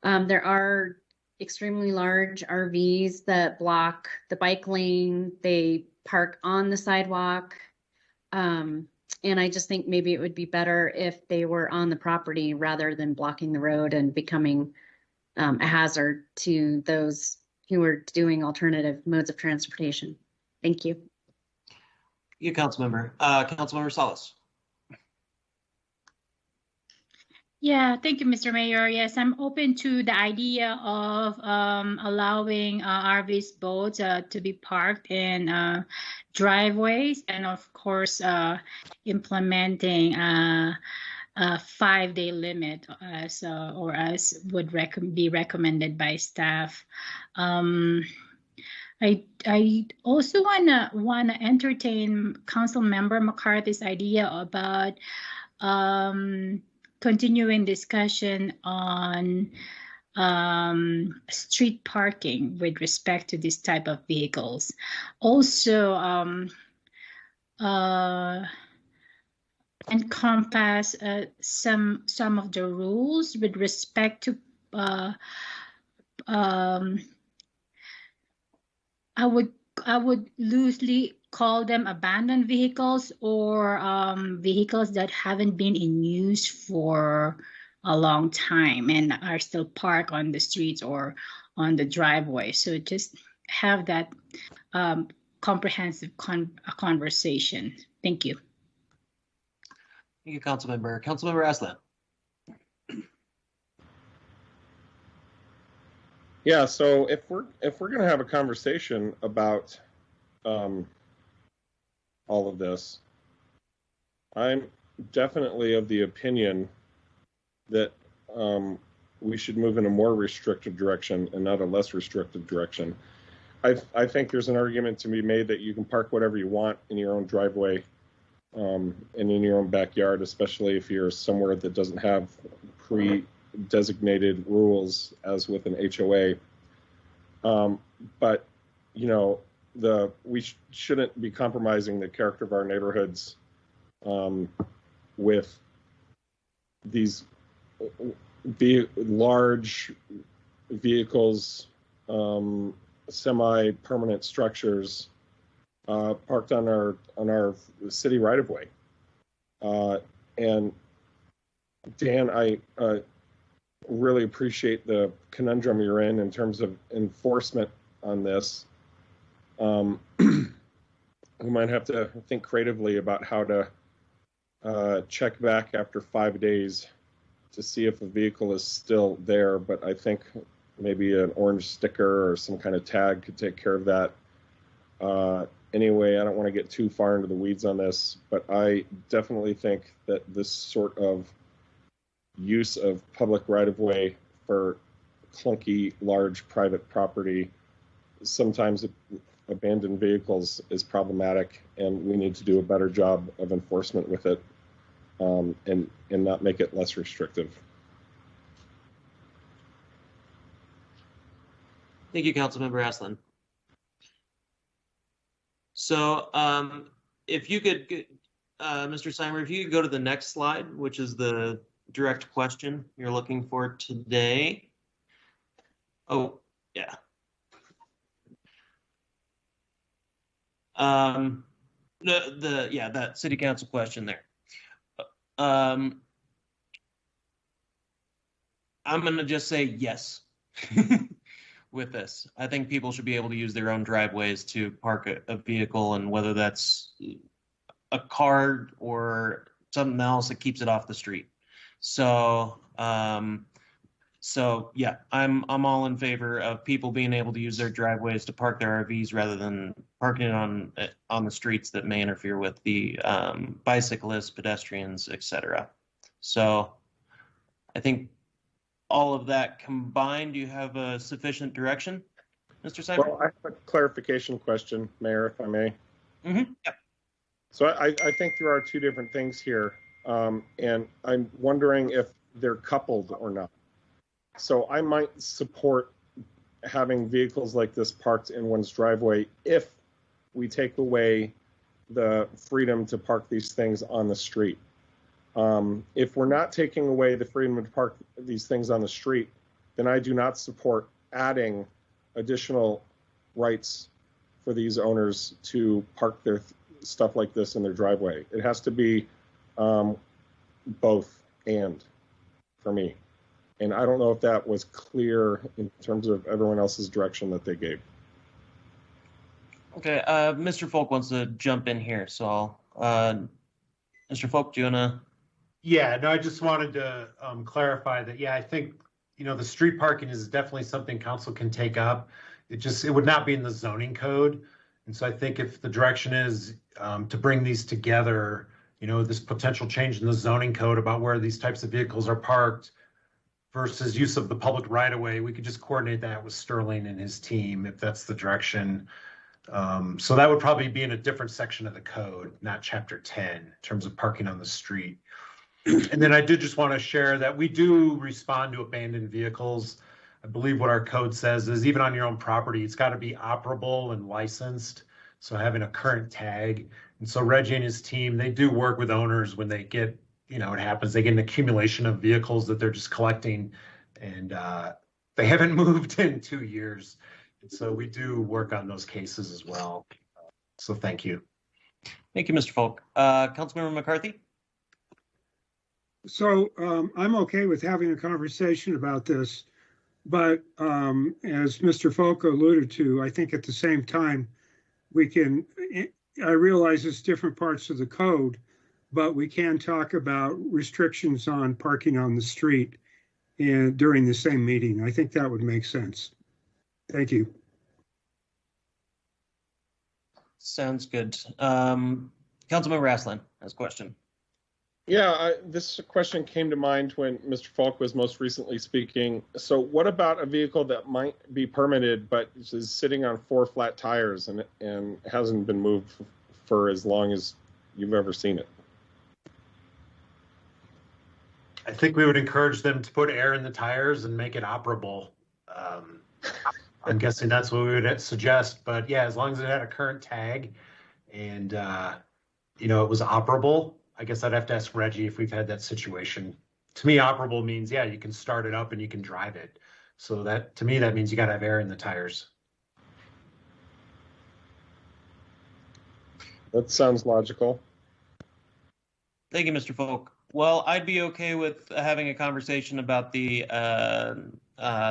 M: there are extremely large RVs that block the bike lane. They park on the sidewalk. And I just think maybe it would be better if they were on the property rather than blocking the road and becoming a hazard to those who are doing alternative modes of transportation. Thank you.
B: You, Councilmember. Councilmember Salas.
J: Yeah, thank you, Mr. Mayor. Yes, I'm open to the idea of allowing RVs boats to be parked in driveways, and of course, implementing a 5-day limit as would be recommended by staff. I also wanna entertain Councilmember McCarthy's idea about continuing discussion on street parking with respect to this type of vehicles. Also, encompass some of the rules with respect to I would loosely call them abandoned vehicles, or vehicles that haven't been in use for a long time and are still parked on the streets or on the driveway. So just have that comprehensive conversation. Thank you.
B: Thank you, Councilmember. Councilmember Aslan.
K: Yeah, so if we're going to have a conversation about all of this, I'm definitely of the opinion that we should move in a more restrictive direction and not a less restrictive direction. I think there's an argument to be made that you can park whatever you want in your own driveway and in your own backyard, especially if you're somewhere that doesn't have pre-designated rules as with an HOA. But, you know, we shouldn't be compromising the character of our neighborhoods with these large vehicles, semi-permanent structures parked on our city right-of-way. And Dan, I really appreciate the conundrum you're in terms of enforcement on this. We might have to think creatively about how to check back after 5 days to see if a vehicle is still there, but I think maybe an orange sticker or some kind of tag could take care of that. Anyway, I don't want to get too far into the weeds on this, but I definitely think that this sort of use of public right-of-way for clunky, large private property, sometimes abandoned vehicles, is problematic, and we need to do a better job of enforcement with it, and not make it less restrictive.
B: Thank you, Councilmember Aslan. So if you could, Mr. Simer, if you could go to the next slide, which is the direct question you're looking for today. Oh, yeah. That city council question there. I'm going to just say yes with this. I think people should be able to use their own driveways to park a vehicle, and whether that's a car or something else that keeps it off the street. So, yeah, I'm all in favor of people being able to use their driveways to park their RVs rather than parking it on the streets that may interfere with the bicyclists, pedestrians, etc. So, I think all of that combined, you have a sufficient direction, Mr. Simer?
K: Well, I have a clarification question, Mayor, if I may.
B: Mm-hmm. Yep.
K: So I think there are two different things here, and I'm wondering if they're coupled or not. So I might support having vehicles like this parked in one's driveway if we take away the freedom to park these things on the street. If we're not taking away the freedom to park these things on the street, then I do not support adding additional rights for these owners to park their stuff like this in their driveway. It has to be both and for me. And I don't know if that was clear in terms of everyone else's direction that they gave.
B: Okay, Mr. Folk wants to jump in here, so Mr. Folk, do you want to?
T: Yeah, no, I just wanted to clarify that, yeah, I think, the street parking is definitely something council can take up. It would not be in the zoning code. And so I think if the direction is to bring these together, this potential change in the zoning code about where these types of vehicles are parked versus use of the public right of way, we could just coordinate that with Sterling and his team if that's the direction. So that would probably be in a different section of the code, not chapter 10, in terms of parking on the street. And then I did just want to share that we do respond to abandoned vehicles. I believe what our code says is even on your own property, it's got to be operable and licensed. So having a current tag. And so Reggie and his team, they do work with owners when they get, it happens, they get an accumulation of vehicles that they're just collecting, and they haven't moved in 2 years. And so we do work on those cases as well. So thank you.
B: Thank you, Mr. Folk. Councilmember McCarthy?
D: So I'm okay with having a conversation about this, but as Mr. Folk alluded to, I think at the same time, I realize it's different parts of the code, but we can talk about restrictions on parking on the street during the same meeting. I think that would make sense. Thank you.
B: Sounds good. Councilmember Rasslin has a question.
K: Yeah, this question came to mind when Mr. Falk was most recently speaking. So what about a vehicle that might be permitted but is sitting on 4 flat tires and hasn't been moved for as long as you've ever seen it?
T: I think we would encourage them to put air in the tires and make it operable. I'm guessing that's what we would suggest. But yeah, as long as it had a current tag and it was operable, I guess I'd have to ask Reggie if we've had that situation. To me, operable means, yeah, you can start it up and you can drive it. So that, to me, that means you got to have air in the tires.
K: That sounds logical.
B: Thank you, Mr. Folk. Well, I'd be okay with having a conversation about the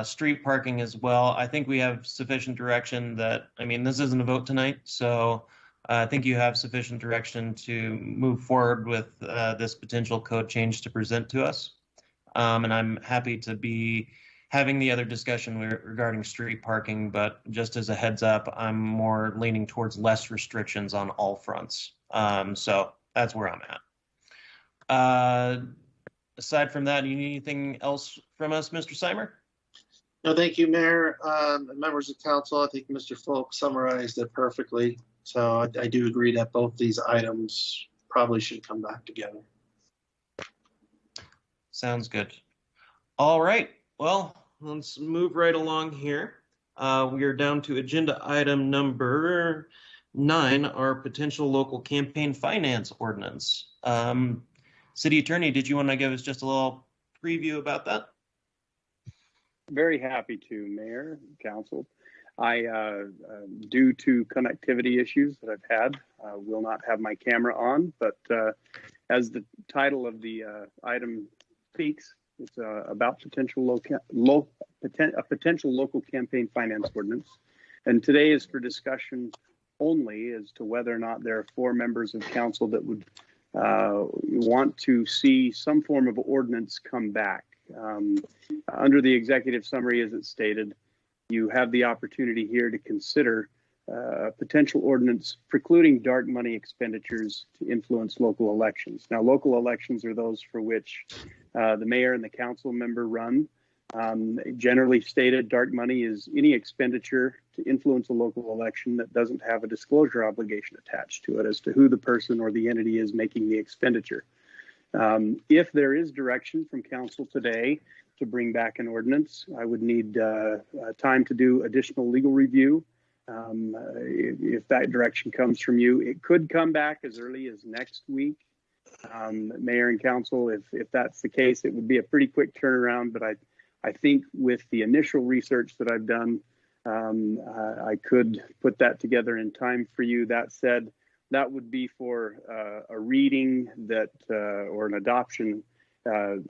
B: street parking as well. I think we have sufficient direction that, this isn't a vote tonight, so I think you have sufficient direction to move forward with this potential code change to present to us. And I'm happy to be having the other discussion regarding street parking, but just as a heads up, I'm more leaning towards less restrictions on all fronts. So that's where I'm at. Aside from that, do you need anything else from us, Mr. Seimer?
S: No, thank you, Mayor. Members of council, I think Mr. Folk summarized it perfectly. So I do agree that both these items probably should come back together.
B: Sounds good. All right. Well, let's move right along here. We are down to agenda item number 9, our potential local campaign finance ordinance. City Attorney, did you want to give us just a little preview about that?
G: Very happy to, Mayor, Council. Due to connectivity issues that I've had, will not have my camera on, but as the title of the item speaks, it's about potential local campaign finance ordinance. And today is for discussion only as to whether or not there are 4 members of council that would want to see some form of ordinance come back. Under the executive summary, as it's stated, you have the opportunity here to consider potential ordinance precluding dark money expenditures to influence local elections. Now, local elections are those for which the mayor and the council member run. Generally stated, dark money is any expenditure to influence a local election that doesn't have a disclosure obligation attached to it as to who the person or the entity is making the expenditure. If there is direction from council today to bring back an ordinance, I would need time to do additional legal review. If that direction comes from you, it could come back as early as next week. Mayor and council, if that's the case, it would be a pretty quick turnaround, but I think with the initial research that I've done, I could put that together in time for you. That said, that would be for a reading that or an adoption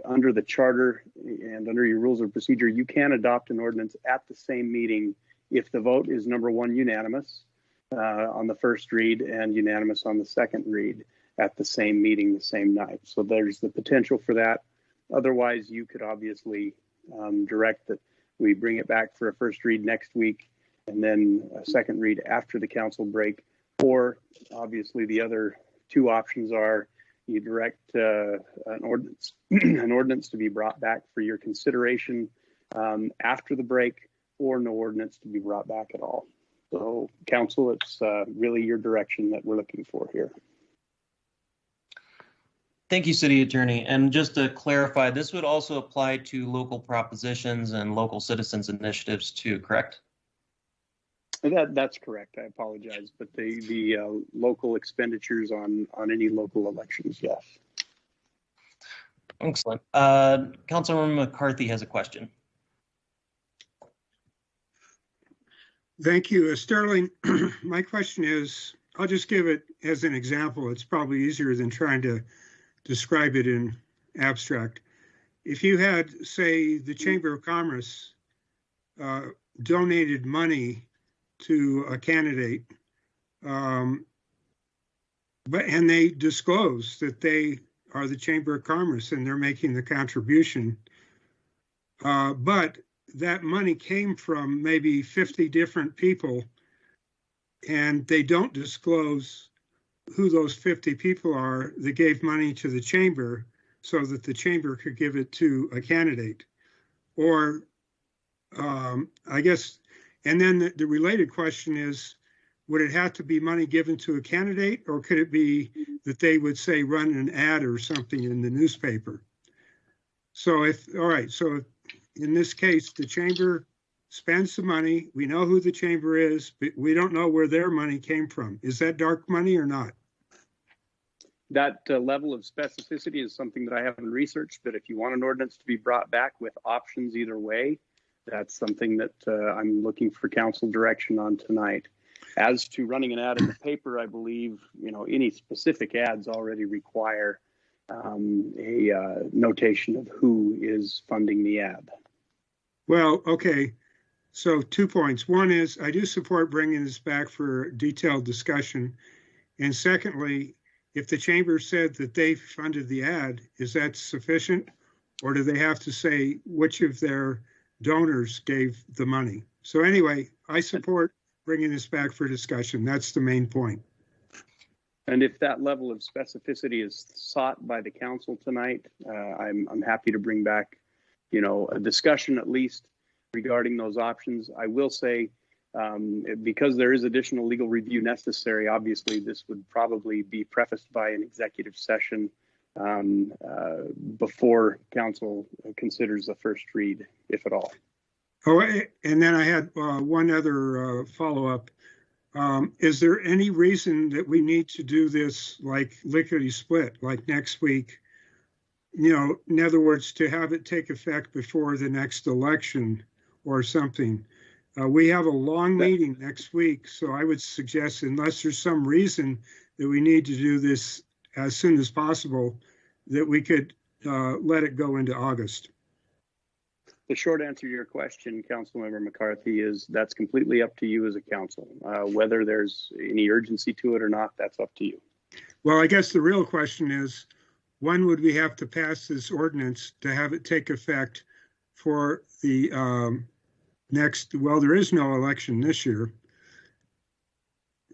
G: under the charter and under your rules of procedure. You can adopt an ordinance at the same meeting if the vote is number 1, unanimous on the first read and unanimous on the second read at the same meeting the same night. So there's the potential for that. Otherwise, you could obviously direct that we bring it back for a first read next week and then a second read after the council break. Or obviously the other 2 options are you direct an ordinance to be brought back for your consideration after the break, or no ordinance to be brought back at all. So council, it's really your direction that we're looking for here.
B: Thank you, City Attorney. And just to clarify, this would also apply to local propositions and local citizens initiatives too, correct?
G: That's correct. I apologize, but the local expenditures on any local elections, yes.
B: Excellent. Councilwoman McCarthy has a question.
D: Thank you. Sterling, my question is, I'll just give it as an example. It's probably easier than trying to describe it in abstract. If you had, say, the Chamber of Commerce donated money to a candidate, and they disclose that they are the Chamber of Commerce and they're making the contribution, but that money came from maybe 50 different people and they don't disclose who those 50 people are that gave money to the chamber so that the chamber could give it to a candidate. Or I guess, and then the related question is, would it have to be money given to a candidate, or could it be that they would say run an ad or something in the newspaper? So all right, so in this case, the chamber spends the money. We know who the chamber is, but we don't know where their money came from. Is that dark money or not?
G: That level of specificity is something that I haven't researched, but if you want an ordinance to be brought back with options either way, that's something that I'm looking for council direction on tonight. As to running an ad in the paper, I believe, any specific ads already require a notation of who is funding the ad.
D: Well, okay. So 2 points. One is I do support bringing this back for detailed discussion. And secondly, if the chamber said that they funded the ad, is that sufficient? Or do they have to say which of their donors gave the money? So anyway, I support bringing this back for discussion. That's the main point.
G: And if that level of specificity is sought by the council tonight, I'm happy to bring back, a discussion at least regarding those options. I will say, because there is additional legal review necessary, obviously this would probably be prefaced by an executive session before council considers the first read, if at all.
D: Oh, and then I had one other follow-up. Is there any reason that we need to do this like lickety split, like next week? In other words, to have it take effect before the next election or something. We have a long meeting next week, so I would suggest, unless there's some reason that we need to do this as soon as possible, that we could let it go into August.
G: The short answer to your question, Councilmember McCarthy, is that's completely up to you as a council. Whether there's any urgency to it or not, that's up to you.
D: Well, I guess the real question is, when would we have to pass this ordinance to have it take effect for the well, there is no election this year.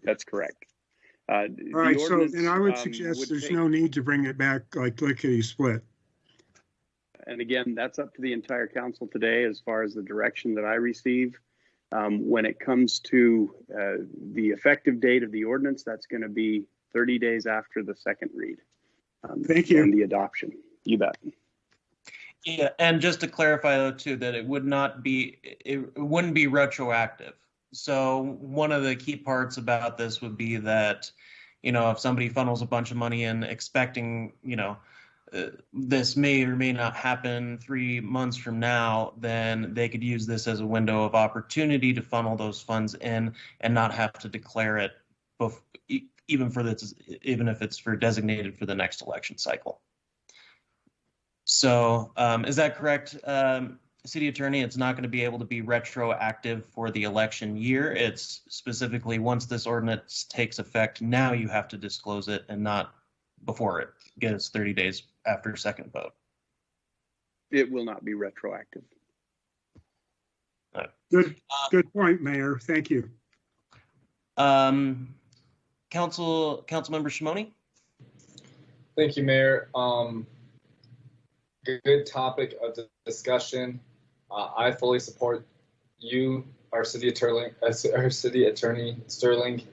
G: That's correct.
D: All right, so then I would suggest there's no need to bring it back like lickety split.
G: And again, that's up to the entire council today as far as the direction that I receive. When it comes to the effective date of the ordinance, that's going to be 30 days after the second read.
D: Thank you.
G: And the adoption. You bet.
B: Yeah, and just to clarify though too, that it wouldn't be retroactive. So one of the key parts about this would be that, if somebody funnels a bunch of money in expecting, this may or may not happen 3 months from now, then they could use this as a window of opportunity to funnel those funds in and not have to declare it, even if it's designated for the next election cycle. So is that correct, City Attorney? It's not going to be able to be retroactive for the election year. It's specifically once this ordinance takes effect, now you have to disclose it and not before it gets 30 days after second vote.
G: It will not be retroactive.
D: Good point, Mayor. Thank you.
B: Councilmember Shimoni?
E: Thank you, Mayor. Good topic of discussion. I fully support you, our city attorney Sterling,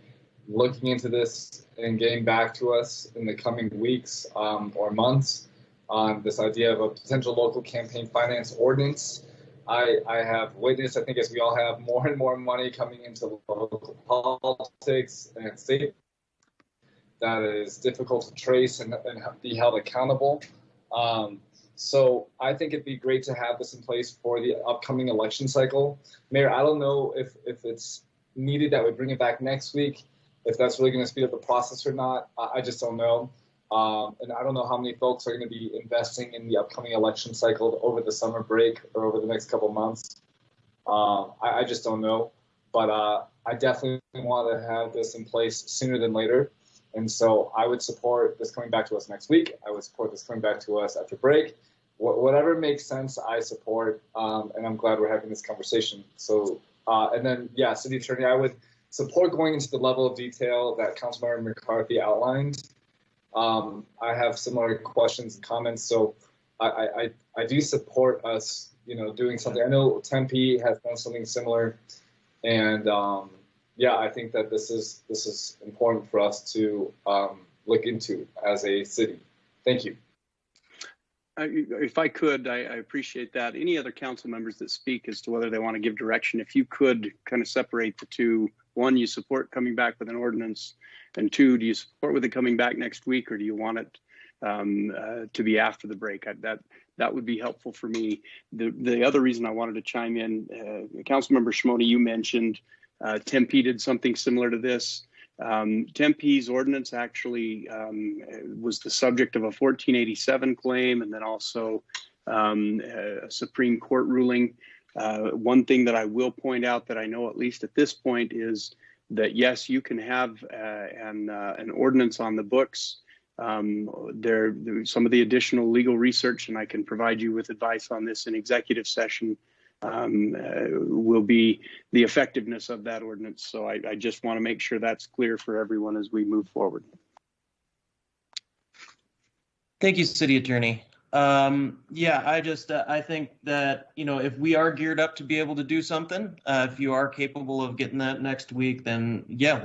E: looking into this and getting back to us in the coming weeks or months on this idea of a potential local campaign finance ordinance. I have witnessed, I think as we all have, more and more money coming into local politics and state that is difficult to trace and be held accountable. So I think it'd be great to have this in place for the upcoming election cycle. Mayor, I don't know if it's needed that we bring it back next week, if that's really going to speed up the process or not. I just don't know. And I don't know how many folks are going to be investing in the upcoming election cycle over the summer break or over the next couple of months. I just don't know. But I definitely want to have this in place sooner than later. And so I would support this coming back to us next week. I would support this coming back to us after break, whatever makes sense, I support, and I'm glad we're having this conversation. So, and then, yeah, City Attorney, I would support going into the level of detail that Councilmember McCarthy outlined. I have similar questions and comments, so I do support us, doing something. I know Tempe has done something similar, and yeah, I think that this is important for us to look into as a city. Thank you.
G: If I could, I appreciate that. Any other council members that speak as to whether they want to give direction, if you could kind of separate the two. One, you support coming back with an ordinance, and two, do you support with it coming back next week, or do you want it to be after the break? That would be helpful for me. The other reason I wanted to chime in, Councilmember Shimoni, you mentioned Tempe did something similar to this. Tempe's ordinance actually was the subject of a 1487 claim, and then also a Supreme Court ruling. One thing that I will point out that I know at least at this point is that yes, you can have an ordinance on the books. Some of the additional legal research, and I can provide you with advice on this in executive session, will be the effectiveness of that ordinance. So I just want to make sure that's clear for everyone as we move forward.
B: Thank you, City Attorney. Yeah, I think that, if we are geared up to be able to do something, if you are capable of getting that next week, then yeah,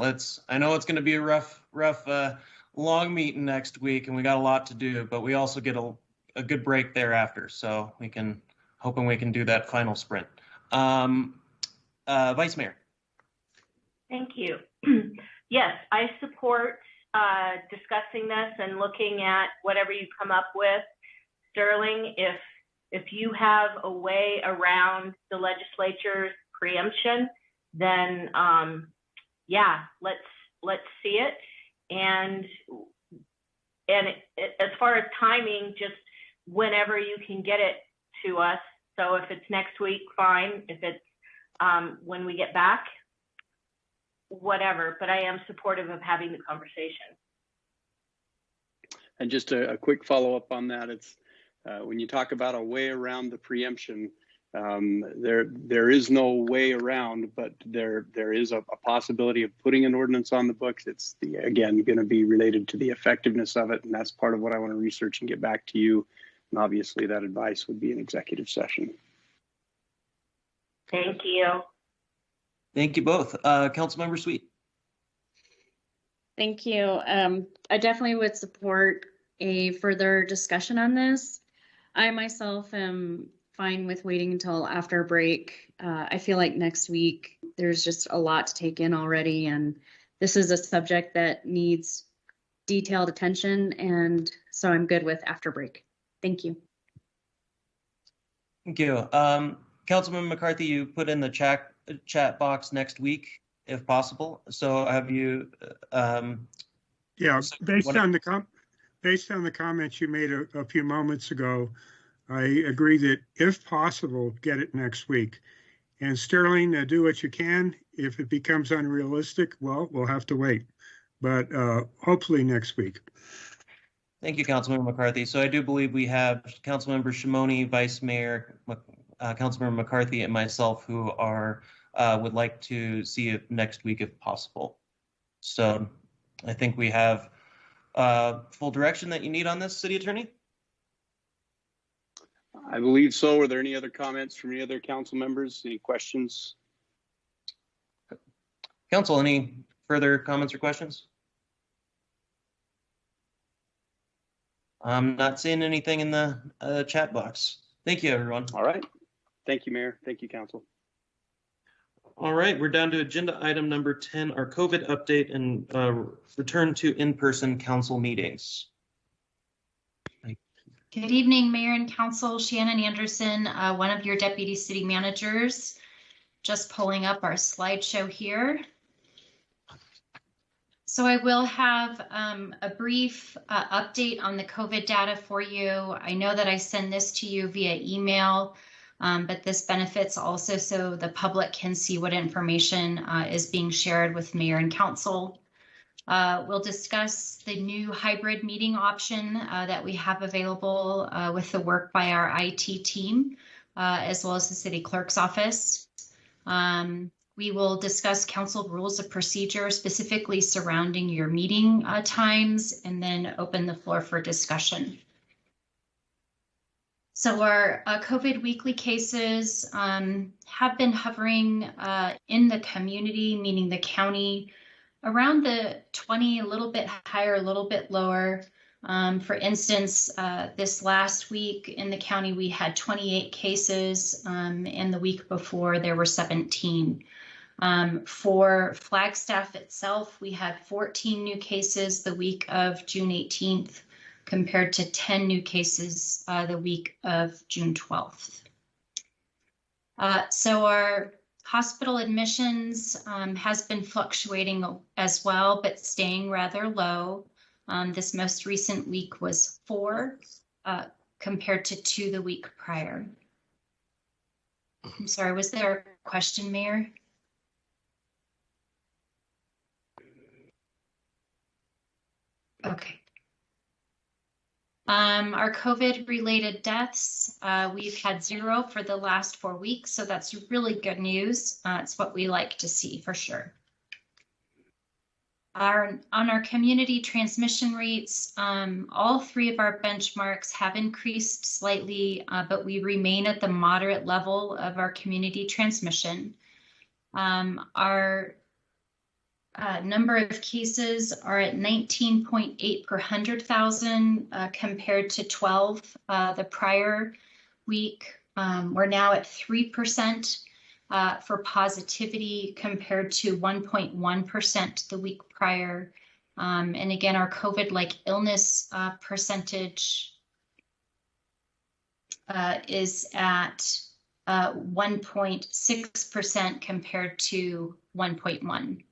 B: I know it's going to be a rough, long meeting next week, and we got a lot to do, but we also get a good break thereafter. So hoping we can do that final sprint. Vice Mayor.
C: Thank you. Yes, I support discussing this and looking at whatever you come up with. Sterling, if you have a way around the legislature's preemption, then yeah, let's see it. And as far as timing, just whenever you can get it to us. So if it's next week, fine. If it's when we get back, whatever. But I am supportive of having the conversation.
G: And just a quick follow-up on that, it's when you talk about a way around the preemption, there is no way around, but there is a possibility of putting an ordinance on the books. It's again going to be related to the effectiveness of it, and that's part of what I want to research and get back to you. And obviously, that advice would be an executive session.
C: Thank you.
B: Thank you both. Councilmember Sweet.
M: Thank you. I definitely would support a further discussion on this. I myself am fine with waiting until after break. I feel like next week there's just a lot to take in already, and this is a subject that needs detailed attention, and so I'm good with after break. Thank you.
B: Thank you. Councilman McCarthy, you put in the chat box next week, if possible. So have you?
D: Yeah, based on the comments you made a few moments ago, I agree that if possible, get it next week. And Sterling, do what you can. If it becomes unrealistic, well, we'll have to wait. But hopefully next week.
B: Thank you, Councilmember McCarthy. So I do believe we have Councilmember Shimoni, Vice Mayor, Councilmember McCarthy, and myself who are would like to see it next week if possible. So I think we have full direction that you need on this, City Attorney?
G: I believe so. Are there any other comments from any other council members? Any questions?
B: Council, any further comments or questions? I'm not seeing anything in the chat box. Thank you, everyone.
G: All right. Thank you, Mayor. Thank you, Council.
B: All right, we're down to agenda item number 10, our COVID update and return to in-person council meetings.
H: Good evening, Mayor and Council. Shannon Anderson, one of your deputy city managers. Just pulling up our slideshow here. So I will have a brief update on the COVID data for you. I know that I send this to you via email, but this benefits also so the public can see what information is being shared with Mayor and Council. We'll discuss the new hybrid meeting option that we have available with the work by our IT team, as well as the city clerk's office. We will discuss council rules of procedure specifically surrounding your meeting times, and then open the floor for discussion. So our COVID weekly cases have been hovering in the community, meaning the county, around the 20, a little bit higher, a little bit lower. For instance, this last week in the county, we had 28 cases, and the week before there were 17. For Flagstaff itself, we had 14 new cases the week of June 18th, compared to 10 new cases the week of June 12th. So our hospital admissions has been fluctuating as well, but staying rather low. This most recent week was 4 compared to 2 the week prior. I'm sorry, was there a question, Mayor? Okay. Our COVID-related deaths, we've had 0 for the last 4 weeks, so that's really good news. It's what we like to see for sure. On our community transmission rates, all 3 of our benchmarks have increased slightly, but we remain at the moderate level of our community transmission. Our number of cases are at 19.8 per 100,000 compared to 12 the prior week. We're now at 3% for positivity compared to 1.1% the week prior. And again, our COVID-like illness percentage is at 1.6% compared to 1.1%.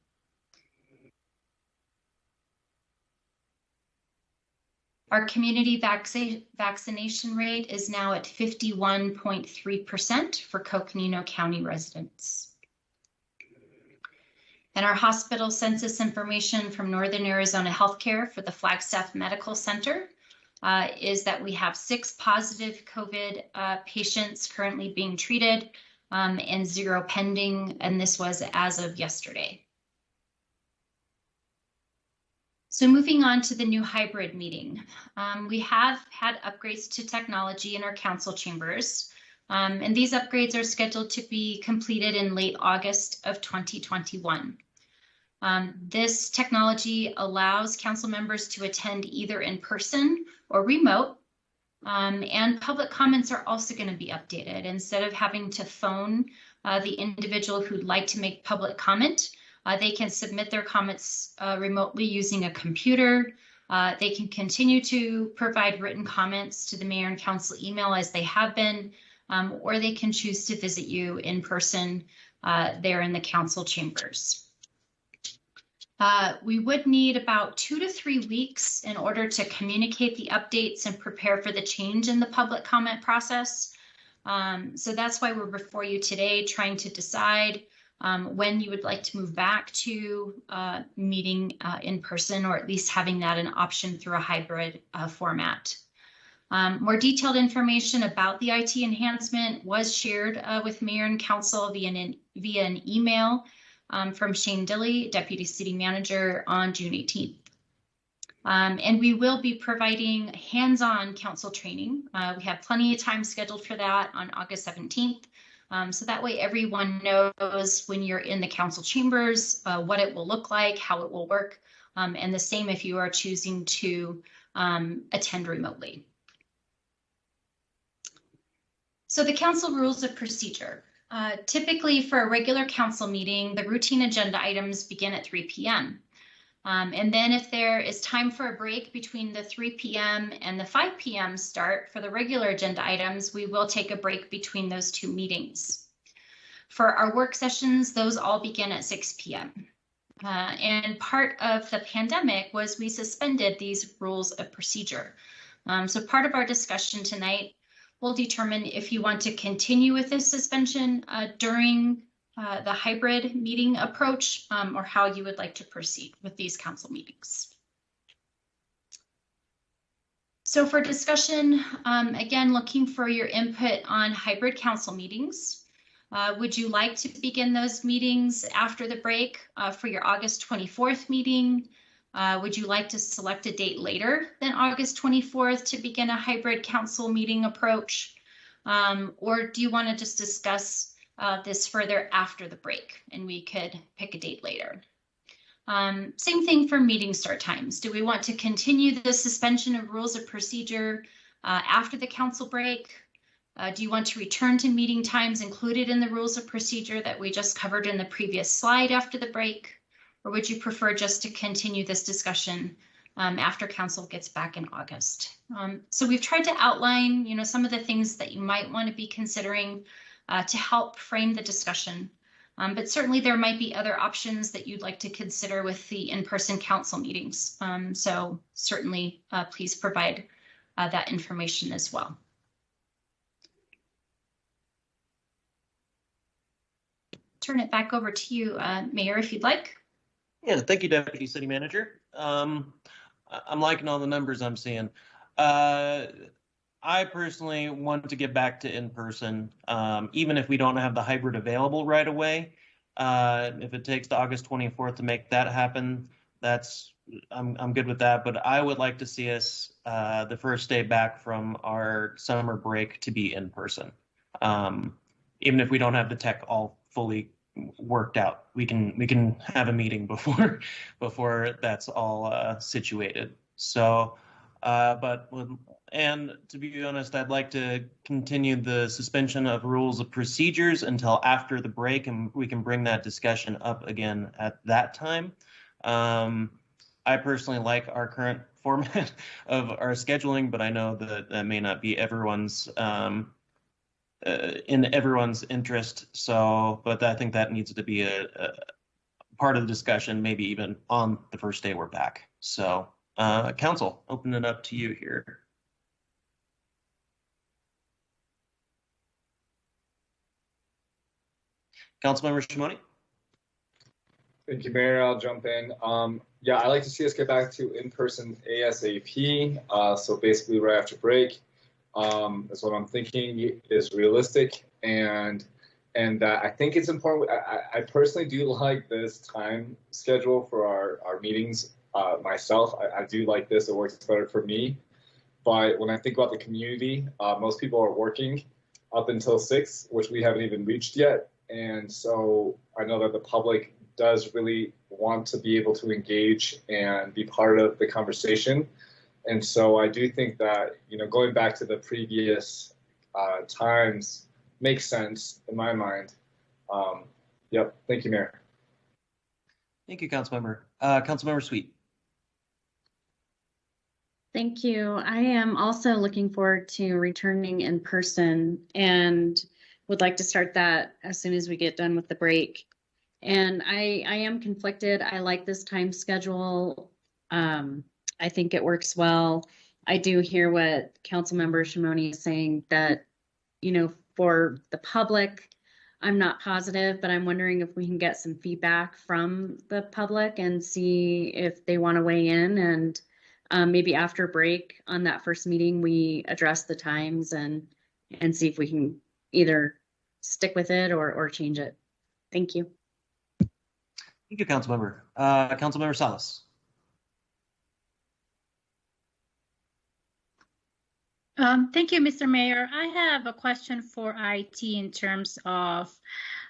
H: Our community vaccination rate is now at 51.3% for Coconino County residents. And our hospital census information from Northern Arizona Healthcare for the Flagstaff Medical Center is that we have 6 positive COVID patients currently being treated and 0 pending, and this was as of yesterday. So moving on to the new hybrid meeting, we have had upgrades to technology in our council chambers, and these upgrades are scheduled to be completed in late August of 2021. This technology allows council members to attend either in person or remote, and public comments are also going to be updated. Instead of having to phone the individual who'd like to make public comment, they can submit their comments remotely using a computer. They can continue to provide written comments to the mayor and council email as they have been, or they can choose to visit you in person there in the council chambers. We would need about 2 to 3 weeks in order to communicate the updates and prepare for the change in the public comment process. So that's why we're before you today trying to decide when you would like to move back to meeting in person, or at least having that an option through a hybrid format. More detailed information about the IT enhancement was shared with Mayor and Council via an email from Shane Dilley, Deputy City Manager, on June 18th. And we will be providing hands-on council training. We have plenty of time scheduled for that on August 17th. So that way everyone knows when you're in the council chambers, what it will look like, how it will work, and the same if you are choosing to attend remotely. So the council rules of procedure. Typically for a regular council meeting, the routine agenda items begin at 3 p.m. And then if there is time for a break between the 3 p.m. and the 5 p.m. start for the regular agenda items, we will take a break between those 2 meetings. For our work sessions, those all begin at 6 p.m. And part of the pandemic was we suspended these rules of procedure. So part of our discussion tonight will determine if you want to continue with this suspension during the hybrid meeting approach, or how you would like to proceed with these council meetings. So for discussion, again, looking for your input on hybrid council meetings. Would you like to begin those meetings after the break for your August 24th meeting? Would you like to select a date later than August 24th to begin a hybrid council meeting approach? Or do you want to just discuss this further after the break and we could pick a date later? Same thing for meeting start times. Do we want to continue the suspension of rules of procedure after the council break? Do you want to return to meeting times included in the rules of procedure that we just covered in the previous slide after the break? Or would you prefer just to continue this discussion after council gets back in August? So we've tried to outline, some of the things that you might want to be considering to help frame the discussion. But certainly there might be other options that you'd like to consider with the in-person council meetings. So certainly please provide that information as well. Turn it back over to you, Mayor, if you'd like.
B: Yeah, thank you, Deputy City Manager. I'm liking all the numbers I'm seeing. I personally want to get back to in-person, even if we don't have the hybrid available right away. If it takes to August 24th to make that happen, I'm good with that. But I would like to see us the first day back from our summer break to be in person. Even if we don't have the tech all fully worked out, we can have a meeting before that's all situated. So. And to be honest, I'd like to continue the suspension of rules of procedures until after the break, and we can bring that discussion up again at that time. I personally like our current format of our scheduling, but I know that may not be everyone's in everyone's interest. So, but I think that needs to be a part of the discussion, maybe even on the first day we're back. So. Council, open it up to you here. Councilmember Shimoni?
E: Thank you, Mayor. I'll jump in. Yeah, I'd like to see us get back to in-person ASAP. So basically right after break. That's what I'm thinking is realistic. And I think it's important. I personally do like this time schedule for our meetings. Myself, I do like this. It works better for me. But when I think about the community, most people are working up until 6, which we haven't even reached yet. And so I know that the public does really want to be able to engage and be part of the conversation. And so I do think that, going back to the previous times makes sense in my mind. Yep. Thank you, Mayor.
B: Thank you, Councilmember. Councilmember Sweet.
M: Thank you. I am also looking forward to returning in person and would like to start that as soon as we get done with the break. And I am conflicted. I like this time schedule. I think it works well. I do hear what Councilmember Shimoni is saying that, for the public, I'm not positive, but I'm wondering if we can get some feedback from the public and see if they want to weigh in, and maybe after break on that first meeting, we address the times and see if we can either stick with it or change it. Thank you.
B: Thank you, Councilmember. Councilmember Salas.
J: Thank you, Mr. Mayor. I have a question for IT in terms of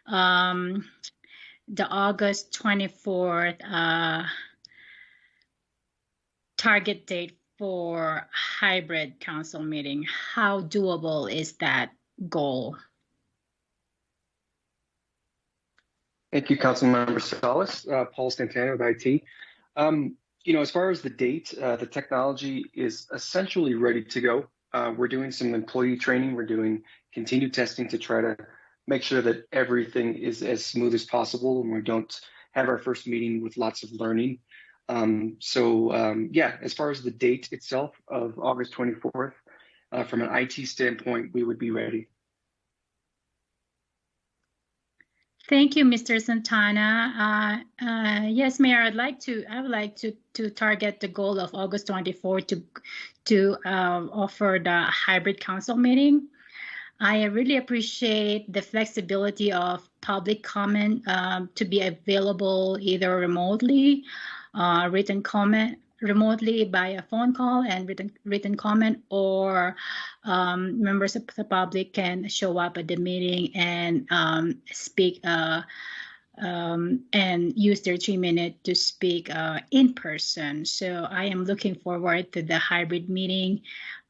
J: the August 24th target date for hybrid council meeting. How doable is that goal?
F: Thank you, Councilmember Salas. Paul Stantana with IT. As far as the date, the technology is essentially ready to go. We're doing some employee training. We're doing continued testing to try to make sure that everything is as smooth as possible and we don't have our first meeting with lots of learning. As far as the date itself of August 24th, from an IT standpoint, we would be ready.
J: Thank you, Mr. Santana. Yes, Mayor, I would like to target the goal of August 24th to offer the hybrid council meeting. I really appreciate the flexibility of public comment to be available either remotely, written comment remotely by a phone call and written comment, or members of the public can show up at the meeting and speak and use their 3 minutes to speak in person. So I am looking forward to the hybrid meeting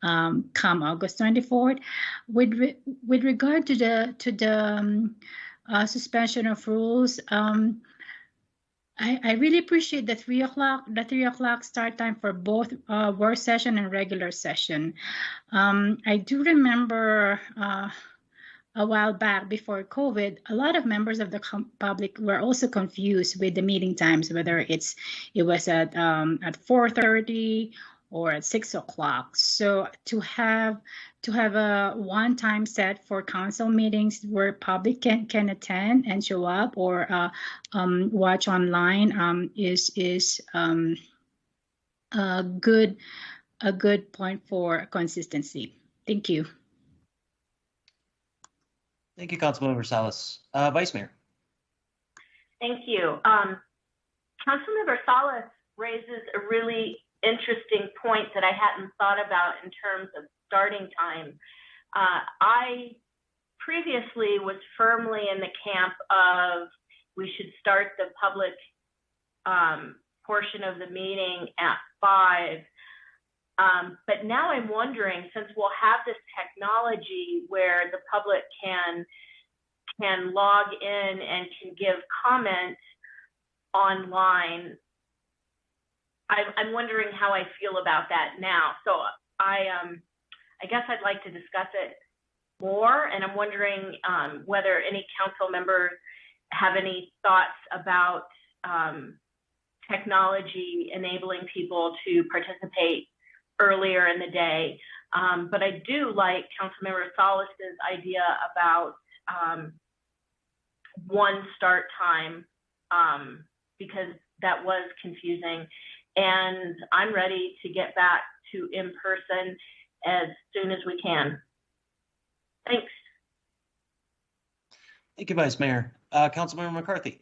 J: come August 24th. With regard to the suspension of rules, I really appreciate the 3 o'clock start time for both work session and regular session. I do remember a while back before COVID, a lot of members of the public were also confused with the meeting times, whether it was at 4:30 or at 6 o'clock. So to have a one time set for council meetings where public can attend and show up or watch online is a good point for consistency. Thank you.
B: Thank you, Councilmember Salas. Vice Mayor.
C: Thank you. Councilmember Salas raises a really interesting point that I hadn't thought about in terms of starting time. I previously was firmly in the camp of we should start the public portion of the meeting at 5. But now I'm wondering, since we'll have this technology where the public can log in and can give comments online, I'm wondering how I feel about that now. So I guess I'd like to discuss it more, and I'm wondering whether any council members have any thoughts about technology enabling people to participate earlier in the day. But I do like Councilmember Salas's idea about one start time because that was confusing. And I'm ready to get back to in-person as soon as we can. Thanks.
B: Thank you, Vice Mayor. Councilmember McCarthy.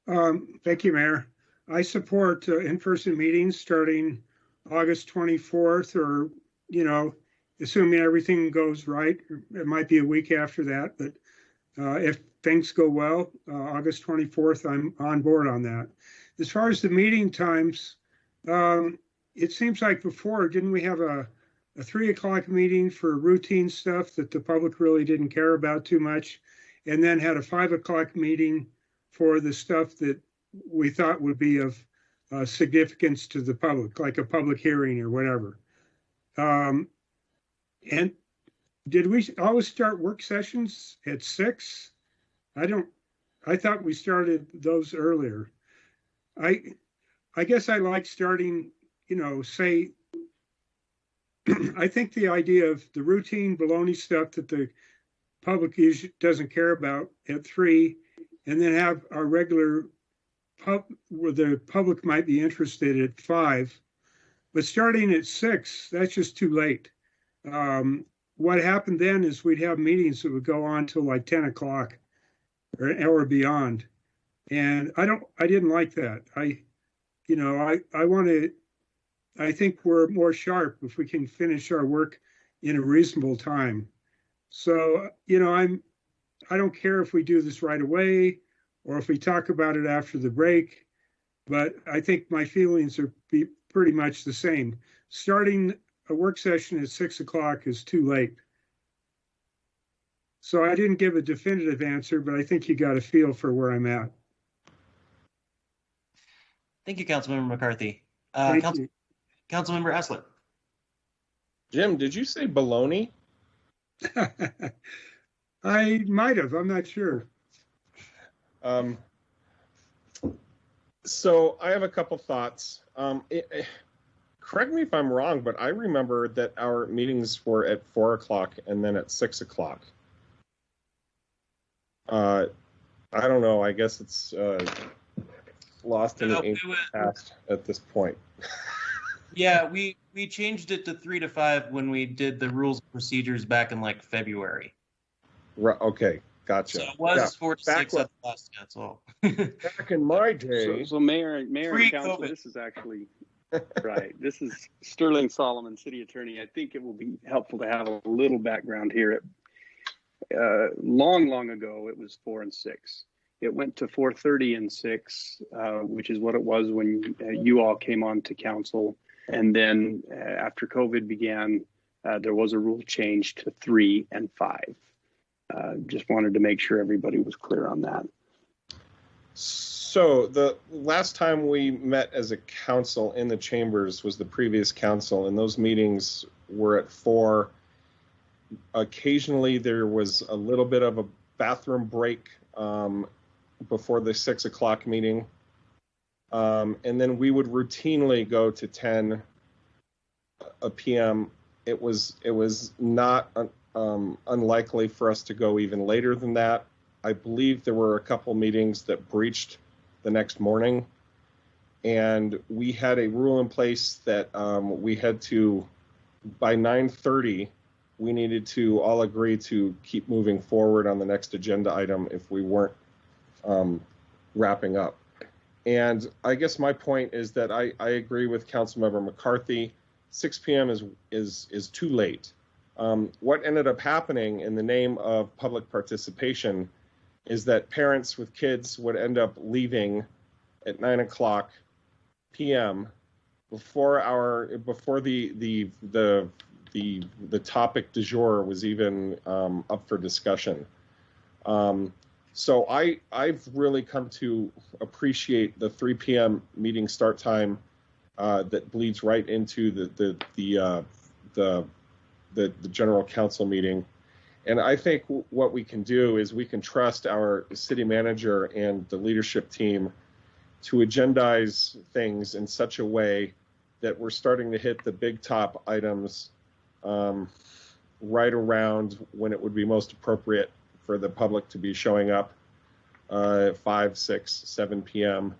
D: Thank you, Mayor. I support in-person meetings starting August 24th, or, assuming everything goes right. It might be a week after that, but if things go well, August 24th, I'm on board on that. As far as the meeting times, it seems like before, didn't we have a 3 o'clock meeting for routine stuff that the public really didn't care about too much, and then had a 5 o'clock meeting for the stuff that we thought would be of significance to the public, like a public hearing or whatever. And did we always start work sessions at 6? I thought we started those earlier. I guess I like starting, say, I think the idea of the routine baloney stuff that the public usually doesn't care about at 3, and then have our regular where the public might be interested at 5, but starting at 6, that's just too late. What happened then is we'd have meetings that would go on till like 10 o'clock or beyond. And I didn't like that. I think we're more sharp if we can finish our work in a reasonable time. So, I don't care if we do this right away or if we talk about it after the break, but I think my feelings are pretty much the same. Starting a work session at 6 o'clock is too late. So I didn't give a definitive answer, but I think you got a feel for where I'm at.
B: Thank you, Councilmember McCarthy.
D: Thank you.
B: Councilmember Essler.
K: Jim, did you say baloney?
D: I might have. I'm not sure.
K: So I have a couple thoughts. Correct me if I'm wrong, but I remember that our meetings were at 4 o'clock and then at 6 o'clock. I don't know. I guess it's lost in the ancient past at this point.
B: Yeah, we changed it to 3 to 5 when we did the rules and procedures back in like February.
K: Right. Okay. Gotcha.
B: So it was 4 to 6 at the last council.
K: Back in my day.
G: So Mayor and Council,
B: Pre-COVID.
G: this is actually right. This is Sterling Solomon, City Attorney. I think it will be helpful to have a little background here. Long ago, it was 4 and 6. It went to 4:30 and 6, which is what it was when you all came on to council. And then after COVID began, there was a rule change to 3 and 5. Just wanted to make sure everybody was clear on that.
K: So the last time we met as a council in the chambers was the previous council, and those meetings were at 4. Occasionally there was a little bit of a bathroom break before the 6 o'clock meeting. And then we would routinely go to 10 p.m. It was not unlikely for us to go even later than that. I believe there were a couple meetings that breached the next morning, and we had a rule in place that we had to, by 9:30, we needed to all agree to keep moving forward on the next agenda item if we weren't wrapping up. And I guess my point is that I agree with Councilmember McCarthy. 6 p.m. is too late. What ended up happening in the name of public participation is that parents with kids would end up leaving at 9 o'clock p.m. before the topic du jour was even up for discussion. So I've really come to appreciate the 3 p.m. meeting start time that bleeds right into the general council meeting. And I think what we can do is we can trust our city manager and the leadership team to agendize things in such a way that we're starting to hit the big top items right around when it would be most appropriate for the public to be showing up, 5, 6, 7 p.m.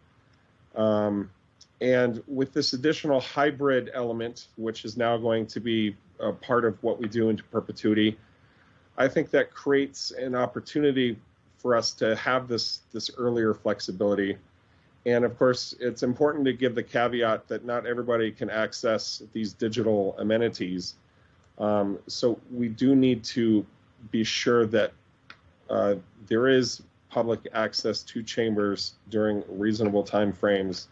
K: And with this additional hybrid element, which is now going to be a part of what we do into perpetuity, I think that creates an opportunity for us to have this earlier flexibility. And of course, it's important to give the caveat that not everybody can access these digital amenities. So we do need to be sure that there is public access to chambers during reasonable time frames.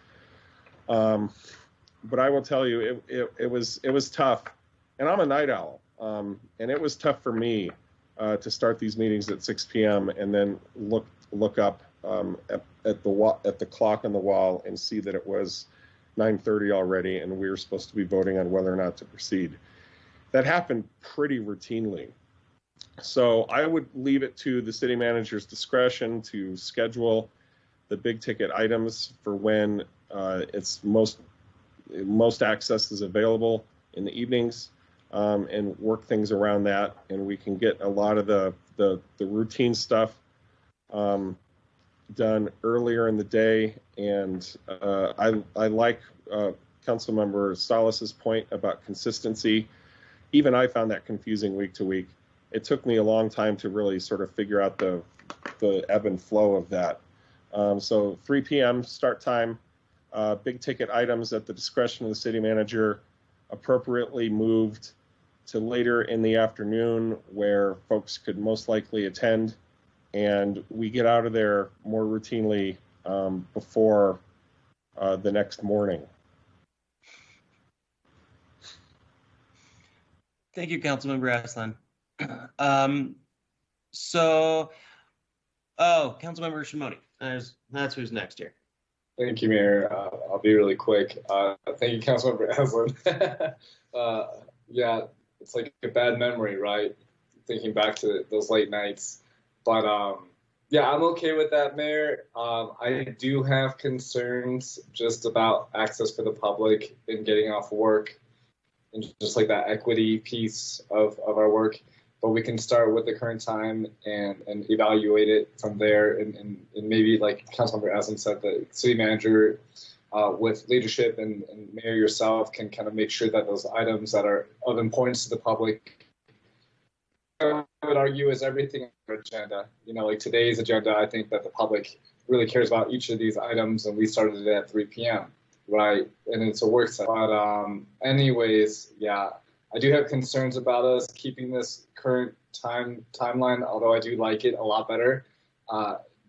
K: But I will tell you, it was tough, and I'm a night owl, and it was tough for me to start these meetings at 6 p.m. and then look up at the clock on the wall and see that it was 9:30 already, and we were supposed to be voting on whether or not to proceed. That happened pretty routinely. So I would leave it to the city manager's discretion to schedule the big ticket items for when it's most access is available in the evenings, and work things around that, and we can get a lot of the routine stuff done earlier in the day. And I like Councilmember Salas's point about consistency. Even I found that confusing week to week. It took me a long time to really sort of figure out the ebb and flow of that. So 3 p.m. start time, big ticket items at the discretion of the city manager, appropriately moved to later in the afternoon where folks could most likely attend, and we get out of there more routinely before the next morning.
B: Thank you, Councilmember Aslan. Councilmember Shimoni, that's who's next here.
E: Thank you, Mayor. I'll be really quick. Thank you, Councilmember Aslan. Yeah, it's like a bad memory, right? Thinking back to those late nights. But yeah, I'm okay with that, Mayor. I do have concerns just about access for the public in getting off work and just like that equity piece of our work. but we can start with the current time and evaluate it from there. And maybe, like Councilmember Aslam said, the city manager with leadership and mayor yourself can kind of make sure that those items that are of importance to the public, I would argue, is everything on our agenda. You know, like today's agenda, I think that the public really cares about each of these items, and we started it at 3 p.m., right? And it's a work session. But anyways, yeah, I do have concerns about us keeping this current timeline, although I do like it a lot better,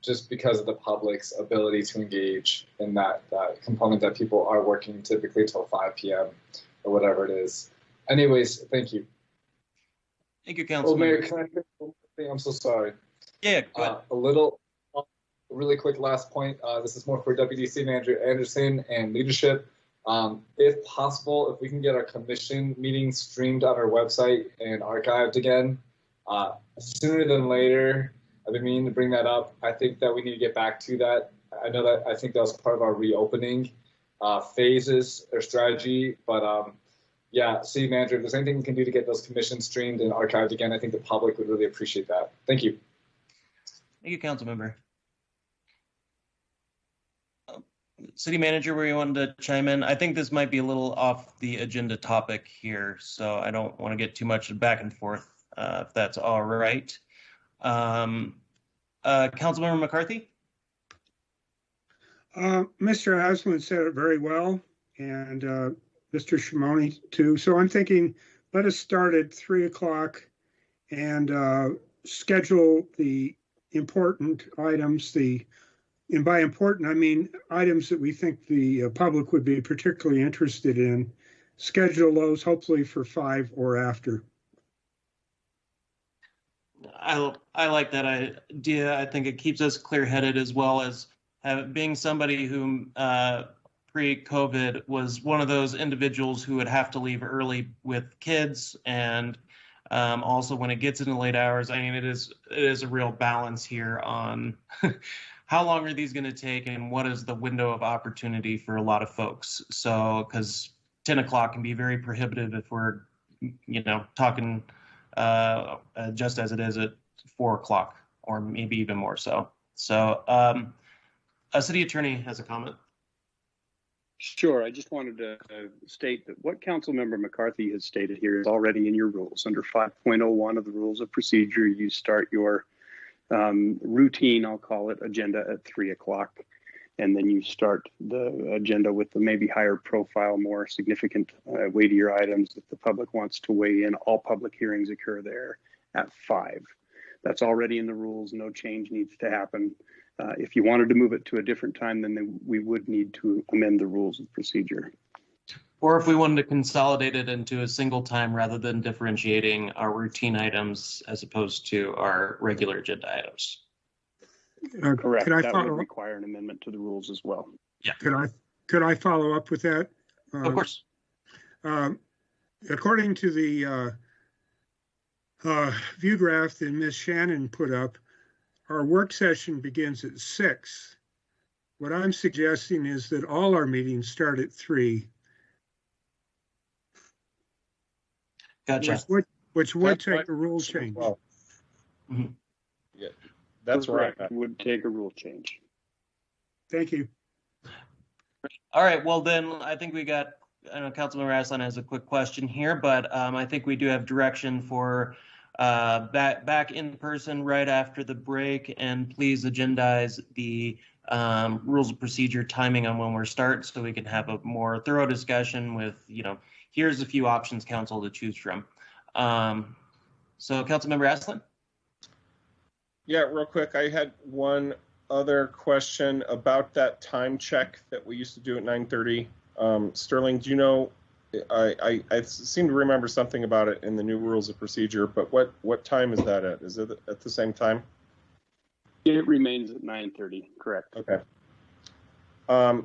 E: just because of the public's ability to engage in that component that people are working typically till 5 p.m. or whatever it is. Anyways, thank you.
B: Thank you, Councilman.
E: Oh, Mayor, can I say one more thing? I'm so sorry.
B: Yeah, go ahead.
E: Really quick last point. This is more for Deputy City Manager Anderson and leadership. If possible, if we can get our commission meetings streamed on our website and archived again, sooner than later. I've been meaning to bring that up. I think that we need to get back to that. I know that I think that was part of our reopening phases or strategy, but yeah, City Manager, if there's anything we can do to get those commissions streamed and archived again, I think the public would really appreciate that. Thank you.
B: Thank you, Councilmember. City Manager, where you wanted to chime in? I think this might be a little off the agenda topic here, so I don't want to get too much back and forth, if that's all right. Councilmember McCarthy?
D: Mr. Aslan said it very well, and Mr. Shimoni too. So I'm thinking, let us start at 3 o'clock and schedule the important items. And by important, I mean items that we think the public would be particularly interested in. Schedule those hopefully for 5 or after.
B: I like that idea. I think it keeps us clear-headed, as well as being somebody who pre-COVID was one of those individuals who would have to leave early with kids, and also when it gets into late hours. I mean, it is a real balance here on how long are these going to take, and what is the window of opportunity for a lot of folks. So, because 10 o'clock can be very prohibitive if we're, talking just as it is at 4 o'clock, or maybe even more so. So, a city attorney has a comment.
G: Sure. I just wanted to state that what Councilmember McCarthy has stated here is already in your rules. Under 5.01 of the Rules of Procedure, you start your routine, I'll call it, agenda at 3 o'clock. And then you start the agenda with the maybe higher profile, more significant, weightier items that the public wants to weigh in. All public hearings occur there at 5. That's already in the rules. No change needs to happen. If you wanted to move it to a different time, then we would need to amend the rules of procedure.
B: Or if we wanted to consolidate it into a single time rather than differentiating our routine items as opposed to our regular agenda items.
G: Correct.
D: Could I
G: that
D: follow
G: would
D: up?
G: require an amendment to the rules as well.
B: Yeah.
D: Could I follow up with that?
B: Of course.
D: According to the view draft that Ms. Shannon put up, our work session begins at 6. What I'm suggesting is that all our meetings start at 3.
B: Gotcha.
D: Which would take a rule change.
K: Well, yeah, that's right.
G: Correct. Would take a rule change.
D: Thank you.
B: All right. Well, then I think we got, I know Councilmember Aslan has a quick question here, but I think we do have direction for back in person right after the break, and please agendize the rules of procedure timing on when we're starting, so we can have a more thorough discussion with, here's a few options, council, to choose from. So Councilmember Aslan?
K: Yeah, real quick, I had one other question about that time check that we used to do at 9:30. Sterling, do you know, I seem to remember something about it in the new rules of procedure, but what time is that at? Is it at the same time?
G: It remains at 9:30, correct.
K: Okay.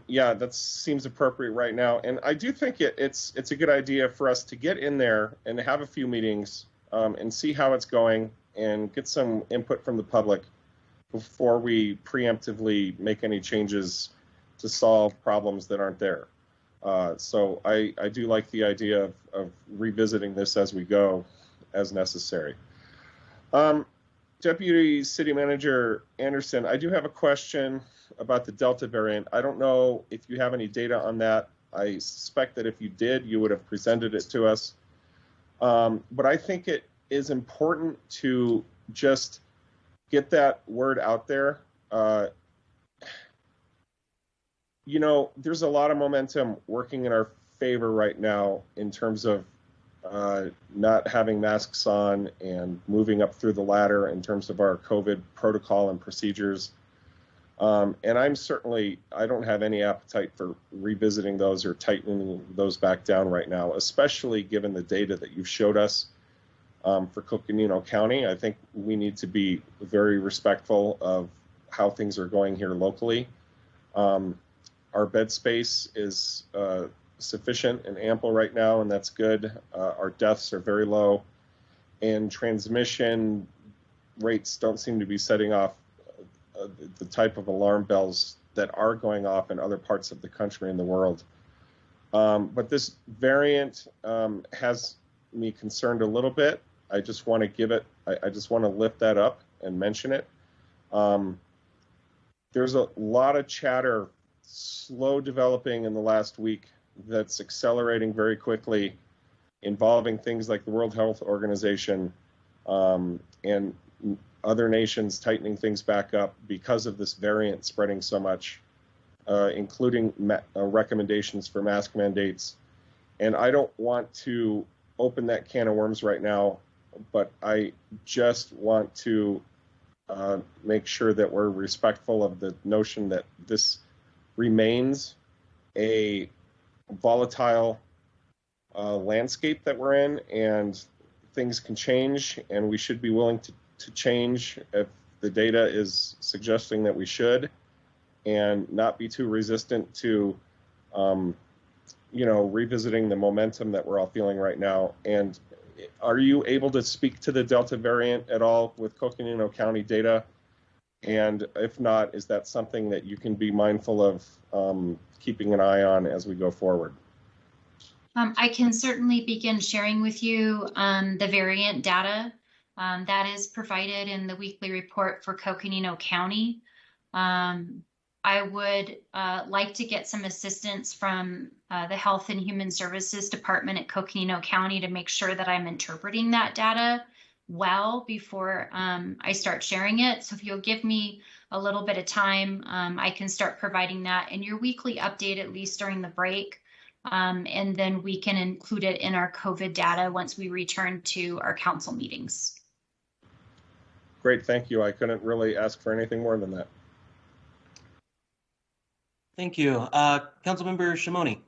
K: Yeah, that seems appropriate right now. And I do think it's a good idea for us to get in there and have a few meetings and see how it's going and get some input from the public before we preemptively make any changes to solve problems that aren't there. So I do like the idea of revisiting this as we go, as necessary. Deputy City Manager Anderson, I do have a question about the Delta variant. I don't know if you have any data on that. I suspect that if you did, you would have presented it to us. But I think it is important to just get that word out there. You know, there's a lot of momentum working in our favor right now in terms of not having masks on and moving up through the ladder in terms of our COVID protocol and procedures. And I don't have any appetite for revisiting those or tightening those back down right now, especially given the data that you've showed us for Coconino County. I think we need to be very respectful of how things are going here locally. Our bed space is sufficient and ample right now, and that's good. Our deaths are very low, and transmission rates don't seem to be setting off the type of alarm bells that are going off in other parts of the country and the world. But this variant has me concerned a little bit. I just want to I just want to lift that up and mention it. There's a lot of chatter slow developing in the last week that's accelerating very quickly, involving things like the World Health Organization and other nations tightening things back up because of this variant spreading so much, including recommendations for mask mandates. And I don't want to open that can of worms right now, but I just want to make sure that we're respectful of the notion that this remains a volatile landscape that we're in, and things can change, and we should be willing to change if the data is suggesting that we should, and not be too resistant to revisiting the momentum that we're all feeling right now. And are you able to speak to the Delta variant at all with Coconino County data? And if not, is that something that you can be mindful of keeping an eye on as we go forward?
H: I can certainly begin sharing with you the variant data that is provided in the weekly report for Coconino County. I would like to get some assistance from the Health and Human Services Department at Coconino County to make sure that I'm interpreting that data well before I start sharing it. So if you'll give me a little bit of time, I can start providing that in your weekly update, at least during the break. And then we can include it in our COVID data once we return to our council meetings.
K: Great, thank you. I couldn't really ask for anything more than that.
B: Thank you. Councilmember Shimoni.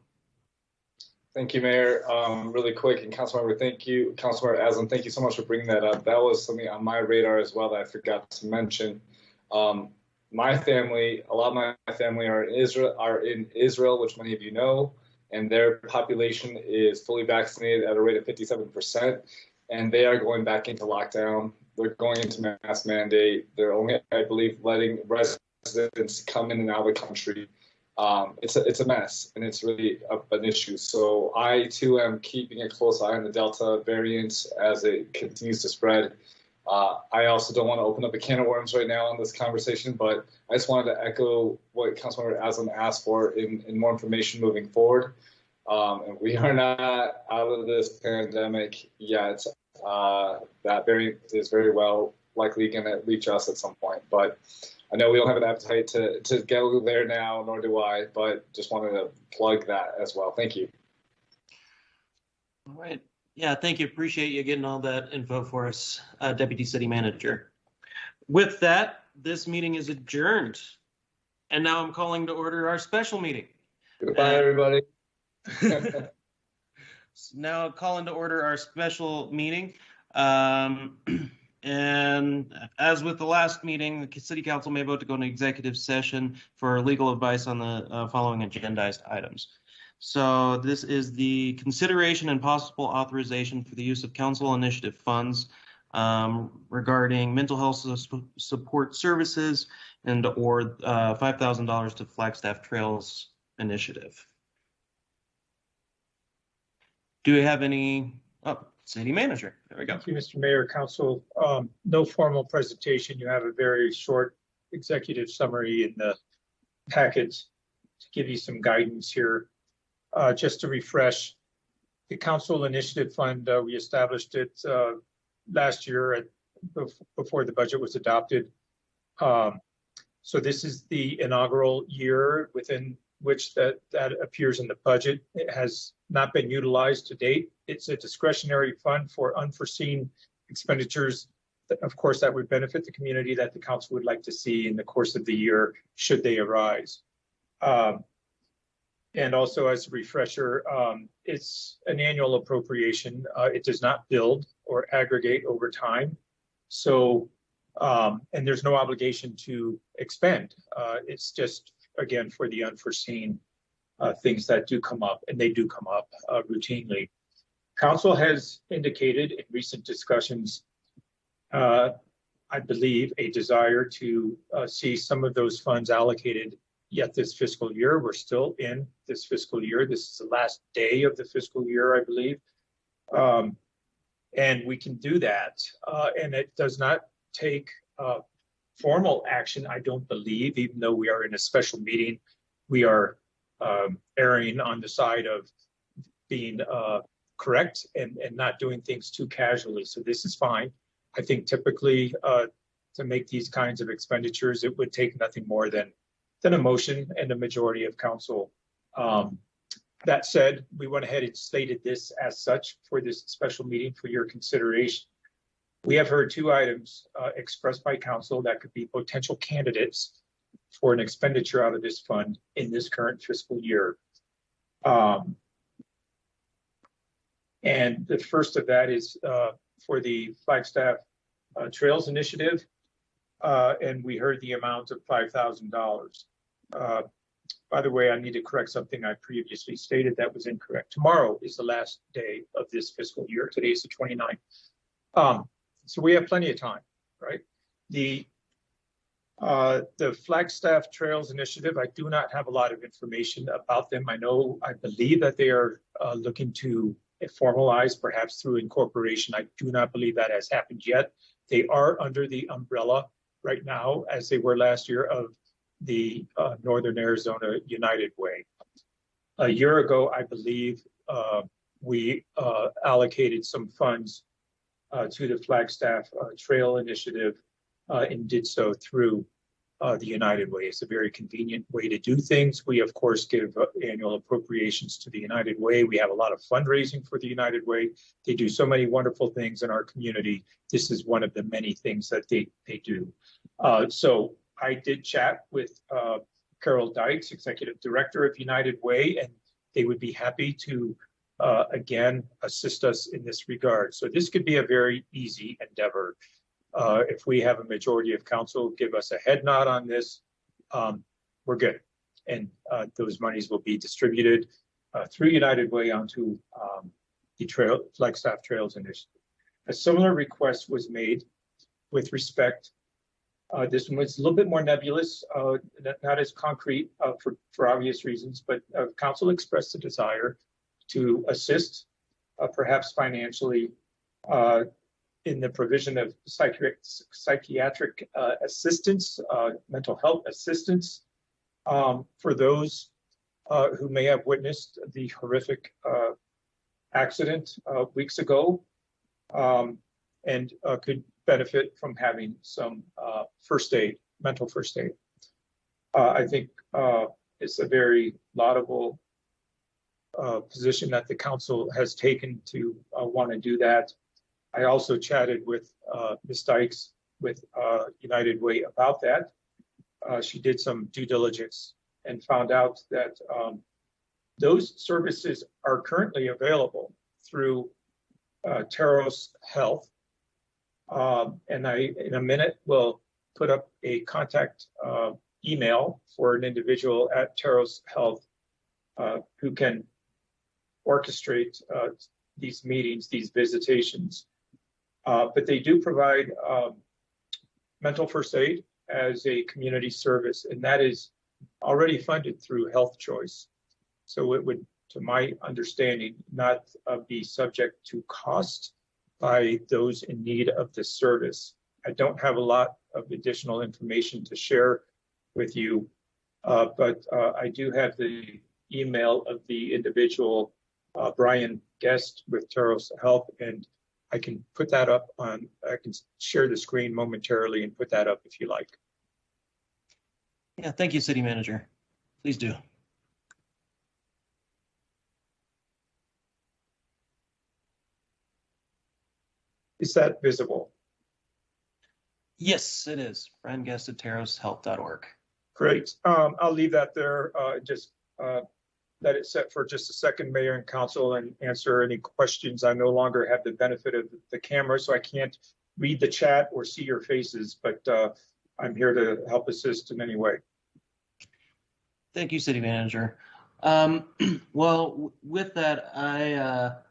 E: Thank you, Mayor. Really quick, and Councilmember, thank you. Councilmember Aslan, thank you so much for bringing that up. That was something on my radar as well that I forgot to mention. My family, a lot of my family are in Israel, which many of you know, and their population is fully vaccinated at a rate of 57%, and they are going back into lockdown. They're going into mask mandate. They're only, I believe, letting residents come in and out of the country. It's a mess, and it's really an issue. So I too am keeping a close eye on the Delta variant as it continues to spread. I also don't want to open up a can of worms right now on this conversation, but I just wanted to echo what Councilmember Aslan asked for in more information moving forward. And we are not out of this pandemic yet. That variant is very well likely going to reach us at some point, but I know we don't have an appetite to go there now, nor do I, but just wanted to plug that as well. Thank you.
B: All right. Yeah, thank you. Appreciate you getting all that info for us, Deputy City Manager. With that, this meeting is adjourned. And now I'm calling to order our special meeting.
E: Goodbye, everybody.
B: Now calling to order our special meeting. And as with the last meeting, the City Council may vote to go into executive session for legal advice on the following agendized items. So this is the consideration and possible authorization for the use of council initiative funds regarding mental health support services and or $5,000 to Flagstaff Trails Initiative. Do we have any? Oh, City Manager. There we go.
I: Thank you, Mr. Mayor, Council. No formal presentation. You have a very short executive summary in the packet to give you some guidance here. Just to refresh, the Council Initiative Fund, we established it last year before the budget was adopted. So this is the inaugural year within which that appears in the budget. It has not been utilized to date. It's a discretionary fund for unforeseen expenditures. Of course, that would benefit the community that the council would like to see in the course of the year, should they arise. And also, as a refresher, it's an annual appropriation. It does not build or aggregate over time. So, and there's no obligation to expend. It's just, again, for the unforeseen things that do come up, and they do come up routinely. Council has indicated in recent discussions, I believe, a desire to see some of those funds allocated yet this fiscal year. We're still in this fiscal year. This is the last day of the fiscal year, I believe. And we can do that. And it does not take formal action, I don't believe, even though we are in a special meeting. We are erring on the side of being correct and not doing things too casually. So this is fine. I think typically to make these kinds of expenditures, it would take nothing more than a motion and a majority of council. That said, we went ahead and stated this as such for this special meeting for your consideration. We have heard two items expressed by council that could be potential candidates for an expenditure out of this fund in this current fiscal year. And the first of that is for the Flagstaff Trails Initiative. And we heard the amount of $5,000. By the way, I need to correct something I previously stated that was incorrect. Tomorrow is the last day of this fiscal year. Today is the 29th. So we have plenty of time, right? The Flagstaff Trails Initiative, I do not have a lot of information about them. I believe that they are looking to formalize, perhaps through incorporation. I do not believe that has happened yet. They are under the umbrella right now, as they were last year, of the Northern Arizona United Way. A year ago, I believe we allocated some funds to the Flagstaff Trail Initiative and did so through the United Way. It's a very convenient way to do things. We, of course, give annual appropriations to the United Way. We have a lot of fundraising for the United Way. They do so many wonderful things in our community. This is one of the many things that they do. So I did chat with Carol Dykes, Executive Director of United Way, and they would be happy to, again, assist us in this regard. So this could be a very easy endeavor. If we have a majority of council give us a head nod on this, we're good. And those monies will be distributed through United Way onto the Flagstaff Trails Initiative. A similar request was made with respect. This one was a little bit more nebulous, not as concrete for obvious reasons, but council expressed a desire to assist, perhaps financially, in the provision of psychiatric assistance, mental health assistance for those who may have witnessed the horrific accident weeks ago and could benefit from having some first aid, mental first aid. I think it's a very laudable position that the council has taken to want to do that. I also chatted with Ms. Dykes with United Way about that. She did some due diligence and found out that those services are currently available through Taros Health. And I, in a minute, will put up a contact email for an individual at Taros Health who can orchestrate these meetings, these visitations. But they do provide mental first aid as a community service, and that is already funded through Health Choice. So it would, to my understanding, not be subject to cost by those in need of this service. I don't have a lot of additional information to share with you, but I do have the email of the individual, Brian Guest with Taros Health, and I can put that up on, I can share the screen momentarily and put that up if you like.
B: Yeah, thank you, City Manager. Please do.
I: Is that visible?
B: Yes, it is. Brian Guest at teroshealth.org.
I: Great. I'll leave that there. Just let it set for just a second, Mayor and Council, and answer any questions. I no longer have the benefit of the camera, so I can't read the chat or see your faces, but I'm here to help assist in any way.
B: Thank you, City Manager. Well, with that,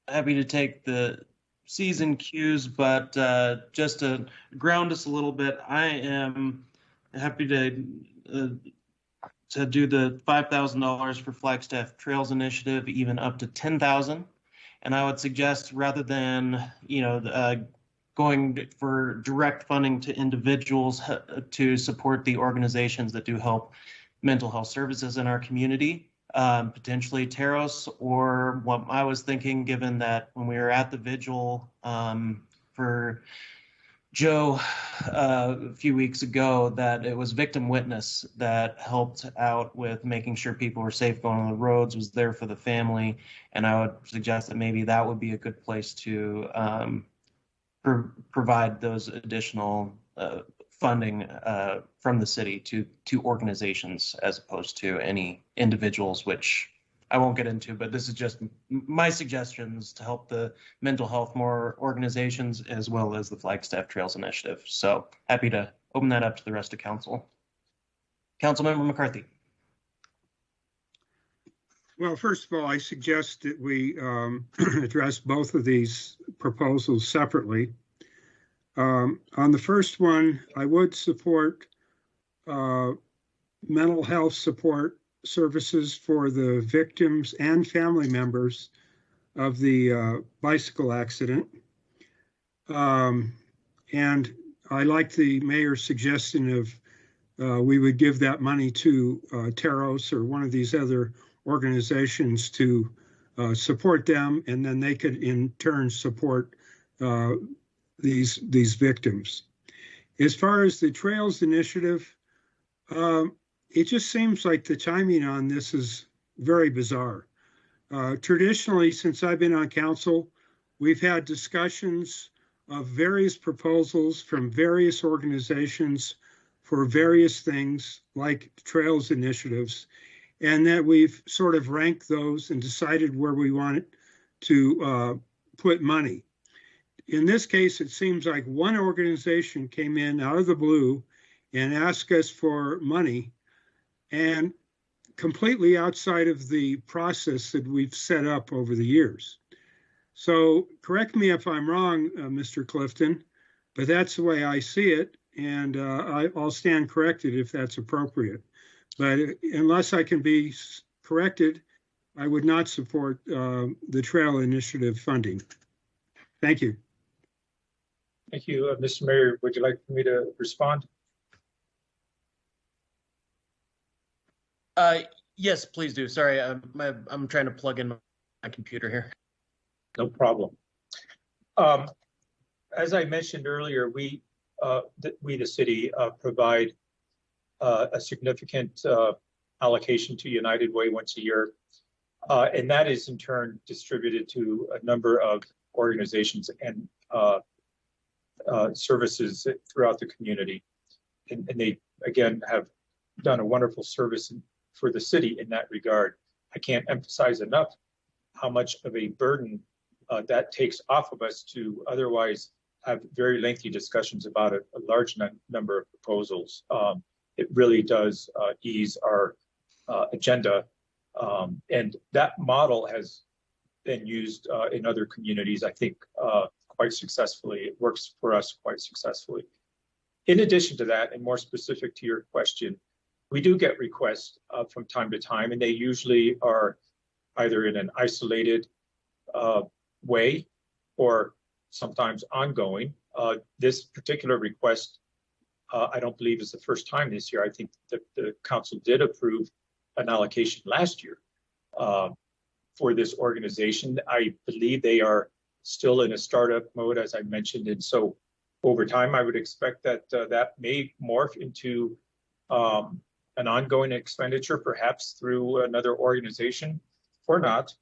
B: happy to take the season cues, but just to ground us a little bit, I am happy to do the $5,000 for Flagstaff Trails Initiative, even up to $10,000. And I would suggest, rather than going for direct funding to individuals to support the organizations that do help mental health services in our community, potentially Taros, or what I was thinking, given that when we were at the vigil for Joe a few weeks ago, that it was Victim Witness that helped out with making sure people were safe going on the roads, was there for the family. And I would suggest that maybe that would be a good place to provide those additional funding from the city to organizations, as opposed to any individuals, which I won't get into, but this is just my suggestions to help the mental health more organizations, as well as the Flagstaff Trails Initiative. So happy to open that up to the rest of council. Councilmember McCarthy.
D: Well, first of all, I suggest that we address both of these proposals separately. On the first one, I would support mental health support services for the victims and family members of the bicycle accident. And I like the mayor's suggestion of we would give that money to Taros or one of these other organizations to support them, and then they could in turn support these victims. As far as the Trails Initiative, it just seems like the timing on this is very bizarre. Traditionally, since I've been on council, we've had discussions of various proposals from various organizations for various things like trails initiatives, and that we've sort of ranked those and decided where we want to put money. In this case, it seems like one organization came in out of the blue and asked us for money, and completely outside of the process that we've set up over the years. So correct me if I'm wrong, Mr. Clifton, but that's the way I see it, and I'll stand corrected if that's appropriate. But unless I can be corrected, I would not support the Trail Initiative funding. Thank you.
I: Thank you. Mr. Mayor, would you like me to respond?
B: Yes, please do. Sorry, I'm trying to plug in my computer here.
I: No problem. As I mentioned earlier, we the city, provide a significant allocation to United Way once a year, and that is in turn distributed to a number of organizations and services throughout the community. And they, again, have done a wonderful service for the city in that regard. I can't emphasize enough how much of a burden that takes off of us to otherwise have very lengthy discussions about a large number of proposals. It really does ease our agenda. And that model has been used in other communities, I think, quite successfully. It works for us quite successfully. In addition to that, and more specific to your question, we do get requests from time to time, and they usually are either in an isolated way or sometimes ongoing. This particular request, I don't believe is the first time this year. I think that the council did approve an allocation last year for this organization. I believe they are still in a startup mode, as I mentioned, and so over time, I would expect that that may morph into an ongoing expenditure, perhaps through another organization or not.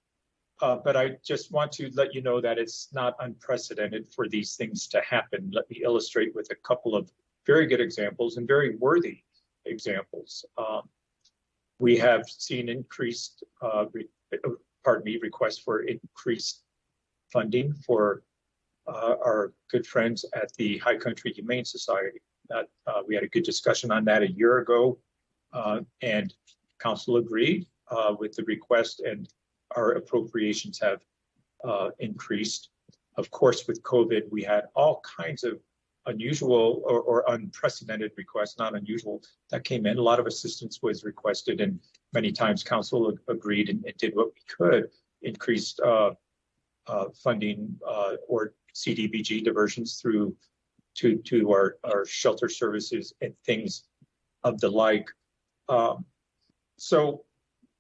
I: But I just want to let you know that it's not unprecedented for these things to happen. Let me illustrate with a couple of very good examples and very worthy examples. We have seen increased, requests for increased funding for our good friends at the High Country Humane Society. We had a good discussion on that a year ago, and council agreed with the request, and our appropriations have increased. Of course, with COVID, we had all kinds of unusual or unprecedented requests, not unusual, that came in. A lot of assistance was requested, and many times council agreed and did what we could, increased funding or CDBG diversions through to our shelter services and things of the like. So,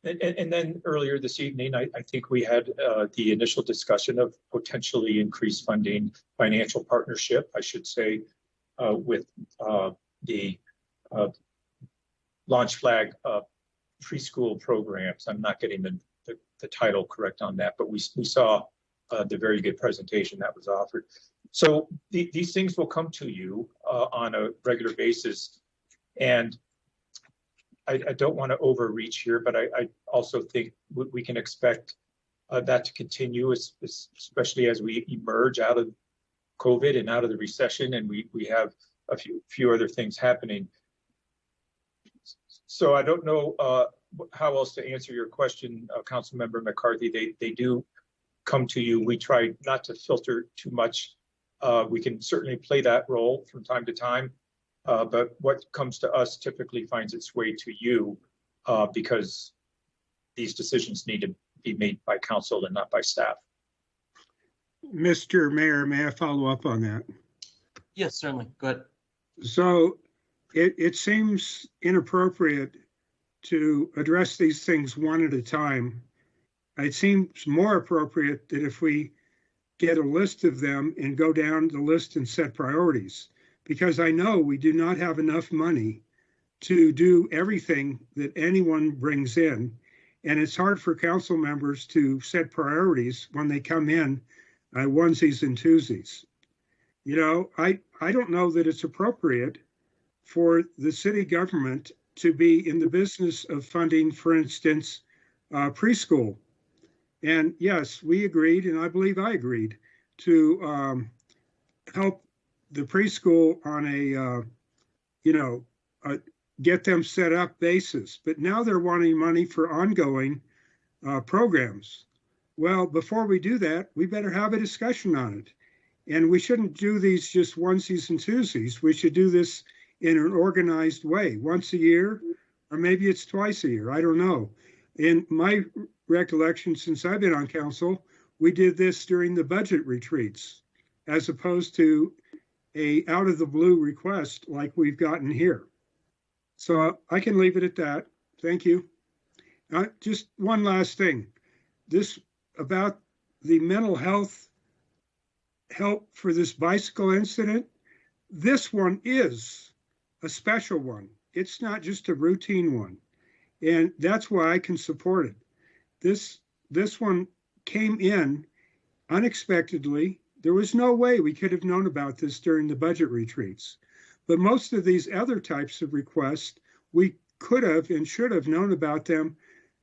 I: and then earlier this evening, I think we had the initial discussion of potentially increased funding, financial partnership, I should say, with the Launch Flag preschool programs. I'm not getting the title correct on that, but we saw the very good presentation that was offered. So these things will come to you on a regular basis. And I don't want to overreach here, but I also think we can expect that to continue, especially as we emerge out of COVID and out of the recession, and we have a few other things happening. So I don't know how else to answer your question, Councilmember McCarthy. They do come to you. We try not to filter too much. We can certainly play that role from time to time, but what comes to us typically finds its way to you because these decisions need to be made by council and not by staff.
D: Mr. Mayor, may I follow up on that?
B: Yes, certainly. Go ahead.
D: So it seems inappropriate to address these things one at a time. It seems more appropriate that if we get a list of them and go down the list and set priorities, because I know we do not have enough money to do everything that anyone brings in. And it's hard for council members to set priorities when they come in onesies and twosies. You know, I don't know that it's appropriate for the city government to be in the business of funding, for instance, preschool. And yes, we agreed, and I believe I agreed, to help the preschool on a, get them set up basis. But now they're wanting money for ongoing programs. Well, before we do that, we better have a discussion on it. And we shouldn't do these just onesies and twosies. We should do this in an organized way, once a year, or maybe it's twice a year. I don't know. In my recollection, since I've been on council, we did this during the budget retreats, as opposed to a out of the blue request like we've gotten here. So I can leave it at that. Thank you. Just one last thing. This about the mental health help for this bicycle incident. This one is a special one. It's not just a routine one. And that's why I can support it. This one came in unexpectedly. There was no way we could have known about this during the budget retreats. But most of these other types of requests, we could have and should have known about them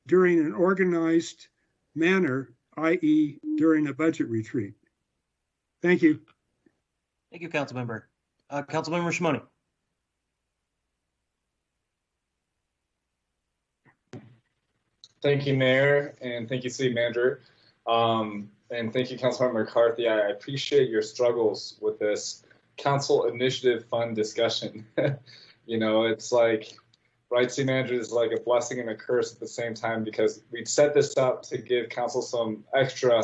D: during an organized manner, i.e. during a budget retreat. Thank you.
B: Thank you, Councilmember. Councilmember Shimoni.
E: Thank you, Mayor, and thank you, City Manager. And thank you, Councilmember McCarthy. I appreciate your struggles with this council initiative fund discussion. You know, it's like, right, City Manager, is like a blessing and a curse at the same time, because we'd set this up to give council some extra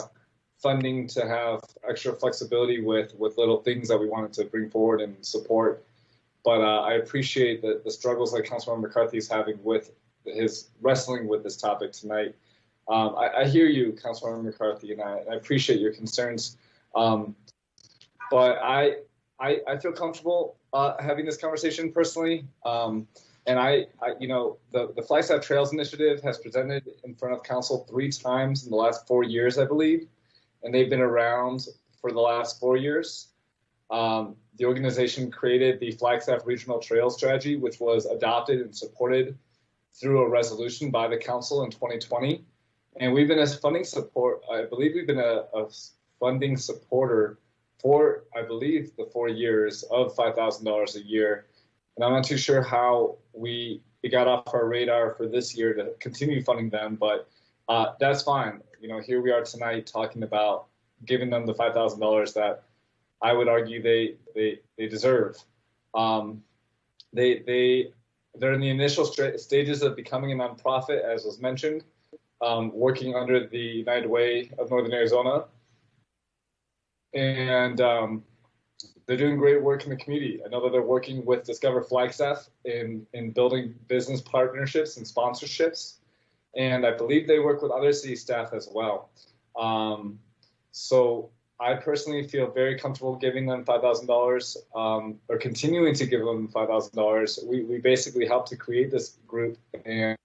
E: funding to have extra flexibility with little things that we wanted to bring forward and support. But I appreciate the struggles that Councilmember McCarthy is having with his wrestling with this topic tonight. I hear you, Councilmember McCarthy, and I appreciate your concerns. But I feel comfortable having this conversation personally. And the Flagstaff Trails Initiative has presented in front of council 3 times in the last 4 years, I believe, and they've been around for the last 4 years. The organization created the Flagstaff Regional Trail Strategy, which was adopted and supported through a resolution by the council in 2020. And we've been a funding support, I believe we've been a funding supporter for, I believe, the 4 years of $5,000 a year. And I'm not too sure how it got off our radar for this year to continue funding them, but that's fine. Here we are tonight talking about giving them the $5,000 that I would argue they deserve. They're in the initial stages of becoming a nonprofit, as was mentioned, working under the United Way of Northern Arizona. And they're doing great work in the community. I know that they're working with Discover Flagstaff in building business partnerships and sponsorships. And I believe they work with other city staff as well. So I personally feel very comfortable giving them $5,000 or continuing to give them $5,000. We basically helped to create this group, and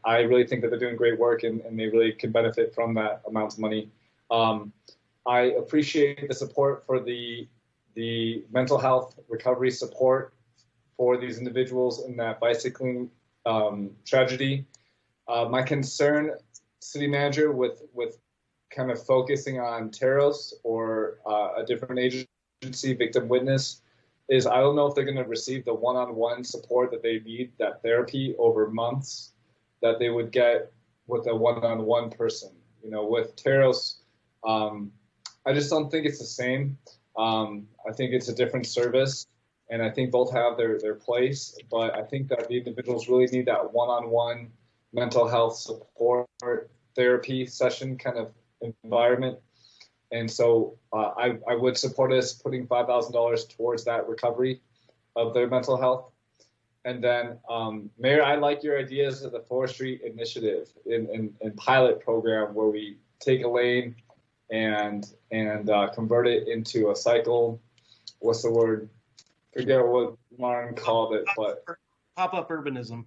E: I really think that they're doing great work, and they really can benefit from that amount of money. I appreciate the support for the mental health recovery support for these individuals in that bicycling tragedy. My concern, city manager, with kind of focusing on Teros or a different agency, victim witness, is I don't know if they're going to receive the one-on-one support that they need, that therapy over months that they would get with a one-on-one person. With Teros, I just don't think it's the same. I think it's a different service, and I think both have their place, but I think that the individuals really need that one-on-one mental health support therapy session kind of environment. And so I would support us putting $5,000 towards that recovery of their mental health. And then, Mayor, I like your ideas of the forestry initiative in pilot program where we take a lane and convert it into a cycle. What's the word? Forget what Martin called it, but
B: pop-up urbanism.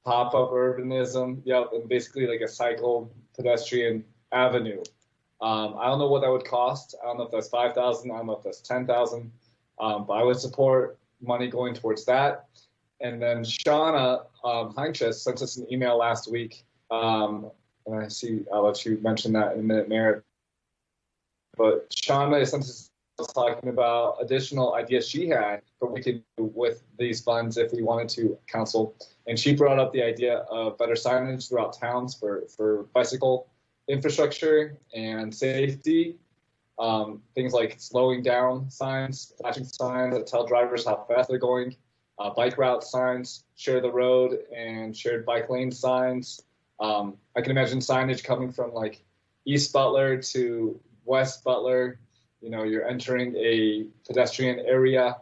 E: Pop-up urbanism, yep, and basically like a cycle pedestrian avenue. I don't know what that would cost. I don't know if that's $5,000. I don't know if that's $10,000. But I would support money going towards that. And then Shauna Heinches sent us an email last week. And I see, I'll let you mention that in a minute, Mayor. But Shauna sent us talking about additional ideas she had for what we could do with these funds if we wanted to, council. And she brought up the idea of better signage throughout towns for bicycle infrastructure and safety. Things like slowing down signs, flashing signs that tell drivers how fast they're going, bike route signs, share the road and shared bike lane signs. I can imagine signage coming from like East Butler to West Butler. You're entering a pedestrian area.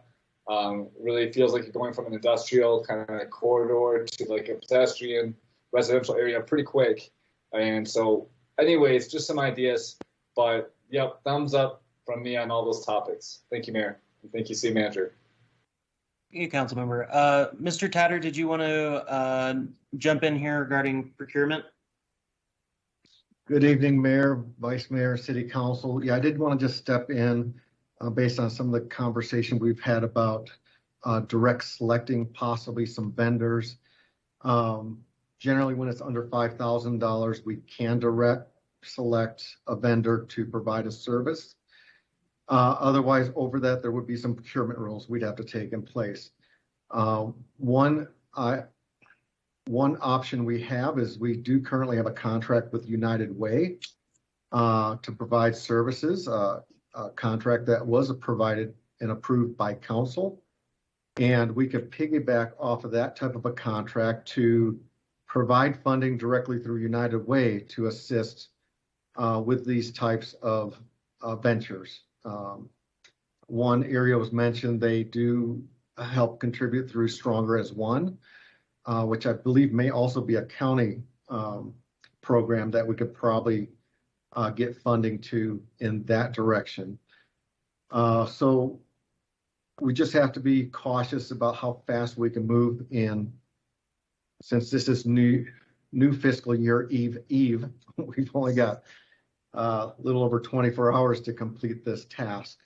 E: Really feels like you're going from an industrial kind of corridor to like a pedestrian residential area pretty quick. And so anyways, just some ideas, but yep, thumbs up from me on all those topics. Thank you, Mayor. And thank you, City Manager.
B: Thank you, Council Member. Mr. Tatter, did you want to jump in here regarding procurement?
O: Good evening, Mayor, Vice Mayor, City Council. Yeah, I did want to just step in based on some of the conversation we've had about direct selecting possibly some vendors. Generally, when it's under $5,000, we can direct select a vendor to provide a service. Otherwise, over that, there would be some procurement rules we'd have to take in place. One option we have is we do currently have a contract with United Way to provide services, a contract that was provided and approved by council. And we could piggyback off of that type of a contract to provide funding directly through United Way to assist with these types of ventures. One area was mentioned, they do help contribute through Stronger as One, which I believe may also be a county program that we could probably get funding to in that direction. So we just have to be cautious about how fast we can move in. Since this is new fiscal year eve, we've only got a little over 24 hours to complete this task.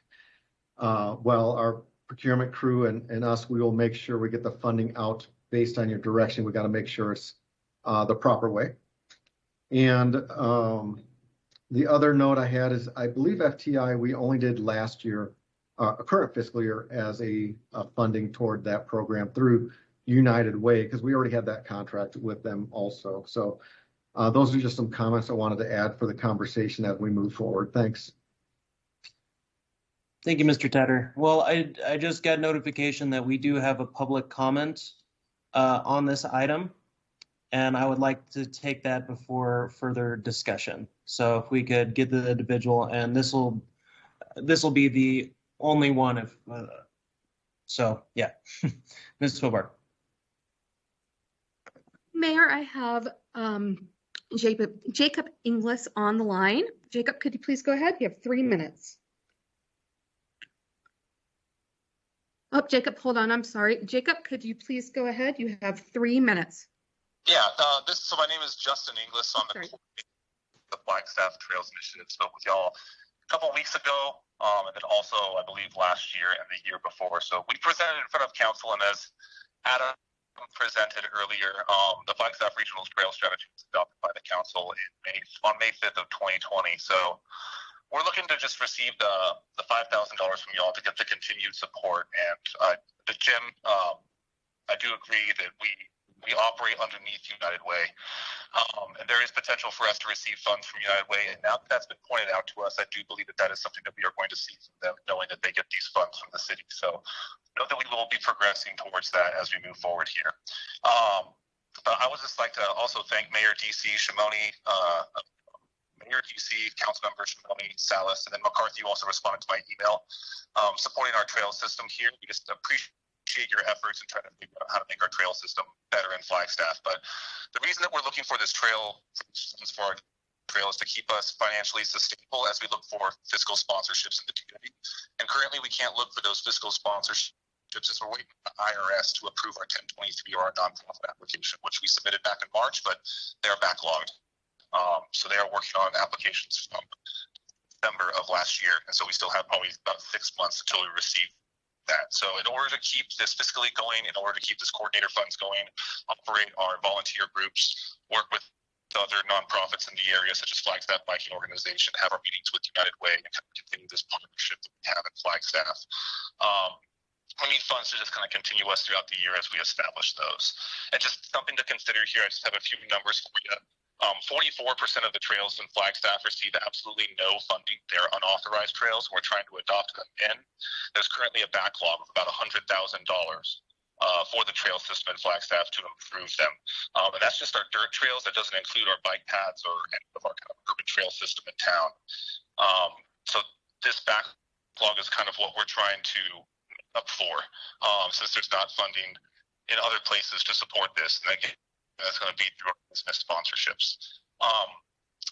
O: Well, our procurement crew and us, we will make sure we get the funding out based on your direction. We got to make sure it's the proper way. And the other note I had is I believe FTI, we only did last year, a current fiscal year, as a funding toward that program through United Way, because we already had that contract with them also. So those are just some comments I wanted to add for the conversation as we move forward. Thanks.
B: Thank you, Mr. Tedder. Well, I just got notification that we do have a public comment on this item, and I would like to take that before further discussion. So if we could get the individual, and this will be the only one if so yeah. Ms. Hobart.
A: Mayor, I have Jacob Inglis on the line. Jacob, could you please go ahead? You have 3 minutes. Oh, Jacob, hold on. I'm sorry. Jacob, could you please go ahead? You have 3 minutes.
N: Yeah, so my name is Justin Inglis. I'm the Flagstaff Trails Initiative. Spoke with y'all a couple weeks ago, and then also, I believe, last year and the year before. So we presented in front of council, and as Adam presented earlier, the Flagstaff Regional Trail Strategy was adopted by the council on May 5th of 2020. So we're looking to just receive the $5,000 from y'all to get the continued support. And the Jim, I do agree that we operate underneath United Way, and there is potential for us to receive funds from United Way. And now that that's been pointed out to us, I do believe that that is something that we are going to see from them, knowing that they get these funds from the city. So know that we will be progressing towards that as we move forward here. I would just like to also thank Mayor DC Shimoni, Mayor DC, Councilmember Shimoni, Salas, and then McCarthy also responded to my email supporting our trail system here. We just appreciate your efforts in trying to figure out how to make our trail system better in Flagstaff. But the reason that we're looking for this trail for our trail is to keep us financially sustainable as we look for fiscal sponsorships in the community. And currently we can't look for those fiscal sponsorships as we're waiting for the IRS to approve our 1023 or our nonprofit application, which we submitted back in March, but they're backlogged. So they are working on applications from December of last year. And so we still have probably about 6 months until we receive that. So in order to keep this fiscally going, in order to keep this coordinator funds going, operate our volunteer groups, work with other nonprofits in the area, such as Flagstaff Biking Organization, have our meetings with United Way, and kind of continue this partnership that we have in Flagstaff. We need funds to just kind of continue us throughout the year as we establish those. And just something to consider here, I just have a few numbers for you. 44% of the trails in Flagstaff receive absolutely no funding. They're unauthorized trails. We're trying to adopt them in. There's currently a backlog of about $100,000 for the trail system in Flagstaff to improve them. And that's just our dirt trails. That doesn't include our bike paths or any of our kind of urban trail system in town. So this backlog is kind of what we're trying to up for, since there's not funding in other places to support this. And again, that's going to be through our business sponsorships.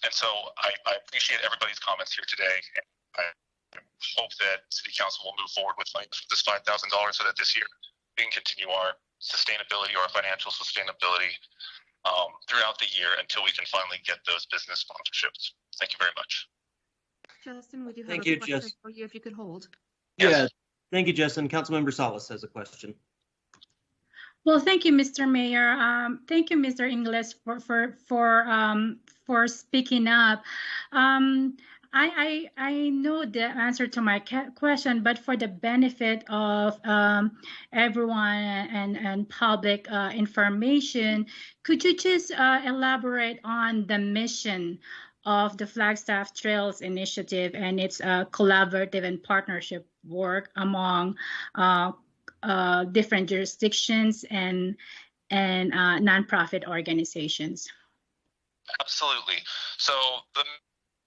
N: And so I appreciate everybody's comments here today. I hope that City Council will move forward with this $5,000 so that this year we can continue our sustainability, our financial sustainability throughout the year until we can finally get those business sponsorships. Thank you very much.
A: Justin, we do have
B: Thank
A: a
B: you,
A: question
B: Jess.
A: for you if you could hold.
B: Yeah. Thank you, Justin. Councilmember Salas has a question.
J: Well, thank you, Mr. Mayor. Thank you, Mr. Inglis, for speaking up. I know the answer to my question, but for the benefit of everyone and public information, could you just elaborate on the mission of the Flagstaff Trails Initiative and its collaborative and partnership work among different jurisdictions and nonprofit organizations?
N: Absolutely. So the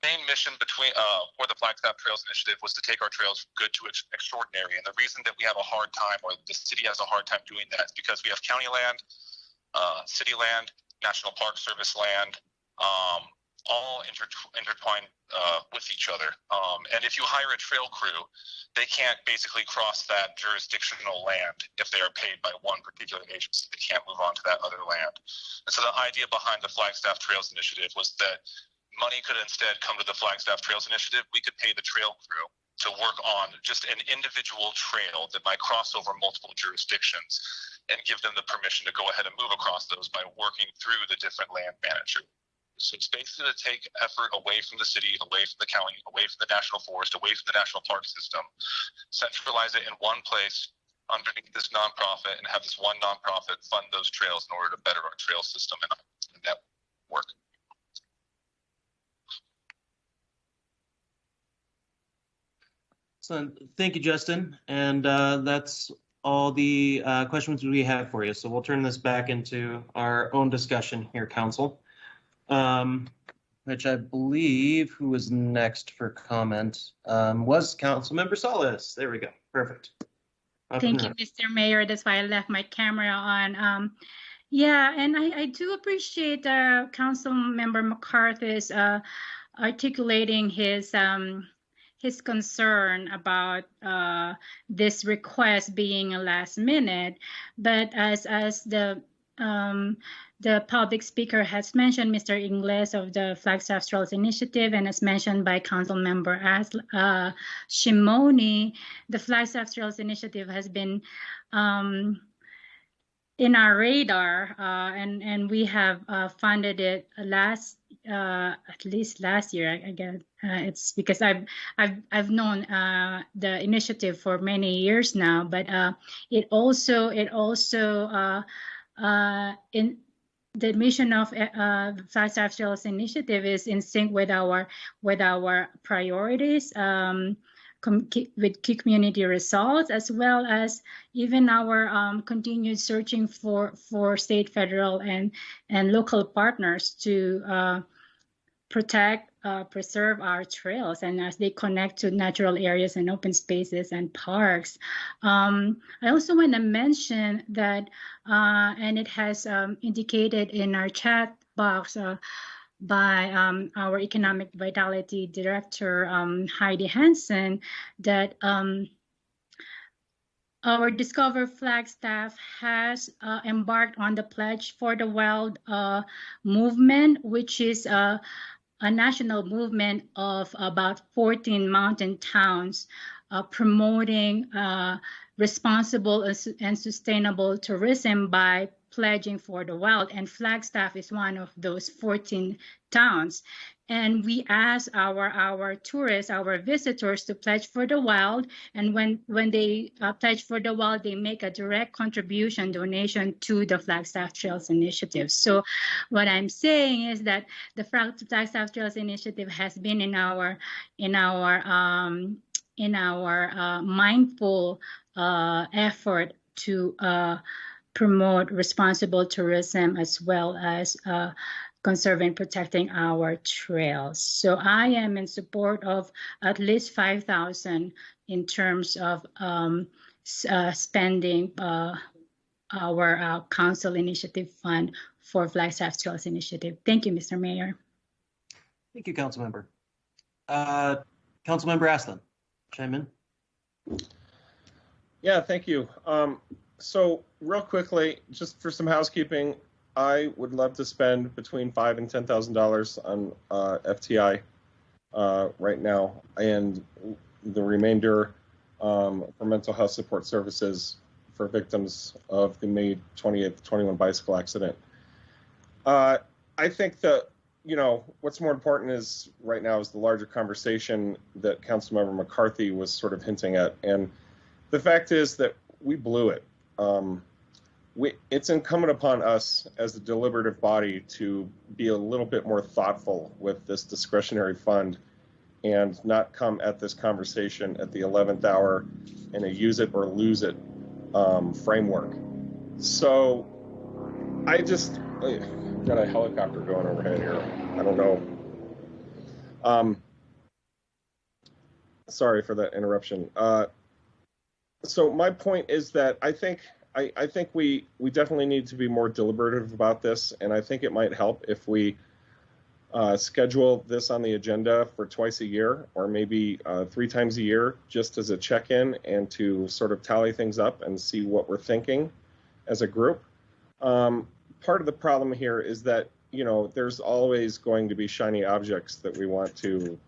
N: main mission for the Flagstaff Trails Initiative was to take our trails from good to extraordinary. And the reason that we have a hard time, or the city has a hard time doing that, is because we have county land, city land, National Park Service land, all intertwined with each other. And if you hire a trail crew, they can't basically cross that jurisdictional land if they are paid by one particular agency. They can't move on to that other land. And so the idea behind the Flagstaff Trails Initiative was that money could instead come to the Flagstaff Trails Initiative. We could pay the trail crew to work on just an individual trail that might cross over multiple jurisdictions and give them the permission to go ahead and move across those by working through the different land managers. So it's basically to take effort away from the city, away from the county, away from the national forest, away from the national park system, centralize it in one place underneath this nonprofit, and have this one nonprofit fund those trails in order to better our trail system and network.
B: So thank you, Justin. And that's all the questions we have for you. So we'll turn this back into our own discussion here, Council. Which I believe who was next for comment was Councilmember Solis. There we go. Perfect.
J: Thank you, Mr. Mayor. That's why I left my camera on. Yeah, and I do appreciate Councilmember McCarthy's articulating his concern about this request being a last minute, but as the public speaker has mentioned, Mr. Ingles of the Flagstaff Trails Initiative, and as mentioned by Councilmember Shimoni, the Flagstaff Trails Initiative has been in our radar, and we have funded it at least last year. I guess it's because I've known the initiative for many years now, but it also in the mission of Flagstaff Trails Initiative is in sync with our priorities, with key community results, as well as even our continued searching for state, federal, and local partners to protect, preserve our trails, and as they connect to natural areas and open spaces and parks. I also want to mention that, and it has indicated in our chat box by our Economic Vitality Director, Heidi Hansen, that our Discover Flagstaff has embarked on the Pledge for the Wild movement, which is a national movement of about 14 mountain towns promoting responsible and sustainable tourism by pledging for the wild. And Flagstaff is one of those 14 towns. And we ask our tourists, our visitors, to pledge for the wild. And when they pledge for the wild, they make a direct contribution, donation to the Flagstaff Trails Initiative. So what I'm saying is that the Flagstaff Trails Initiative has been in our mindful effort to promote responsible tourism, as well as conserving and protecting our trails. So I am in support of at least 5,000 in terms of spending our council initiative fund for Flagstaff Trails Initiative. Thank you, Mr. Mayor.
B: Thank you, Councilmember. Councilmember Aslan, chime in.
K: Yeah, thank you. So real quickly, just for some housekeeping, I would love to spend between $5,000 and $10,000 on FTI right now, and the remainder for mental health support services for victims of the May 28th, 21 bicycle accident. I think that, you know, what's more important is right now is the larger conversation that Councilmember McCarthy was sort of hinting at, and the fact is that we blew it. It's incumbent upon us as the deliberative body to be a little bit more thoughtful with this discretionary fund and not come at this conversation at the 11th hour in a use it or lose it framework. So I just got a helicopter going overhead here. I don't know. Sorry for that interruption. So my point is that I think we definitely need to be more deliberative about this, and I think it might help if we schedule this on the agenda for twice a year, or maybe 3 times a year, just as a check-in and to sort of tally things up and see what we're thinking as a group. Part of the problem here is that, you know, there's always going to be shiny objects that we want to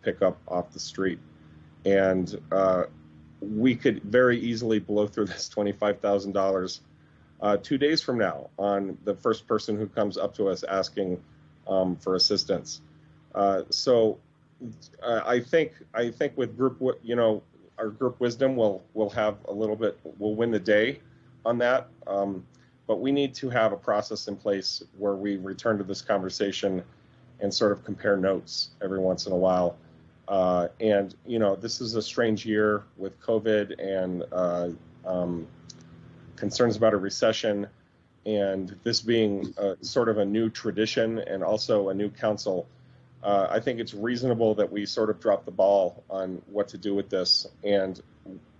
K: pick up off the street. And we could very easily blow through this $25,000 2 days from now on the first person who comes up to us asking for assistance. So I think with group, you know, our group wisdom will have a little bit, we'll win the day on that. But we need to have a process in place where we return to this conversation and sort of compare notes every once in a while. And, you know, this is a strange year with COVID and concerns about a recession, and this being sort of a new tradition and also a new council. I think it's reasonable that we sort of drop the ball on what to do with this, and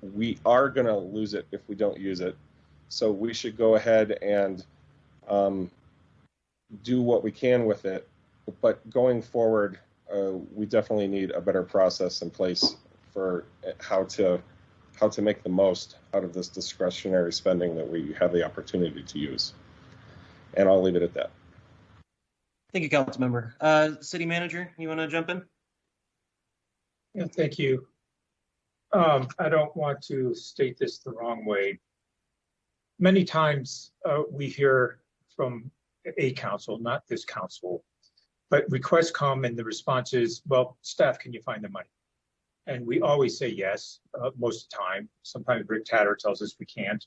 K: we are going to lose it if we don't use it. So we should go ahead and do what we can with it. But going forward, we definitely need a better process in place for how to make the most out of this discretionary spending that we have the opportunity to use. And I'll leave it at that.
B: Thank you, Councilmember. City Manager, you want to jump in?
I: Yeah, thank you. I don't want to state this the wrong way. Many times we hear from a council, not this council, but requests come and the response is, well, staff, can you find the money? And we always say yes, most of the time. Sometimes Rick Tatter tells us we can't.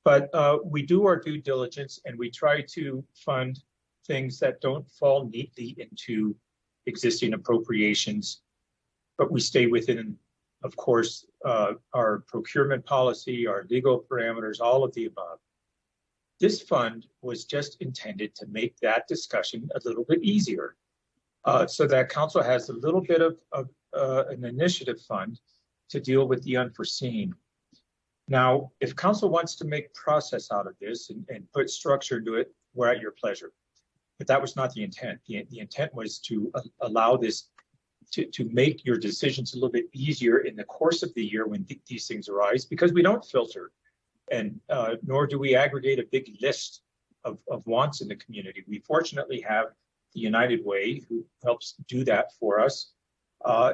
I: But we do our due diligence and we try to fund things that don't fall neatly into existing appropriations, but we stay within, of course, our procurement policy, our legal parameters, all of the above. This fund was just intended to make that discussion a little bit easier, so that council has a little bit of an initiative fund to deal with the unforeseen. Now, if council wants to make process out of this and put structure into it, we're at your pleasure. But that was not the intent. The intent was to allow this to make your decisions a little bit easier in the course of the year when these things arise, because we don't filter, and nor do we aggregate a big list of wants in the community. We fortunately have the United Way, who helps do that for us,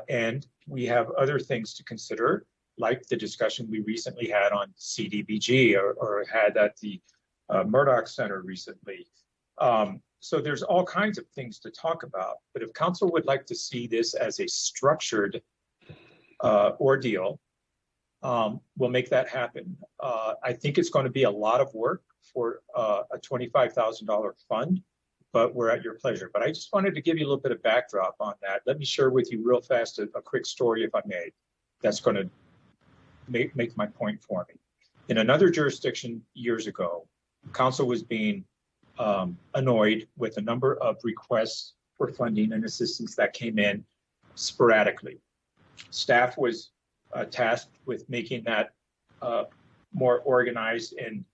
I: and we have other things to consider, like the discussion we recently had on CDBG or had at the Murdoch Center recently. So there's all kinds of things to talk about, but if council would like to see this as a structured ordeal, we'll make that happen. I think it's going to be a lot of work for a $25,000 fund, but we're at your pleasure. But I just wanted to give you a little bit of backdrop on that. Let me share with you real fast a quick story, if I may, that's going to make my point for me. In another jurisdiction years ago, council was being annoyed with a number of requests for funding and assistance that came in sporadically. Staff was tasked with making that more organized, and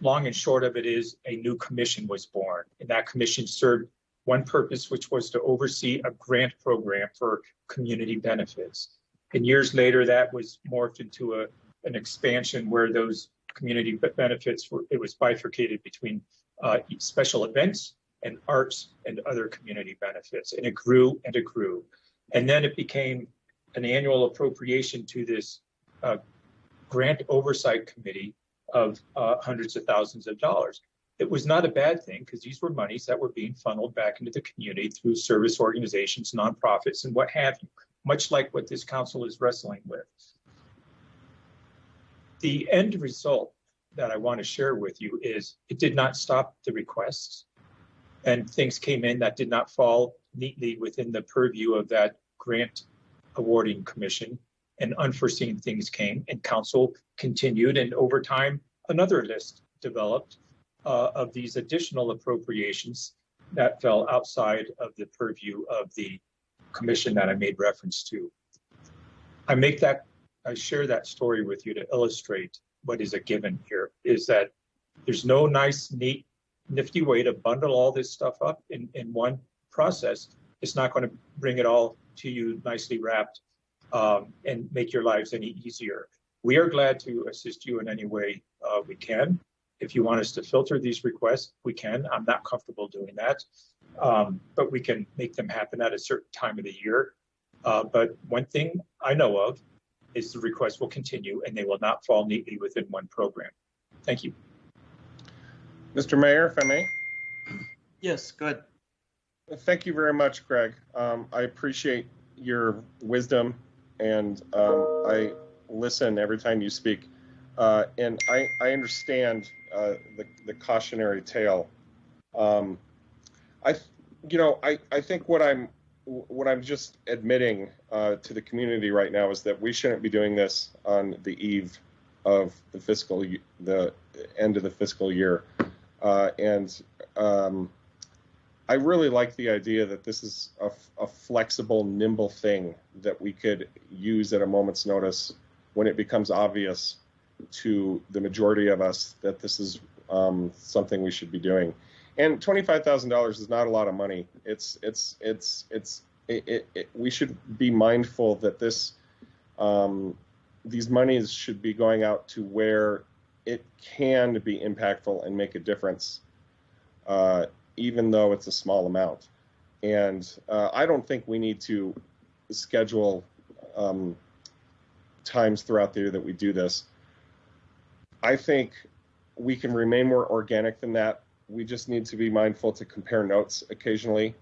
I: long and short of it is a new commission was born. And that commission served one purpose, which was to oversee a grant program for community benefits. And years later, that was morphed into an expansion where those community benefits it was bifurcated between special events and arts and other community benefits. And it grew and it grew. And then it became an annual appropriation to this grant oversight committee of hundreds of thousands of dollars. It was not a bad thing, because these were monies that were being funneled back into the community through service organizations, nonprofits, and what have you, much like what this council is wrestling with. The end result that I want to share with you is it did not stop the requests, and things came in that did not fall neatly within the purview of that grant awarding commission, and unforeseen things came, and council continued, and over time another list developed of these additional appropriations that fell outside of the purview of the commission that I made reference to. I share that story with you to illustrate what is a given here, is that there's no nice, neat, nifty way to bundle all this stuff up in one process. It's not going to bring it all to you nicely wrapped and make your lives any easier. We are glad to assist you in any way we can. If you want us to filter these requests, we can. I'm not comfortable doing that, but we can make them happen at a certain time of the year. But one thing I know of is the requests will continue and they will not fall neatly within one program. Thank you.
K: Mr. Mayor, if I may.
B: Yes, go ahead.
K: Thank you very much, Greg. I appreciate your wisdom, and I listen every time you speak. And I understand the cautionary tale. I think what I'm just admitting to the community right now is that we shouldn't be doing this on the eve of the end of the fiscal year. I really like the idea that this is a flexible, nimble thing that we could use at a moment's notice when it becomes obvious to the majority of us that this is something we should be doing. And $25,000 is not a lot of money. We should be mindful that these monies should be going out to where it can be impactful and make a difference, even though it's a small amount. And I don't think we need to schedule times throughout the year that we do this. I think we can remain more organic than that. We just need to be mindful to compare notes occasionally,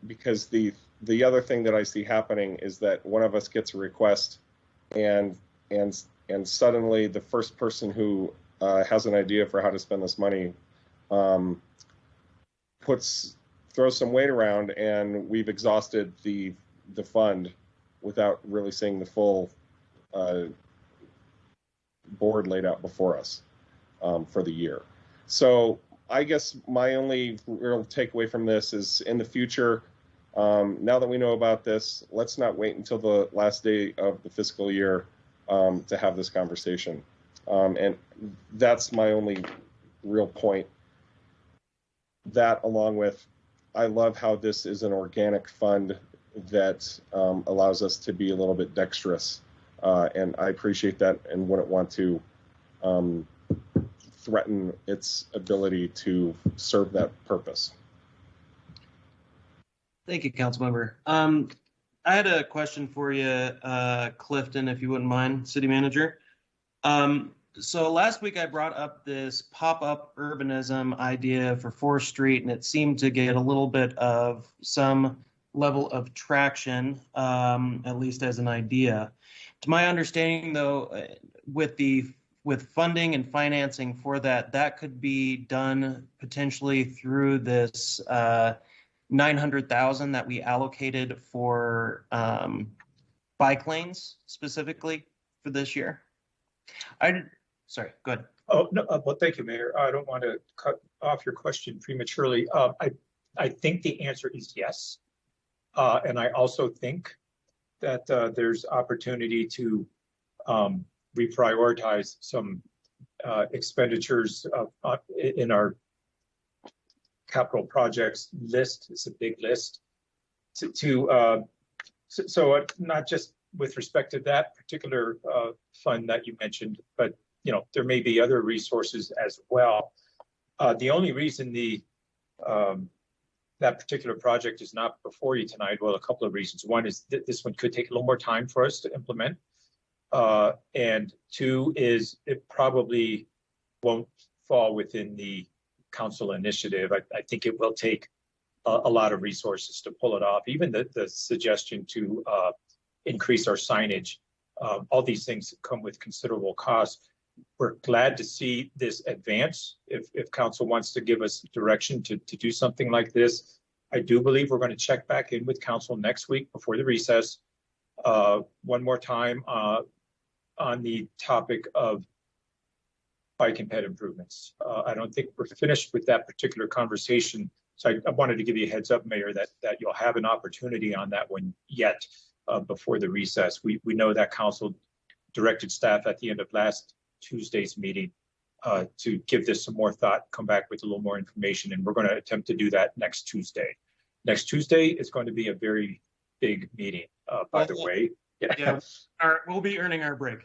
K: because the other thing that I see happening is that one of us gets a request, and suddenly the first person who has an idea for how to spend this money throws some weight around, and we've exhausted the fund without really seeing the full board laid out before us for the year. So I guess my only real takeaway from this is, in the future, now that we know about this, let's not wait until the last day of the fiscal year to have this conversation. And that's my only real point. That, along with, I love how this is an organic fund that allows us to be a little bit dexterous. And I appreciate that and wouldn't want to threaten its ability to serve that purpose.
B: Thank you, Councilmember. I had a question for you, Clifton, if you wouldn't mind, City Manager. So last week I brought up this pop-up urbanism idea for 4th Street, and it seemed to get a little bit of some level of traction, at least as an idea. To my understanding, though, with funding and financing for that could be done potentially through this $900,000 that we allocated for bike lanes specifically for this year. Sorry, go ahead.
I: Oh, no, well, thank you, Mayor. I don't want to cut off your question prematurely. I think the answer is yes. And I also think that there's opportunity to reprioritize some expenditures in our capital projects list. It's a big list. So not just with respect to that particular fund that you mentioned, but there may be other resources as well. The only reason that particular project is not before you tonight, well, a couple of reasons. One is that this one could take a little more time for us to implement. And two is it probably won't fall within the council initiative. I think it will take a lot of resources to pull it off. Even the suggestion to increase our signage, all these things come with considerable cost. We're glad to see this advance. If council wants to give us direction to do something like this, I do believe we're going to check back in with council next week before the recess one more time on the topic of bike and ped improvements. I don't think we're finished with that particular conversation So I wanted to give you a heads up, Mayor, that you'll have an opportunity on that one yet before the recess. We know that council directed staff at the end of last Tuesday's meeting to give this some more thought, come back with a little more information, and we're going to attempt to do that next Tuesday. Next Tuesday is going to be a very big meeting, by the way.
B: Yeah, we'll be earning our break.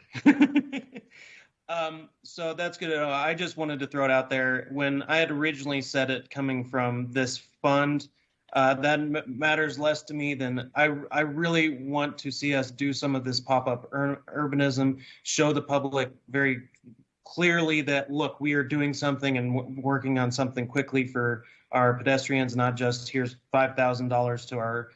B: So that's good to know. I just wanted to throw it out there. When I had originally said it coming from this fund, that matters less to me than I really want to see us do some of this pop-up urbanism, show the public very clearly that, look, we are doing something and working on something quickly for our pedestrians, not just here's $5,000 to our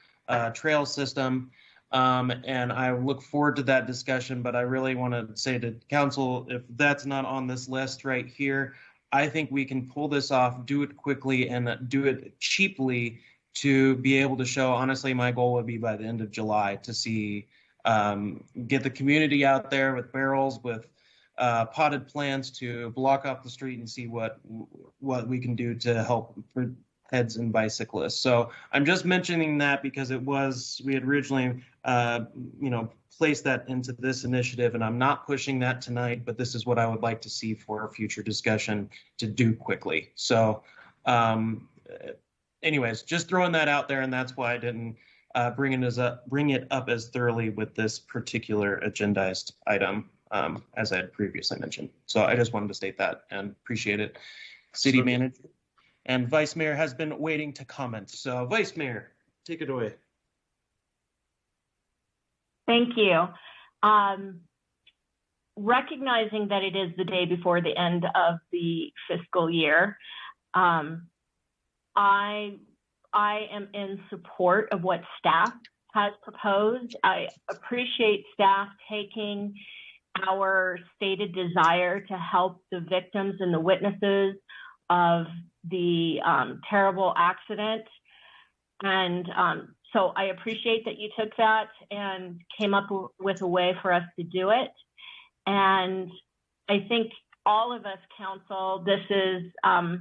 B: trail system. And I look forward to that discussion, but I really want to say to council, if that's not on this list right here, I think we can pull this off, do it quickly, and do it cheaply to be able to show. Honestly, my goal would be by the end of July to see, get the community out there with barrels, with potted plants to block off the street and see what we can do to help for heads and bicyclists. So I'm just mentioning that because we had originally placed that into this initiative, and I'm not pushing that tonight, but this is what I would like to see for a future discussion to do quickly. So anyways, just throwing that out there, and that's why I didn't bring it up as thoroughly with this particular agendized item, as I had previously mentioned. So I just wanted to state that and appreciate it. City Manager and Vice Mayor has been waiting to comment. So Vice Mayor, take it away.
C: Thank you. Recognizing that it is the day before the end of the fiscal year, I am in support of what staff has proposed. I appreciate staff taking our stated desire to help the victims and the witnesses of the terrible accident. And so I appreciate that you took that and came up with a way for us to do it. And I think all of us, council, this is a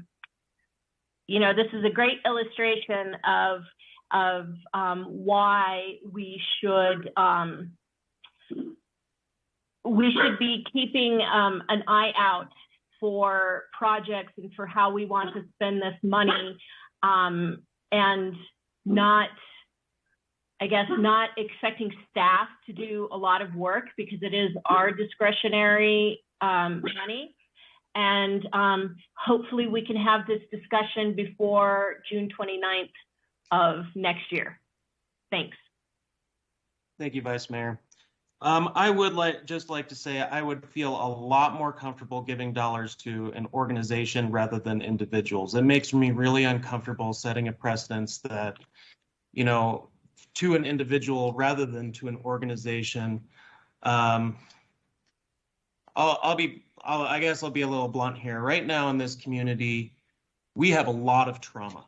C: great illustration of why we should be keeping an eye out for projects and for how we want to spend this money, and not expecting staff to do a lot of work because it is our discretionary money. And hopefully we can have this discussion before June 29th of next year. Thanks.
B: Thank you, Vice Mayor. I would like to say I would feel a lot more comfortable giving dollars to an organization rather than individuals. It makes me really uncomfortable setting a precedence that, to an individual rather than to an organization. I guess I'll be a little blunt here. Right now in this community, we have a lot of trauma.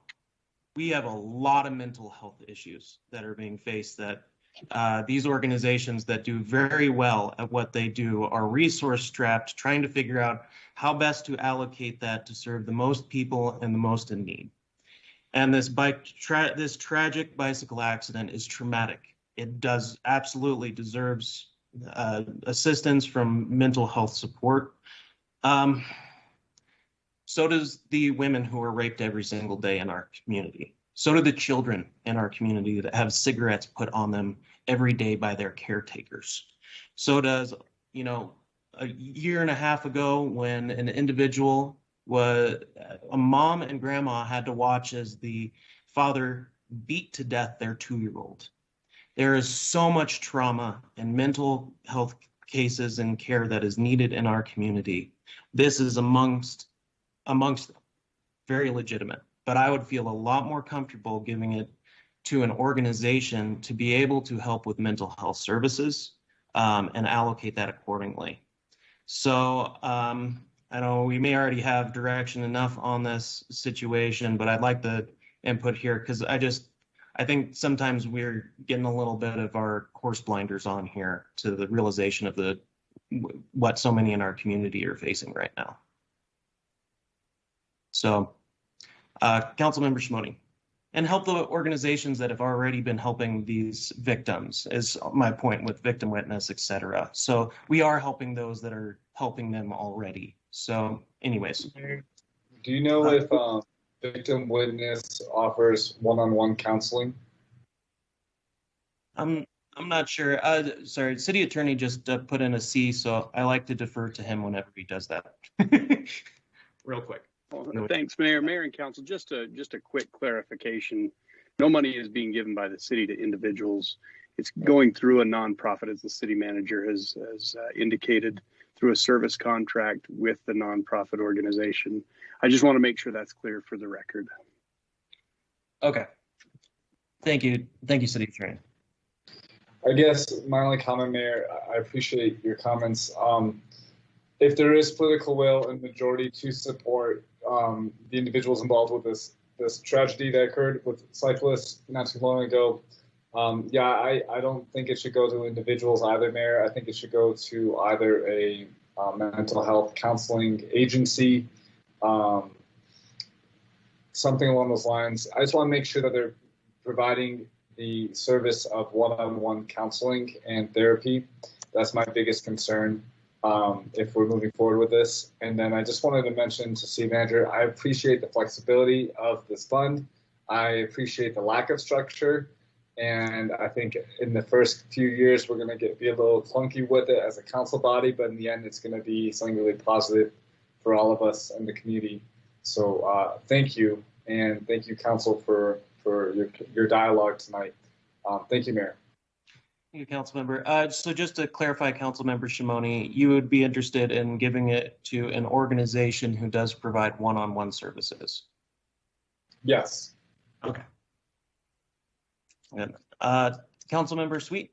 B: We have a lot of mental health issues that are being faced that these organizations that do very well at what they do are resource strapped, trying to figure out how best to allocate that to serve the most people and the most in need. And this tragic bicycle accident is traumatic. It absolutely deserves assistance from mental health support. So does the women who are raped every single day in our community. So do the children in our community that have cigarettes put on them every day by their caretakers. So does, a year and a half ago when an individual a mom and grandma had to watch as the father beat to death their 2-year-old. There is so much trauma and mental health cases and care that is needed in our community. This is amongst them, very legitimate. But I would feel a lot more comfortable giving it to an organization to be able to help with mental health services and allocate that accordingly. So I know we may already have direction enough on this situation, but I'd like the input here because I think sometimes we're getting a little bit of our course blinders on here to the realization of what so many in our community are facing right now. So Councilmember Shimoni. And help the organizations that have already been helping these victims is my point with victim witness, etc. So we are helping those that are helping them already. So anyways.
E: Do you know if victim witness offers one-on-one counseling?
B: I'm not sure. Sorry, city attorney just put in a C, so I like to defer to him whenever he does that. Real quick.
G: Well, thanks, Mayor. Mayor and Council, just a quick clarification. No money is being given by the city to individuals. It's going through a nonprofit, as the city manager has indicated, through a service contract with the nonprofit organization. I just want to make sure that's clear for the record.
B: Okay. Thank you. Thank you, city attorney.
E: I guess my only comment, Mayor, I appreciate your comments. If there is political will and majority to support the individuals involved with this tragedy that occurred with cyclists not too long ago, I don't think it should go to individuals either, Mayor. I think it should go to either a mental health counseling agency, something along those lines. I just want to make sure that they're providing the service of one-on-one counseling and therapy. That's my biggest concern if we're moving forward with this. And then I just wanted to mention to City Manager, I appreciate the flexibility of this fund. I appreciate the lack of structure. And I think in the first few years, we're going to be a little clunky with it as a council body, but in the end, it's going to be something really positive for all of us in the community. So thank you. And thank you, council, for your dialogue tonight. Thank you, Mayor.
B: Thank you, Councilmember. So just to clarify, Councilmember Shimoni, you would be interested in giving it to an organization who does provide one-on-one services?
E: Yes.
B: Okay. Good. Councilmember Sweet.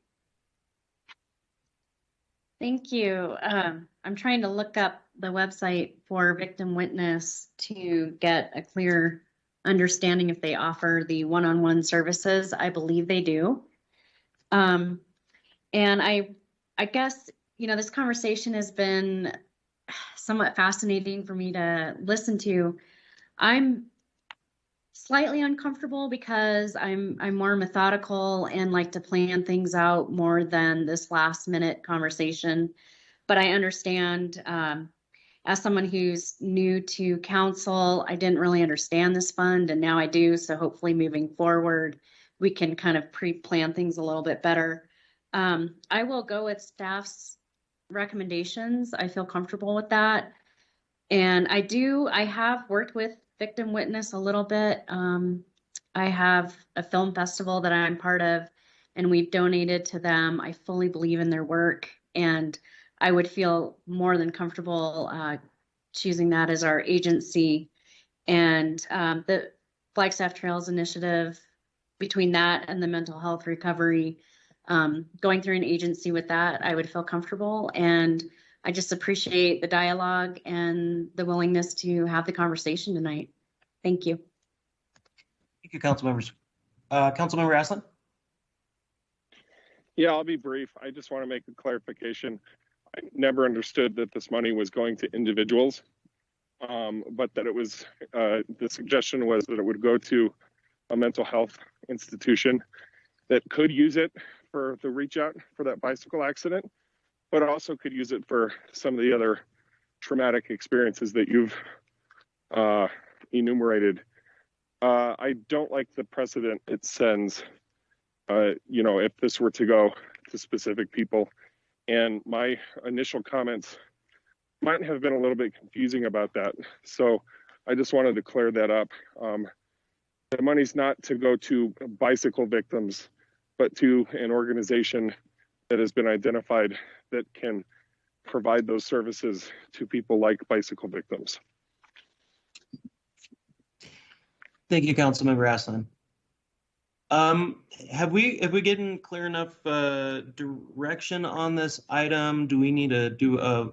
M: Thank you. I'm trying to look up the website for Victim Witness to get a clear understanding if they offer the one-on-one services. I believe they do. And I guess, you know, this conversation has been somewhat fascinating for me to listen to. I'm slightly uncomfortable because I'm more methodical and like to plan things out more than this last minute conversation. But I understand, as someone who's new to council, I didn't really understand this fund, and now I do. So hopefully moving forward, we can kind of pre-plan things a little bit better. I will go with staff's recommendations. I feel comfortable with that. And I have worked with Victim Witness a little bit. I have a film festival that I'm part of, and we've donated to them. I fully believe in their work, and I would feel more than comfortable choosing that as our agency. And the Flagstaff Trails Initiative, between that and the mental health recovery, going through an agency with that, I would feel comfortable. And I just appreciate the dialogue and the willingness to have the conversation tonight. Thank you.
B: Thank you, council members. Councilmember Aslan?
K: Yeah, I'll be brief. I just want to make a clarification. I never understood that this money was going to individuals, but that it was, the suggestion was that it would go to a mental health institution that could use it for the reach out for that bicycle accident, but also could use it for some of the other traumatic experiences that you've enumerated. I don't like the precedent it sends, you know, if this were to go to specific people. And my initial comments might have been a little bit confusing about that. So I just wanted to clear that up. The money's not to go to bicycle victims, but to an organization that has been identified that can provide those services to people like bicycle victims.
B: Thank you, Councilmember Aslan. Have we gotten clear enough direction on this item? Do we need to do a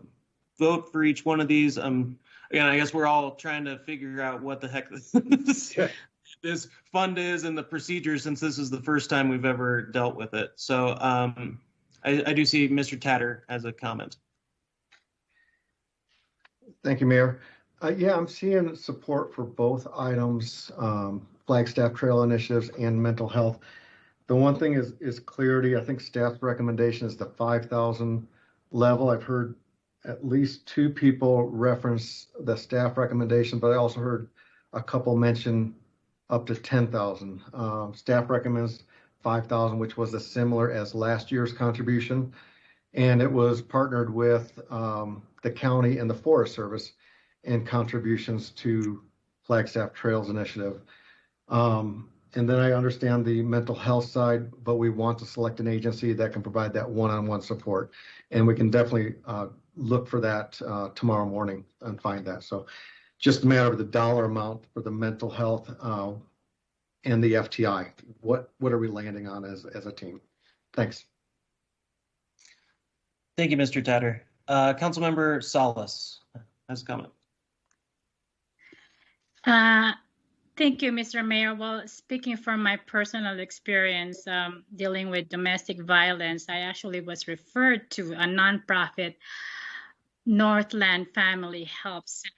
B: vote for each one of these? Again, I guess we're all trying to figure out what the heck this fund is and the procedure, since this is the first time we've ever dealt with it. So I do see Mr. Tatter has a comment.
O: Thank you, Mayor. Yeah, I'm seeing support for both items, Flagstaff Trail initiatives and mental health. The one thing is clarity. I think staff's recommendation is the 5,000 level. I've heard at least 2 people reference the staff recommendation, but I also heard a couple mention up to 10,000. Staff recommends 5,000, which was as similar as last year's contribution. And it was partnered with the county and the Forest Service in contributions to Flagstaff Trails Initiative. And then I understand the mental health side, but we want to select an agency that can provide that one-on-one support. And we can definitely look for that tomorrow morning and find that. So just a matter of the dollar amount for the mental health and the FTI. What are we landing on as a team? Thanks.
B: Thank you, Mr. Tatter. Councilmember Salas has a comment.
J: Thank you, Mr. Mayor. Well, speaking from my personal experience dealing with domestic violence, I actually was referred to a nonprofit Northland Family Help Center,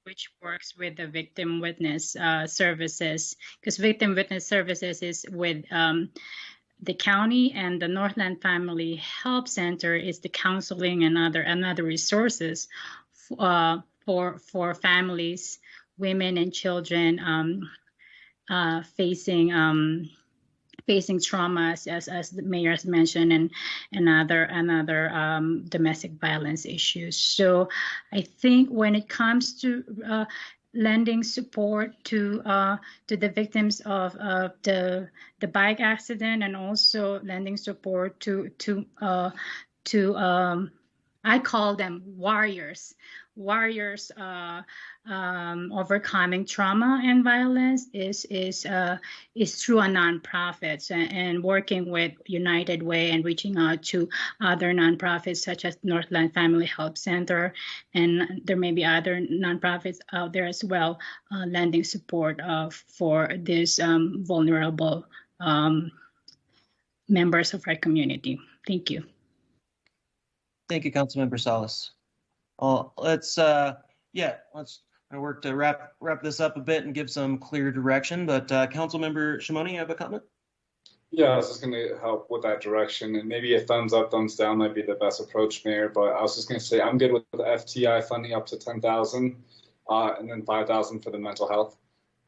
J: which works with the victim witness services, because victim witness services is with the county, and the Northland Family Help Center is the counseling and other resources for families, women and children facing traumas, as the mayor has mentioned, and other domestic violence issues. So I think when it comes to lending support to the victims of the bike accident, and also lending support to I call them warriors overcoming trauma and violence is through a nonprofit, and working with United Way and reaching out to other nonprofits such as Northland Family Help Center, and there may be other nonprofits out there as well, lending support for these vulnerable members of our community. Thank you.
B: Thank you, Councilmember Salas. Let's work to wrap this up a bit and give some clear direction. But Councilmember Shimoni, you have a comment?
E: Yeah, I was just going to help with that direction, and maybe a thumbs up, thumbs down might be the best approach, Mayor. But I was just going to say I'm good with the FTI funding up to 10,000, and then 5,000 for the mental health,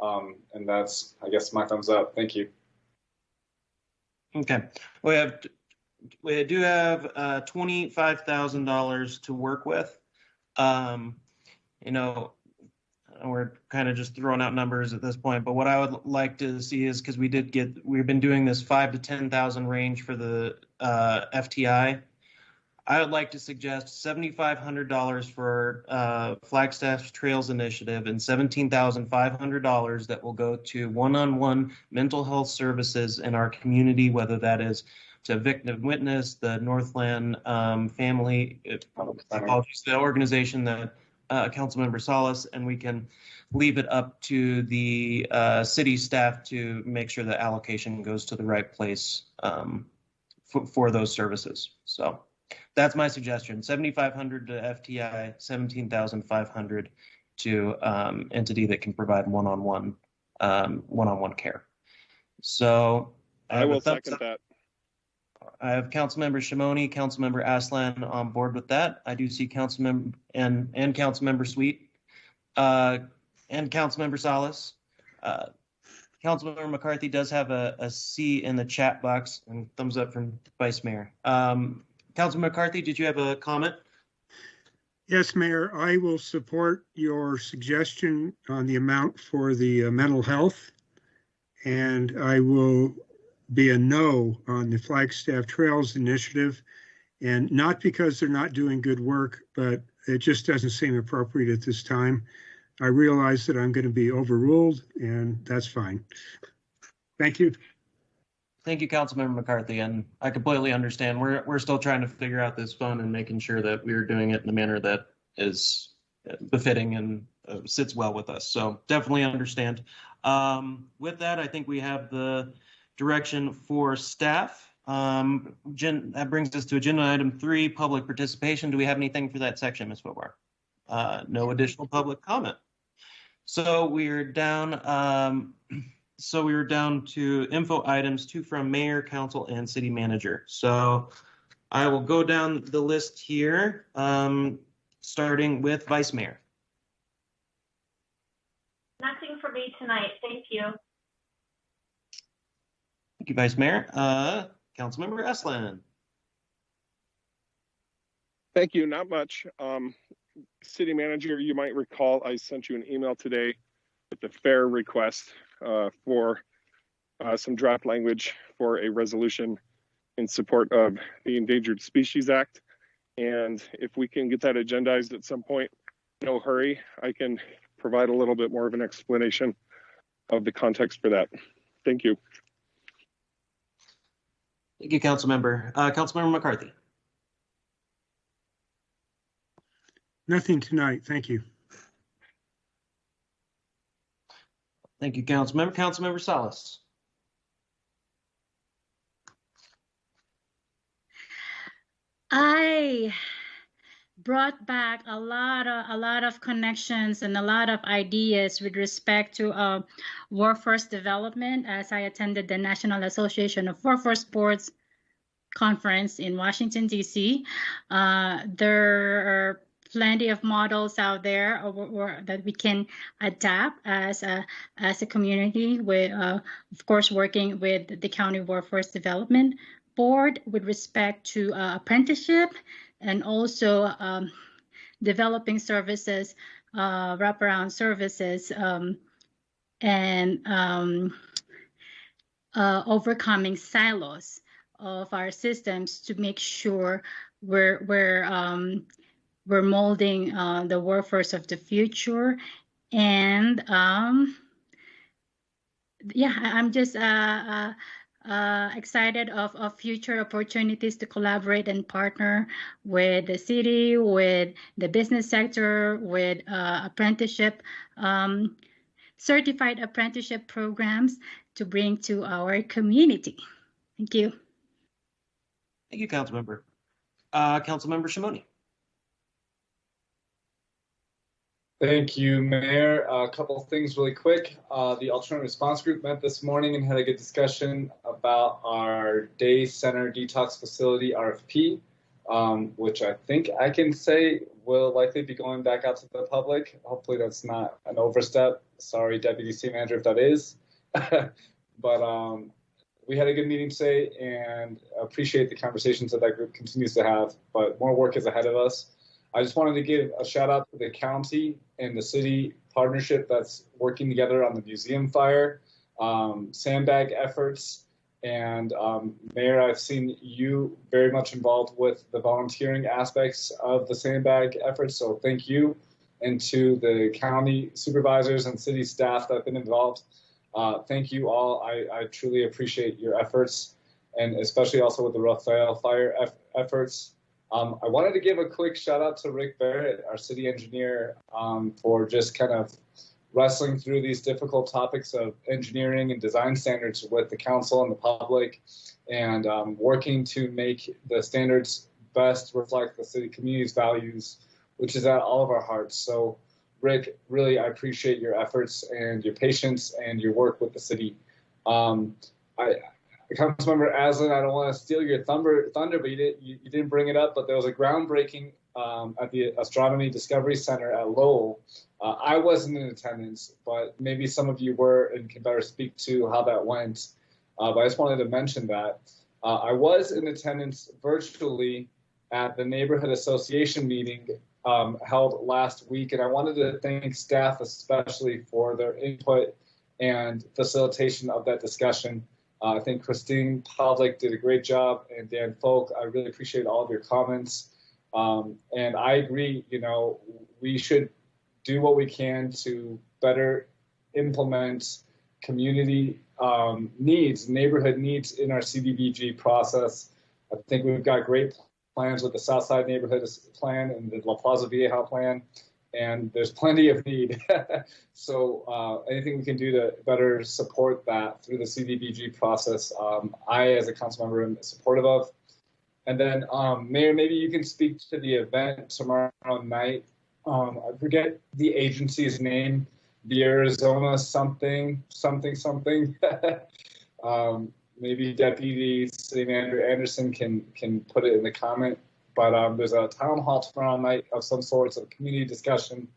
E: and that's, I guess, my thumbs up. Thank you.
B: Okay, we do have $25,000 to work with. We're kind of just throwing out numbers at this point, but what I would like to see is, because we've been doing this 5,000 to 10,000 range for the FTI. I would like to suggest $7,500 for Flagstaff Trails Initiative, and $17,500 that will go to one-on-one mental health services in our community, whether that is to victim witness, the Northland Family, apologies, the organization that Councilmember Salas, and we can leave it up to the city staff to make sure that allocation goes to the right place for those services. So that's my suggestion: $7,500 to FTI, $17,500 to entity that can provide one-on-one care. So
K: I will second that.
B: I have Councilmember Shimoni, Councilmember Aslan on board with that. I do see Councilmember and Councilmember Sweet and Councilmember Salas. Councilmember McCarthy does have a C in the chat box, and thumbs up from Vice Mayor. Councilman McCarthy, did you have a comment?
D: Yes, Mayor, I will support your suggestion on the amount for the mental health, and I will be a no on the Flagstaff Trails Initiative, and not because they're not doing good work, but it just doesn't seem appropriate at this time. I realize that I'm going to be overruled, and that's fine. Thank you.
B: Thank you, Councilmember McCarthy, and I completely understand. We're still trying to figure out this fund and making sure that we're doing it in a manner that is befitting and sits well with us. So definitely understand. With that, I think we have the direction for staff. That brings us to agenda item 3, public participation. Do we have anything for that section, Ms. Fobar? No additional public comment. So we're down. So we were down to info items, 2 from mayor, council, and city manager. So I will go down the list here, starting with vice mayor.
C: Nothing for me tonight. Thank you.
B: Thank you, vice mayor. Councilmember Estlin.
K: Thank you. Not much. City manager, you might recall I sent you an email today with the fair request for some draft language for a resolution in support of the Endangered Species Act. And if we can get that agendized at some point, no hurry, I can provide a little bit more of an explanation of the context for that. Thank you.
B: Thank you, Councilmember. Councilmember McCarthy.
D: Nothing tonight. Thank you.
B: Thank you, Councilmember. Councilmember Salas.
J: I brought back a lot of connections and a lot of ideas with respect to workforce development as I attended the National Association of Workforce Boards conference in Washington, D.C. There are plenty of models out there that we can adapt as a community, with of course working with the County Workforce Development Board with respect to apprenticeship, and also developing services, wraparound services, and overcoming silos of our systems to make sure we're molding the workforce of the future. And yeah, I'm just excited of future opportunities to collaborate and partner with the city, with the business sector, with apprenticeship, certified apprenticeship programs to bring to our community. Thank you.
B: Thank you, Councilmember. Councilmember Shimoni.
E: Thank you, Mayor. A couple of things really quick. The Alternative Response Group met this morning and had a good discussion about our day center detox facility RFP, which I think I can say will likely be going back out to the public. Hopefully that's not an overstep. Sorry, Deputy City Manager, if that is. But we had a good meeting today and appreciate the conversations that group continues to have, but more work is ahead of us. I just wanted to give a shout out to the county and the city partnership that's working together on the museum fire, sandbag efforts, and Mayor, I've seen you very much involved with the volunteering aspects of the sandbag efforts, so thank you. And to the county supervisors and city staff that have been involved, thank you all. I truly appreciate your efforts, and especially also with the Rafael fire efforts. I wanted to give a quick shout out to Rick Barrett, our city engineer, for just kind of wrestling through these difficult topics of engineering and design standards with the council and the public, and working to make the standards best reflect the city community's values, which is at all of our hearts. So Rick, really, I appreciate your efforts and your patience and your work with the city. Councilmember Aslan, I don't want to steal your thunder, but you didn't bring it up, but there was a groundbreaking at the Astronomy Discovery Center at Lowell. I wasn't in attendance, but maybe some of you were and can better speak to how that went. But I just wanted to mention that. I was in attendance virtually at the Neighborhood Association meeting held last week, and I wanted to thank staff especially for their input and facilitation of that discussion. I think Christine Pavlik did a great job, and Dan Folk, I really appreciate all of your comments. And I agree, we should do what we can to better implement community needs, neighborhood needs in our CDBG process. I think we've got great plans with the Southside Neighborhood Plan and the La Plaza Vieja Plan, and there's plenty of need. So anything we can do to better support that through the CDBG process, I, as a council member, am supportive of. And then, Mayor, maybe you can speak to the event tomorrow night I forget the agency's name, the Arizona something. Maybe Deputy City Manager Anderson can put it in the comment. But there's a town hall tomorrow night of some sorts of community discussion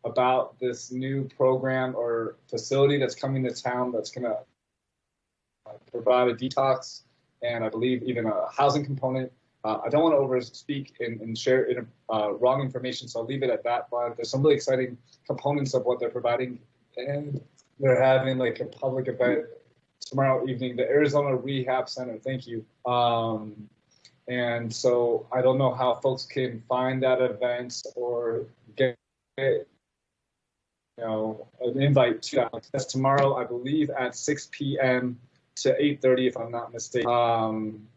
E: about this new program or facility that's coming to town that's going to provide a detox and I believe even a housing component. I don't want to overspeak and share wrong information, so I'll leave it at that. But there's some really exciting components of what they're providing, and they're having like a public event tomorrow evening, the Arizona Rehab Center. Thank you. And so I don't know how folks can find that event or get an invite to that. That's tomorrow, I believe, at 6 p.m. to 8:30, if I'm not mistaken.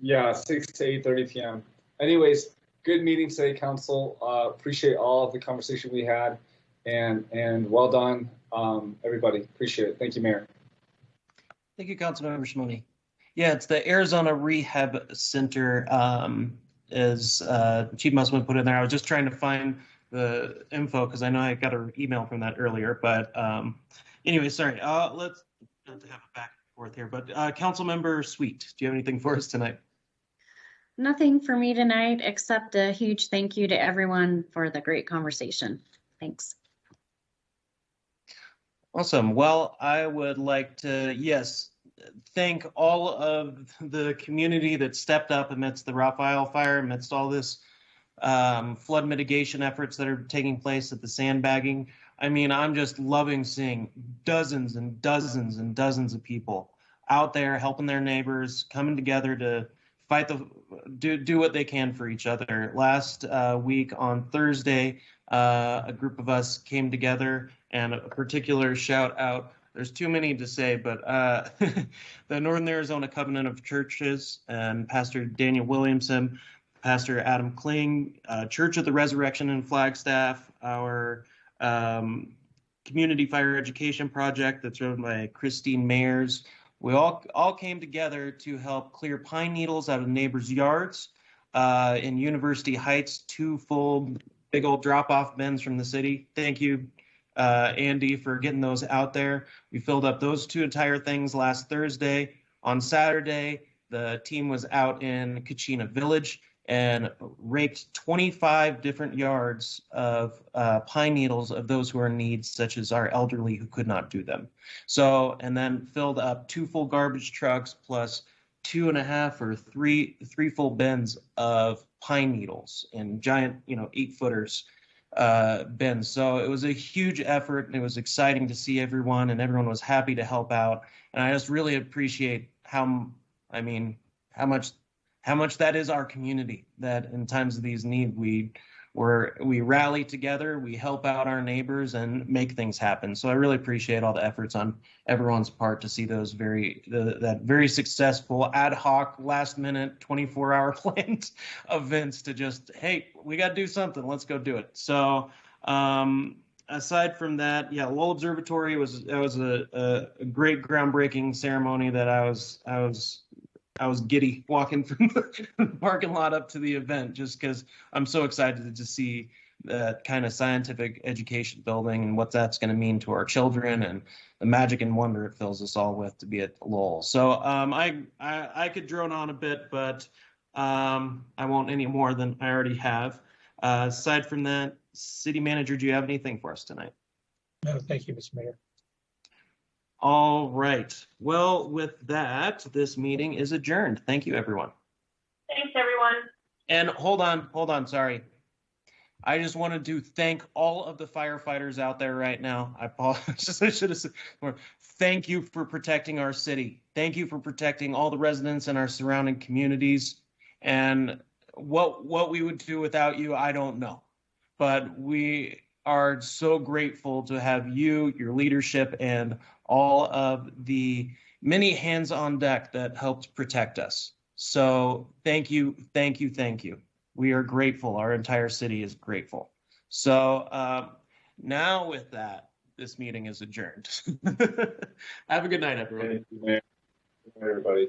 E: 6 to 8:30 p.m. Anyways, good meeting today, Council. Appreciate all of the conversation we had, and well done, everybody. Appreciate it. Thank you, Mayor.
B: Thank you, Councilmember Shimoni. Yeah, it's the Arizona Rehab Center, as Chief Musselman put in there. I was just trying to find the info because I know I got an email from that earlier. But anyway, sorry. Let's not to have a back and forth here. But Councilmember Sweet, do you have anything for us tonight?
M: Nothing for me tonight, except a huge thank you to everyone for the great conversation. Thanks.
B: Awesome. Well, I would like to, thank all of the community that stepped up amidst the Raphael fire, amidst all this flood mitigation efforts that are taking place at the sandbagging. I mean, I'm just loving seeing dozens and dozens and dozens of people out there helping their neighbors, coming together to fight do what they can for each other. Last week on Thursday, a group of us came together, and a particular shout out. There's too many to say, but the Northern Arizona Covenant of Churches and Pastor Daniel Williamson, Pastor Adam Kling, Church of the Resurrection in Flagstaff, our community fire education project that's run by Christine Mayers. We all came together to help clear pine needles out of neighbors' yards in University Heights, 2 full big old drop-off bins from the city. Thank you, Andy, for getting those out there. We filled up those 2 entire things last Thursday. On Saturday, the team was out in Kachina Village and raked 25 different yards of pine needles of those who are in need, such as our elderly who could not do them. So, and then filled up 2 full garbage trucks plus 2.5 or 3 full bins of pine needles in giant, 8-footers bins. So it was a huge effort, and it was exciting to see everyone, and everyone was happy to help out. And I just really appreciate how much that is our community, that in times of these need, we rally together, we help out our neighbors and make things happen. So I really appreciate all the efforts on everyone's part to see those that very successful ad hoc last minute 24-hour planned events to just, hey, we got to do something, let's go do it. So aside from that, Lowell Observatory was a great groundbreaking ceremony that I was giddy walking from the parking lot up to the event, just because I'm so excited to see that kind of scientific education building and what that's going to mean to our children and the magic and wonder it fills us all with to be at Lowell. So I could drone on a bit, but I won't any more than I already have. Aside from that, City Manager, do you have anything for us tonight?
I: No, thank you, Mr. Mayor.
B: All right. Well, with that, this meeting is adjourned. Thank you, everyone.
C: Thanks, everyone.
B: And hold on, sorry. I just wanted to thank all of the firefighters out there right now. I apologize. I should have said more. Thank you for protecting our city. Thank you for protecting all the residents in our surrounding communities. And what we would do without you, I don't know. But we are so grateful to have you, your leadership, and all of the many hands on deck that helped protect us. So thank you, thank you, thank you. We are grateful. Our entire city is grateful. So now with that, this meeting is adjourned. Have a good night, everyone.
E: Thank you, Mayor. Good night, everybody.